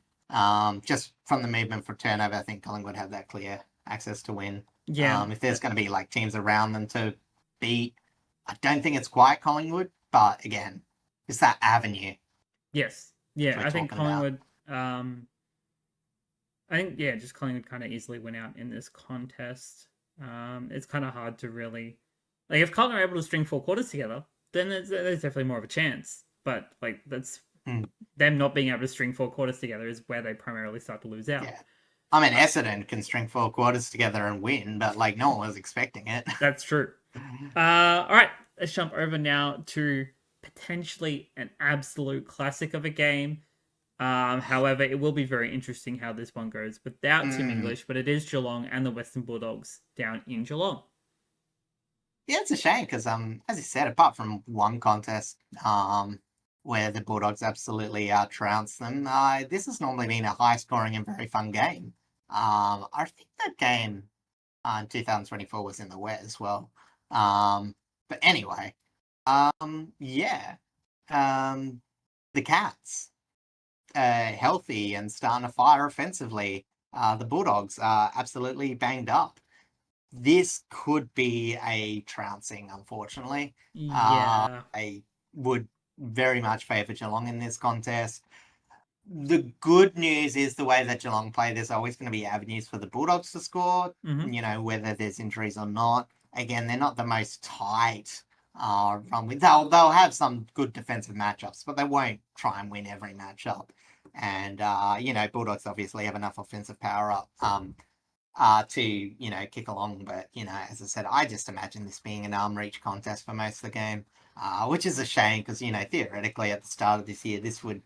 just from the movement for turnover, I think Collingwood have that clear access to win. Yeah, If there's going to be like teams around them to beat, I don't think it's quite Collingwood, but again, it's that avenue yes, yeah. we're I think talking about. Collingwood. I think yeah, just Collingwood kind of easily went out in this contest. It's kind of hard to really like if Carlton are able to string four quarters together, then there's definitely more of a chance. But like that's Mm, them not being able to string four quarters together is where they primarily start to lose out. yeah. I mean, Essendon can string four quarters together and win, but like no one was expecting it. That's true. All right, let's jump over now to potentially an absolute classic of a game. However, it will be very interesting how this one goes without Tim Mm. English, but it is Geelong and the Western Bulldogs down in Geelong. Yeah, it's a shame because as you said, apart from one contest where the Bulldogs absolutely trounced them, this has normally been a high scoring and very fun game. I think that game in 2024 was in the wet as well. But anyway, yeah, the Cats healthy and starting to fire offensively. The Bulldogs are absolutely banged up. This could be a trouncing, unfortunately. Yeah. I would very much favour Geelong in this contest. The good news is the way that Geelong play, there's always going to be avenues for the Bulldogs to score, Mm-hmm. whether there's injuries or not. Again, they're not the most tight run with. They'll have some good defensive matchups, but they won't try and win every matchup. And, Bulldogs obviously have enough offensive power up to, kick along. But, as I said, I just imagine this being an arm reach contest for most of the game, which is a shame because, theoretically at the start of this year, this would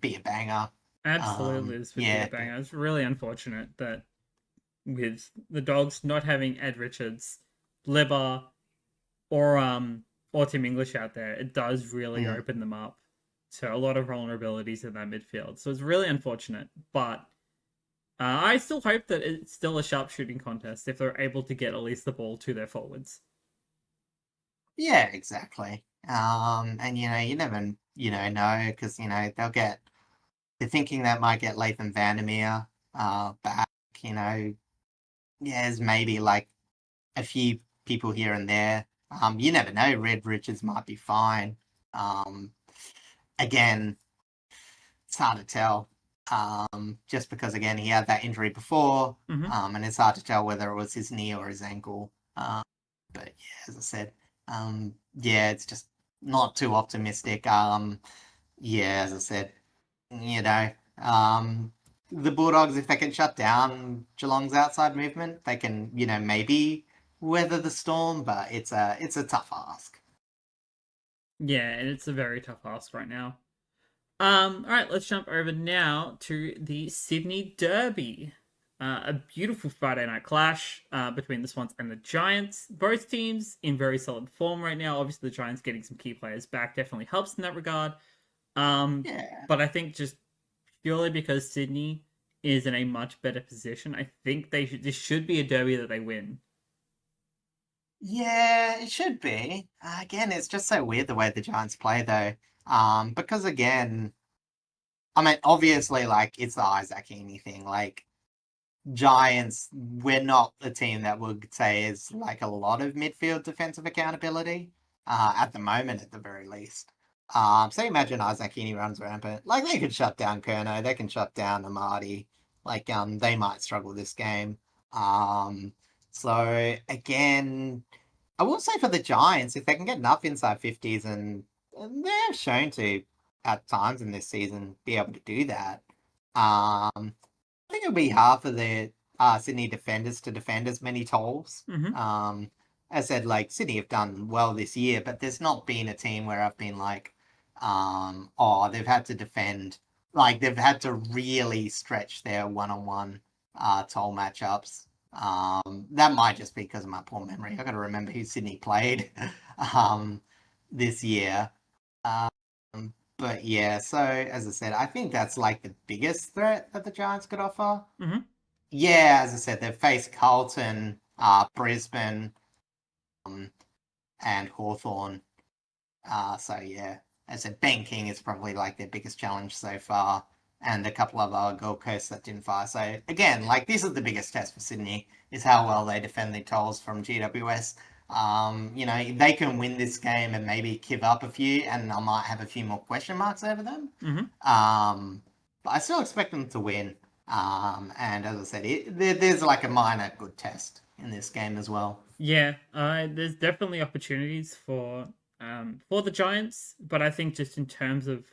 be a banger. Absolutely, this would be a Yeah, banger. It's really unfortunate that with the Dogs not having Ed Richards, Libba, or Tim English out there, it does really mm, open them up to a lot of vulnerabilities in that midfield. So it's really unfortunate, but I still hope that it's still a sharpshooting contest if they're able to get at least the ball to their forwards. yeah, exactly. And you never, know because they're thinking that might get Latham Vandermeer back. There's maybe like a few people here and there. You never know. Red Richards might be fine. Um, again, it's hard to tell. Just because again he had that injury before, Mm-hmm. and it's hard to tell whether it was his knee or his ankle. But yeah, as I said, yeah, it's just not too optimistic. Yeah, as I said, you know, the Bulldogs, if they can shut down Geelong's outside movement, they can, maybe weather the storm, but it's a tough ask. Yeah, and it's a very tough ask right now. All right, let's jump over now to the Sydney Derby. A beautiful Friday night clash between the Swans and the Giants. Both teams in very solid form right now. Obviously, the Giants getting some key players back definitely helps in that regard. Yeah. But I think just purely because Sydney is in a much better position, I think this should be a derby that they win. Yeah, it should be. Again, it's just so weird the way the Giants play, though. Because again, I mean, obviously, like it's the Isaac Heaney thing. Like Giants, we're not a team that would say is like a lot of midfield defensive accountability. At the moment, at the very least. So imagine Isaac Heaney runs rampant. Like they could shut down Kerno, they can shut down Amadi. Like they might struggle this game. Um, so again. I will say for the Giants, if they can get enough inside 50s, and they have shown to, at times in this season, be able to do that, I think it'll be hard for the Sydney defenders to defend as many tolls. Mm-hmm. As I said, like Sydney have done well this year, but there's not been a team where I've been like, oh, they've had to defend, like they've had to really stretch their one-on-one toll matchups. That might just be because of my poor memory. I got to remember who Sydney played um, this year. But yeah, so as I said, I think that's like the biggest threat that the Giants could offer. Mm-hmm. Yeah, as I said, they've faced Carlton, Brisbane, um, and Hawthorn. So yeah, as I said, Ben King is probably like their biggest challenge so far, and a couple of other Gold Coast that didn't fire. So again, like this is the biggest test for Sydney is how well they defend the tolls from GWS. They can win this game and maybe give up a few, and I might have a few more question marks over them. Mm-hmm. But I still expect them to win. And as I said, there's like a minor good test in this game as well. Yeah, there's definitely opportunities for the Giants, but I think just in terms of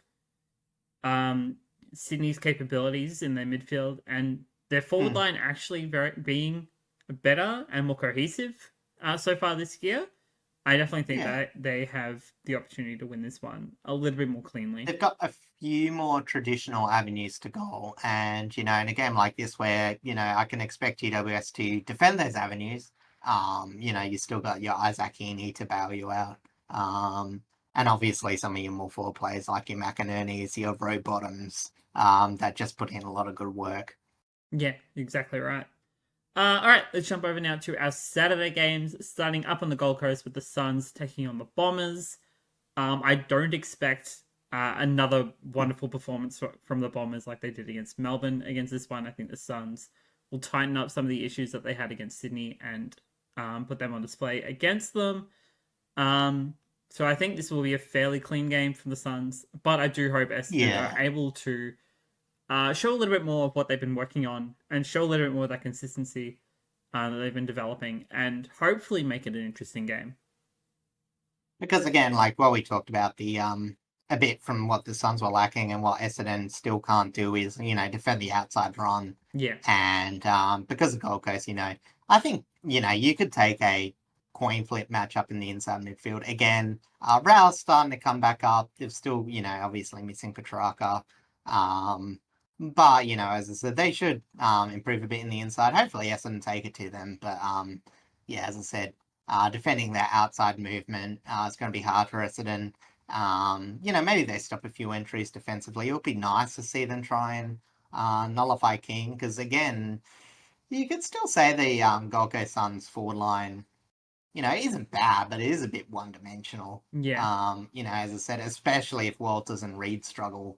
um Sydney's capabilities in their midfield and their forward Hmm. line actually being better and more cohesive so far this year, I definitely think Yeah. that they have the opportunity to win this one a little bit more cleanly. They've got a few more traditional avenues to goal. And, in a game like this where, I can expect GWS to defend those avenues, you still got your Isaac Heaney to bail you out. And obviously some of your more forward players like your McInerney's, your Row Bottoms, that just put in a lot of good work. Yeah, exactly right. All right, let's jump over now to our Saturday games, starting up on the Gold Coast with the Suns taking on the Bombers. I don't expect another wonderful performance from the Bombers like they did against Melbourne. Against this one, I think the Suns will tighten up some of the issues that they had against Sydney and put them on display against them. So I think this will be a fairly clean game from the Suns, but I do hope Essendon are Yeah. able to show a little bit more of what they've been working on and show a little bit more of that consistency that they've been developing and hopefully make it an interesting game. Because again, like what we talked about, the a bit from what the Suns were lacking and what Essendon still can't do is, defend the outside run. Yeah. And because of Gold Coast, I think, you could take a coin flip matchup in the inside midfield. Again, Rao's starting to come back up. They're still, obviously missing Petrarca. But, as I said, they should improve a bit in the inside. Hopefully Essendon take it to them. But yeah, as I said, defending that outside movement, it's going to be hard for Essendon. Maybe they stop a few entries defensively. It would be nice to see them try and nullify King because, again, you could still say the Gold Coast Suns forward line, isn't bad, but it is a bit one-dimensional. Yeah. As I said, especially if Walters and Reed struggle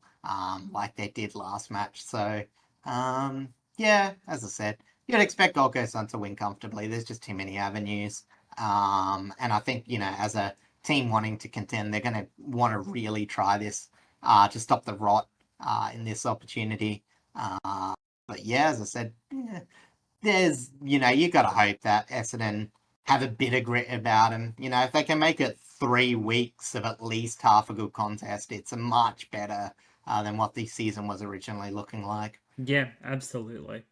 like they did last match. So, yeah, as I said, you'd expect Gold Coast Suns to win comfortably. There's just too many avenues. And I think, as a team wanting to contend, they're going to want to really try this to stop the rot in this opportunity. But yeah, as I said, yeah, you got to hope that Essendon have a bit of grit about them. If they can make it 3 weeks of at least half a good contest, it's a much better than what the season was originally looking like. Yeah, absolutely.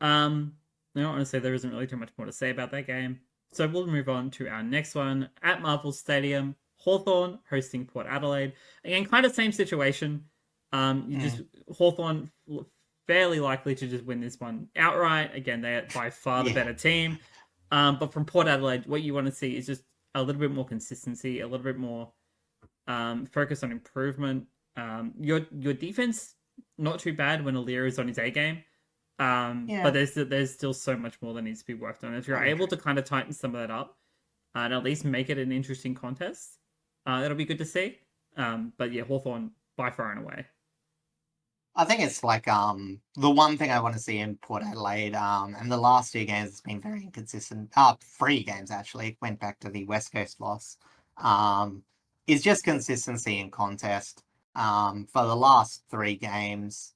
I don't want to say there isn't really too much more to say about that game. So we'll move on to our next one at Marvel Stadium. Hawthorn hosting Port Adelaide. Again, kind of same situation. You just Hawthorn fairly likely to just win this one outright. Again, they're by far the Yeah. better team. But from Port Adelaide, what you want to see is just a little bit more consistency, a little bit more focus on improvement. Your defense not too bad when Alir is on his A game. But Yeah. there's still so much more that needs to be worked on. If you're able to kind of tighten some of that up and at least make it an interesting contest, that'll be good to see. But yeah, Hawthorn by far and away. I think it's like the one thing I want to see in Port Adelaide, and the last 2 games has been very inconsistent. 3 games actually, went back to the West Coast loss. Is just consistency in contest. For the last 3 games,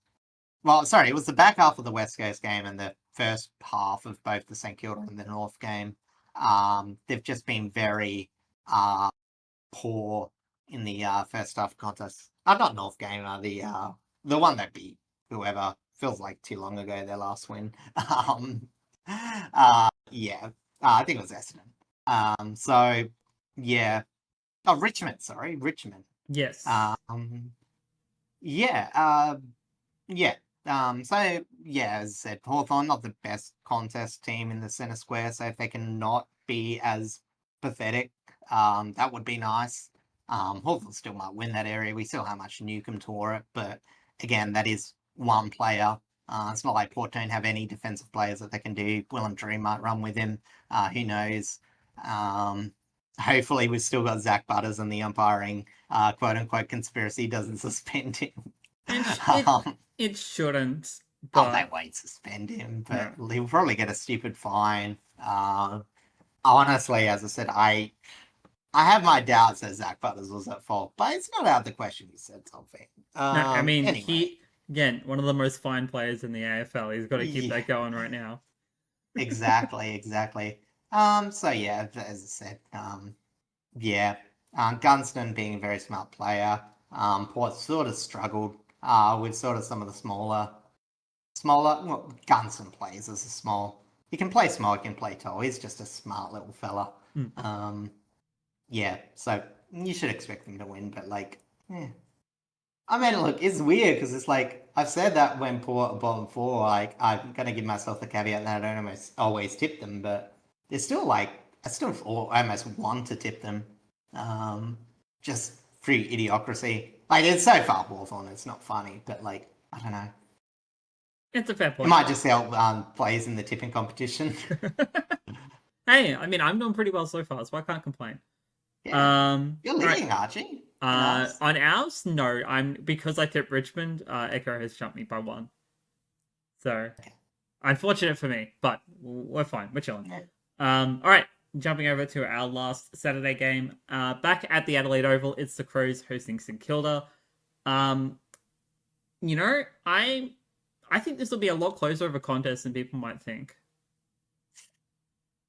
well, sorry, it was the back half of the West Coast game and the first half of both the St Kilda and the North game. They've just been very poor in the first half contest. Not North game, the one that beat whoever. Feels like too long ago, their last win. Yeah, I think it was Essendon. So yeah. Oh, Richmond, sorry, Richmond. Yes. Yeah, yeah. So yeah, as I said, Hawthorn not the best contest team in the centre square. So if they can not be as pathetic, that would be nice. Hawthorn still might win that area. We still have much Newcombe tore it, but again, that is one player. It's not like Port don't have any defensive players that they can do. Willem Drew might run with him. Who knows? Hopefully, we've still got Zak Butters and the umpiring quote unquote conspiracy doesn't suspend him. It shouldn't. But they won't suspend him, but he'll probably get a stupid fine. Honestly, as I said, I have my doubts that Zak Butters was at fault, but it's not out of the question he said something. I mean, anyway. he again one of the most fine players in the AFL. He's got to keep that going right now. Exactly. So yeah, as I said, yeah, Gunston being a very smart player. Port sort of struggled with sort of some of the smaller. Well, Gunston plays as a small. He can play small, he can play tall. He's just a smart little fella. Yeah, so you should expect them to win, but like, yeah. I mean, look, it's weird because it's like I've said that when Port are bottom 4, like I'm gonna give myself the caveat that I don't always tip them, but they're still like I still almost want to tip them, just through idiocracy. Like it's so far Hawthorn, it's not funny, but like I don't know. It's a fair point. It might just help players in the tipping competition. Hey, I mean, I'm doing pretty well so far, so I can't complain. Yeah. You're leading, right. Archie. On ours, no. Because I tipped Richmond. Echo has jumped me by 1. So, unfortunate for me, but we're fine. We're chilling. Yeah. All right. Jumping over to our last Saturday game. Back at the Adelaide Oval, it's the Crows hosting St Kilda. You know, I think this will be a lot closer of a contest than people might think.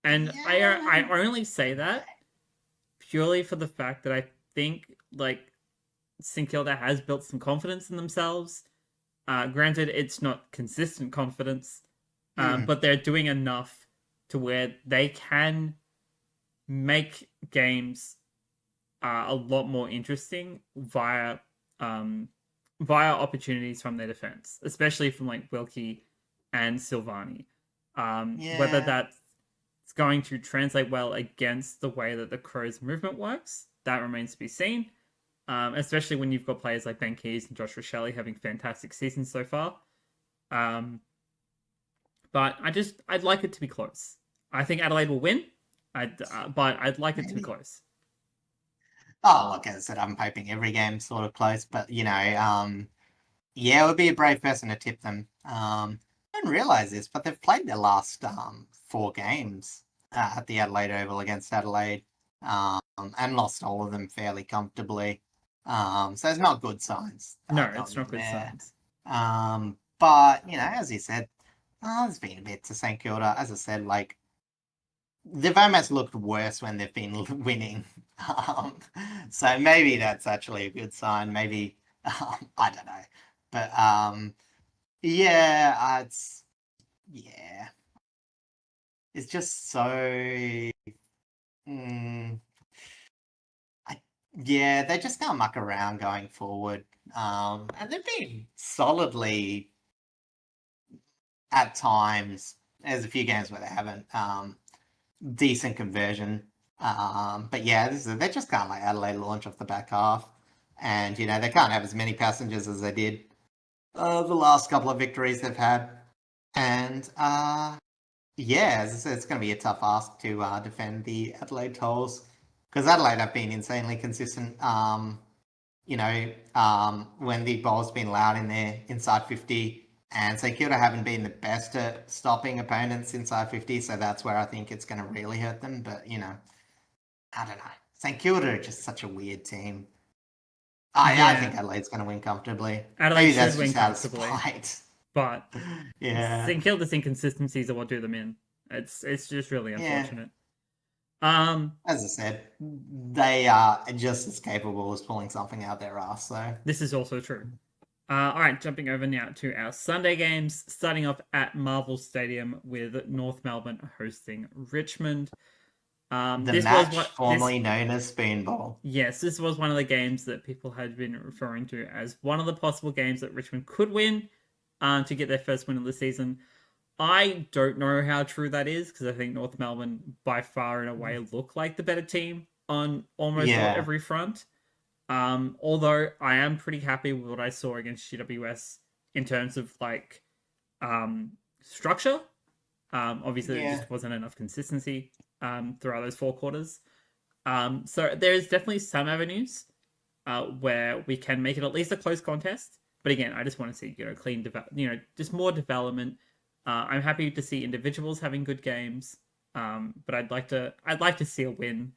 And yeah. I only say that purely for the fact that I think like St Kilda has built some confidence in themselves. Granted, it's not consistent confidence, but they're doing enough to where they can make games a lot more interesting via opportunities from their defense, especially from like Wilkie and Silvani. Whether that's going to translate well against the way that the Crows' movement works, that remains to be seen. Especially when you've got players like Ben Keys and Josh Rochelle having fantastic seasons so far. But I'd like it to be close. I think Adelaide will win, but I'd like it to be close. Oh, look, as I said, I'm hoping every game's sort of close, but you know, yeah, it would be a brave person to tip them. I didn't realise this, but they've played their last 4 games at the Adelaide Oval against Adelaide, and lost all of them fairly comfortably. So it's not good signs. No, it's not good signs. But you know, as you said, there's been a bit to St Kilda. As I said, like they've almost looked worse when they've been winning. So maybe that's actually a good sign. Maybe I don't know, but yeah, is just so. Mm, yeah, they just can't muck around going forward. And they've been solidly at times. There's a few games where they haven't. Decent conversion. But yeah, they just can't let Adelaide launch off the back half. And, they can't have as many passengers as they did the last couple of victories they've had. And, yeah, as I said, it's going to be a tough ask to defend the Adelaide Tolls. Because Adelaide have been insanely consistent. When the ball's been allowed in there inside 50. And so Kilda haven't been the best at stopping opponents inside 50, so that's where I think it's going to really hurt them. But, I don't know. St Kilda are just such a weird team. I think Adelaide's going to win comfortably. Adelaide Maybe should that's win just out of comfortably, spite. but Yeah. St Kilda's inconsistencies are what do them in. It's just really unfortunate. As I said, they are just as capable as pulling something out their ass. So this is also true. All right, jumping over now to our Sunday games, starting off at Marvel Stadium with North Melbourne hosting Richmond. the match formerly known as Spoon Bowl. Yes, this was one of the games that people had been referring to as one of the possible games that Richmond could win to get their first win of the season. I don't know how true that is because I think North Melbourne, by far and away, look like the better team on almost every front. Although I am pretty happy with what I saw against GWS in terms of structure. Obviously, there just wasn't enough consistency throughout those 4 quarters. So there is definitely some avenues where we can make it at least a close contest. But again, I just want to see clean, just more development. I'm happy to see individuals having good games, but I'd like to see a win,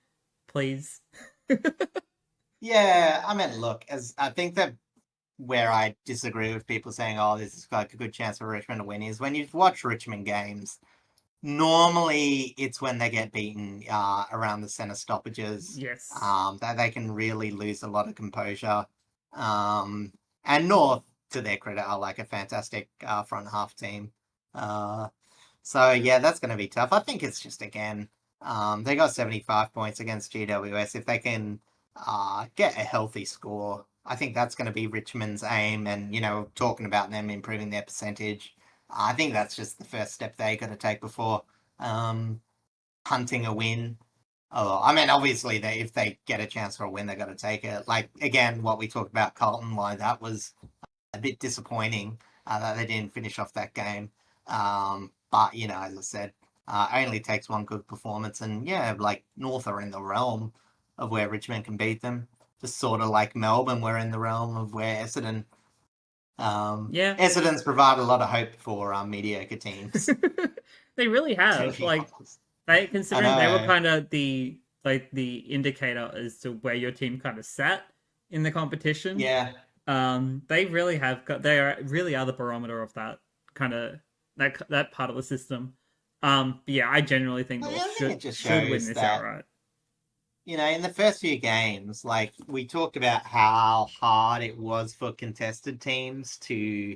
please. Yeah, I mean, look, as I think that where I disagree with people saying, "Oh, this is like a good chance for Richmond to win," is when you watch Richmond games. Normally, it's when they get beaten around the center stoppages. Yes. That they can really lose a lot of composure. And North, to their credit, are like a fantastic front half team. So yeah, that's going to be tough. I think it's just again, they got 75 points against GWS. If they can get a healthy score, I think that's going to be Richmond's aim. And talking about them improving their percentage, I think that's just the first step they got to take before hunting a win. Oh, I mean, obviously, if they get a chance for a win, they got to take it. Like again, what we talked about Carlton, why that was a bit disappointing that they didn't finish off that game. But as I said, only takes one good performance, and like North are in the realm of where Richmond can beat them. Just sort of like Melbourne were in the realm of where Essendon. Essendon's provided a lot of hope for mediocre teams. They really have. Considering they were kind of the indicator as to where your team kind of sat in the competition. Yeah. They really have got. Really are the barometer of that kind of that part of the system. But yeah, I generally think North should win this outright. In the first few games, like we talked about how hard it was for contested teams to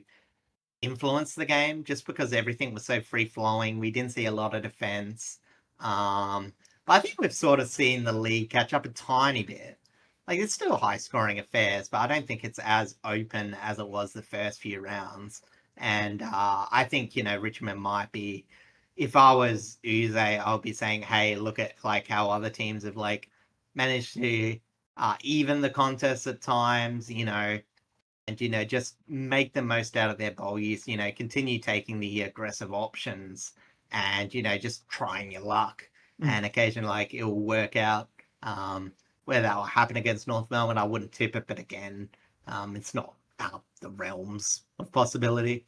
influence the game just because everything was so free flowing. We didn't see a lot of defense. But I think we've sort of seen the league catch up a tiny bit. Like it's still high scoring affairs, but I don't think it's as open as it was the first few rounds. And I think, Richmond might be, if I was Uze, I would be saying, hey, look at like how other teams have like managed to even the contest at times, and, just make the most out of their bowl use, continue taking the aggressive options and, just trying your luck. And occasionally, like, it'll work out. Whether that will happen against North Melbourne, I wouldn't tip it, but again, it's not out of the realms of possibility.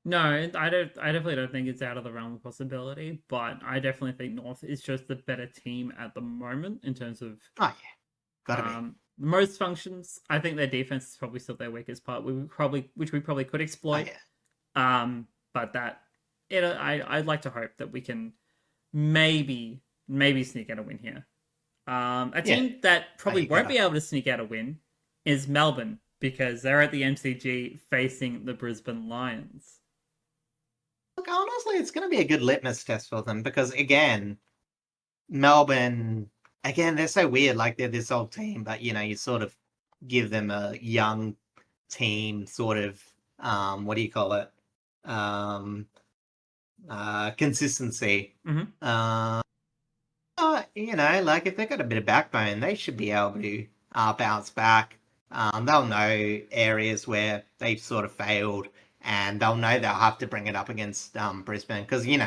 No, I definitely don't think it's out of the realm of possibility, but I definitely think North is just the better team at the moment in terms of gotta be. Most functions. I think their defense is probably still their weakest part. Which we probably could exploit. But I'd like to hope that we can maybe sneak out a win here. A team that probably won't be able to sneak out a win is Melbourne because they're at the MCG facing the Brisbane Lions. Look, honestly, it's going to be a good litmus test for them because, again, Melbourne, again, they're so weird. Like, they're this old team, but, you sort of give them a young team sort of, what do you call it? Um, Consistency. Mm-hmm. Like if they've got a bit of backbone, they should be able to bounce back. They'll know areas where they've sort of failed, and they'll know they'll have to bring it up against Brisbane because you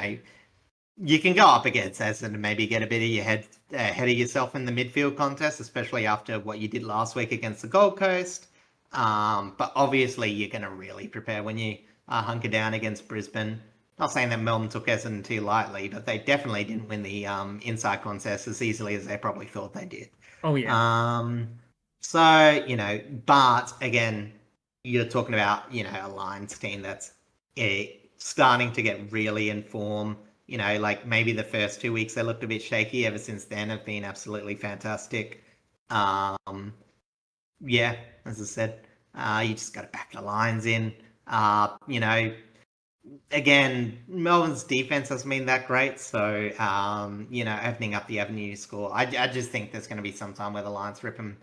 can go up against Essendon and maybe get a bit of your head ahead of yourself in the midfield contest, especially after what you did last week against the Gold Coast. But obviously, you're going to really prepare when you hunker down against Brisbane. Not saying that Melbourne took Essendon too lightly, but they definitely didn't win the inside contest as easily as they probably thought they did. Oh yeah. But again, you're talking about, a Lions team that's starting to get really in form. Like maybe the first 2 weeks they looked a bit shaky. Ever since then, have been absolutely fantastic. Yeah, as I said, you just got to back the Lions in. Again, Melbourne's defense hasn't been that great, so opening up the avenue to score. I just think there's going to be some time where the Lions rip them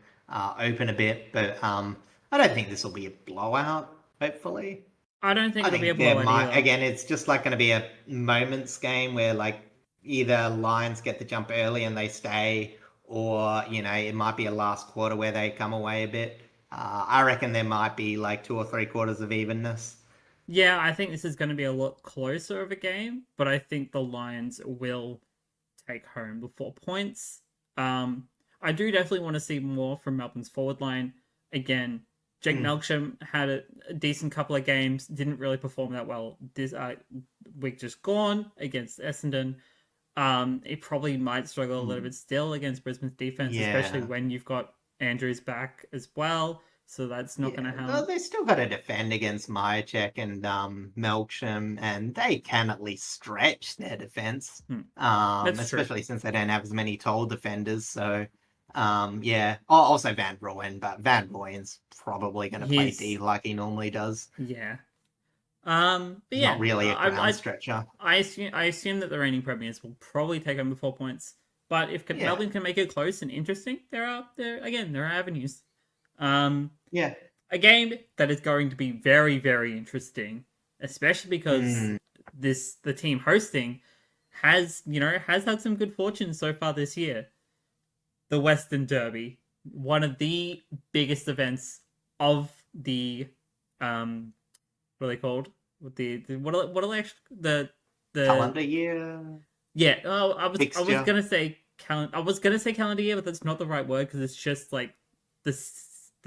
open a bit, but I don't think this will be a blowout. Hopefully, I don't think I it'll be a think there blowout might. either. Again, it's just like going to be a moments game where like either Lions get the jump early and they stay, or it might be a last quarter where they come away a bit. I reckon there might be like 2 or 3 quarters of evenness. Yeah, I think this is going to be a lot closer of a game, but I think the Lions will take home the 4 points. I do definitely want to see more from Melbourne's forward line. Again, Jake Melksham had a decent couple of games, didn't really perform that well this week just gone against Essendon. It probably might struggle a little bit still against Brisbane's defense, especially Yeah. when you've got Andrews back as well. So that's not going to Well, help. they still got to defend against Myercheck and Melksham, and they can at least stretch their defense, That's true. especially since they don't have as many tall defenders. So, yeah. Also Van Rooyen, but Van Rooyen's probably going to play D He's like he normally does. yeah. But Not yeah, really a ground I stretcher. I assume that the reigning premiers will probably take home the 4 points. But if Yeah, Melbourne can make it close and interesting, there are avenues. Um, yeah. a game that is going to be very very interesting, especially because Mm, the team hosting has had some good fortune so far this year. The Western Derby, one of the biggest events of the what are they called? What are they actually, the calendar year yeah. Oh, I was fixture. gonna say calendar year, but that's not the right word because it's just like the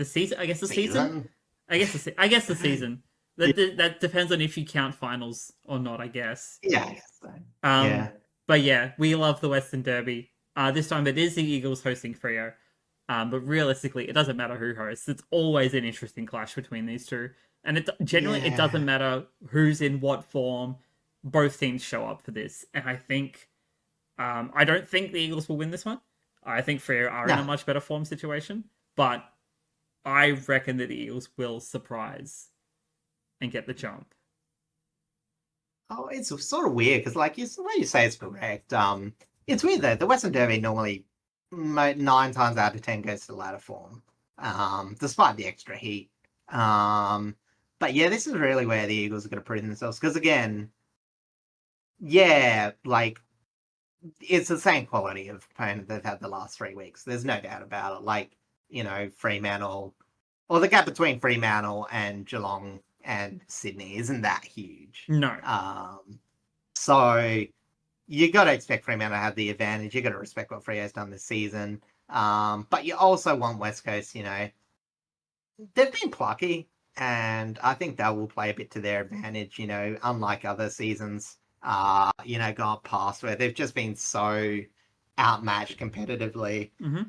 season. I guess the season. Season. I guess the season. Yeah, That depends on if you count finals or not. I guess. yeah, I guess so. Um, Yeah. but yeah, we love the Western Derby. This time it is the Eagles hosting Freo. But realistically, it doesn't matter who hosts. It's always an interesting clash between these two, and generally it Yeah. doesn't matter who's in what form. Both teams show up for this, and I don't think the Eagles will win this one. I think Freo are in a No. much better form situation, but I reckon that the Eagles will surprise and get the jump. Oh, it's sort of weird because, like, the way you say it's correct. It's weird though. The Western Derby normally 9 times out of 10 goes to ladder form, despite the extra heat. But yeah, this is really where the Eagles are going to prove themselves because, again, yeah, like it's the same quality of opponent they've had the last 3 weeks. There's no doubt about it. Like, Fremantle, or the gap between Fremantle and Geelong and Sydney isn't that huge. No, So you got to expect Fremantle to have the advantage. You got to respect what Freo's done this season. But you also want West Coast, they've been plucky, and I think that will play a bit to their advantage, unlike other seasons, gone past where they've just been so outmatched competitively. mm-hmm.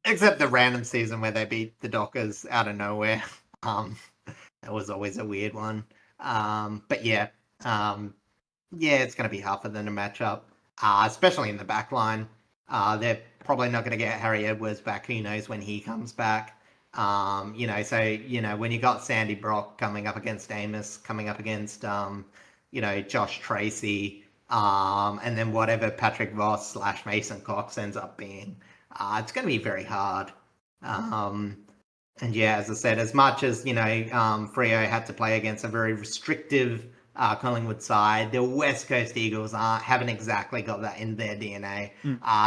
Except the random season where they beat the Dockers out of nowhere. That was always a weird one. But yeah, it's going to be hard for them to match up, especially in the back line. They're probably not going to get Harry Edwards back. Who knows when he comes back? So when you got Sandy Brock coming up against Amos, coming up against Josh Tracy, and then whatever Patrick Voss / Mason Cox ends up being. It's going to be very hard. And yeah, as I said, as much as, Freo had to play against a very restrictive Collingwood side, the West Coast Eagles haven't exactly got that in their DNA.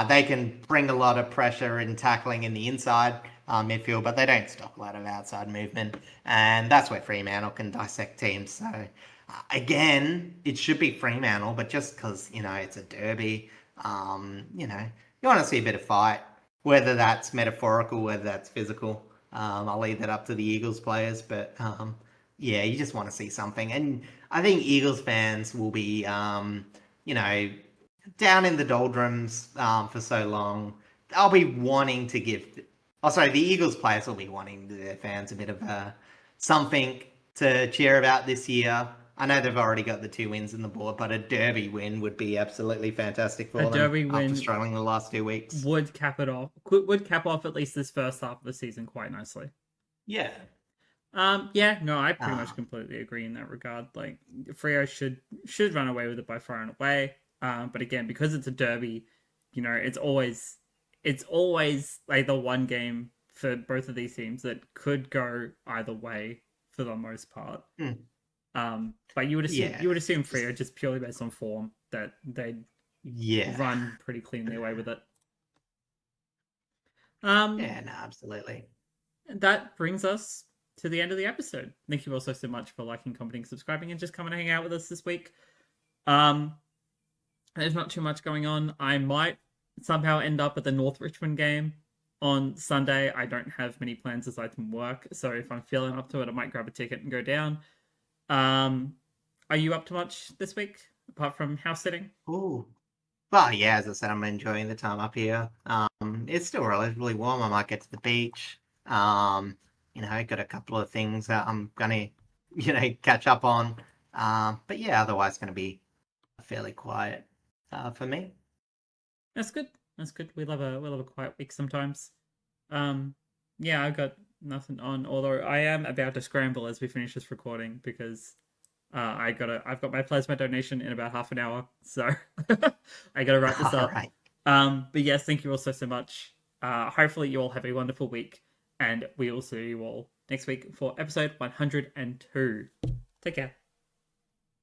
They can bring a lot of pressure and tackling in the inside midfield, but they don't stock a lot of outside movement. And that's where Fremantle can dissect teams. So, again, it should be Fremantle, but just because, it's a derby, you want to see a bit of fight, whether that's metaphorical, whether that's physical. I'll leave that up to the Eagles players, but yeah, you just want to see something. And I think Eagles fans will be, down in the doldrums for so long. They'll be wanting to give... the Eagles players will be wanting their fans a bit of something to cheer about this year. I know they've already got the 2 wins in the board, but a derby win would be absolutely fantastic for them. A derby win after struggling the last 2 weeks would cap off at least this first half of the season quite nicely. Yeah. I pretty much completely agree in that regard. Like, Freo should run away with it by far and away. But again, because it's a derby, it's always like the one game for both of these teams that could go either way for the most part. But you would assume Freo, just purely based on form, that they'd run pretty cleanly away with it. Absolutely. That brings us to the end of the episode. Thank you all so much for liking, commenting, subscribing, and just coming and hang out with us this week. There's not too much going on. I might somehow end up at the North Richmond game on Sunday. I don't have many plans aside from work, so if I'm feeling up to it, I might grab a ticket and go down. Are you up to much this week apart from house sitting? Ooh. Well, yeah, as I said, I'm enjoying the time up here. It's still relatively warm. I might get to the beach. Got a couple of things that I'm gonna, catch up on. But yeah, otherwise it's gonna be fairly quiet for me. That's good. We love a quiet week sometimes. I've got nothing on, although I am about to scramble as we finish this recording because I've got my plasma donation in about half an hour, so I gotta wrap this up. Right. But yes, thank you all so much. Hopefully you all have a wonderful week, and we will see you all next week for episode 102. Take care.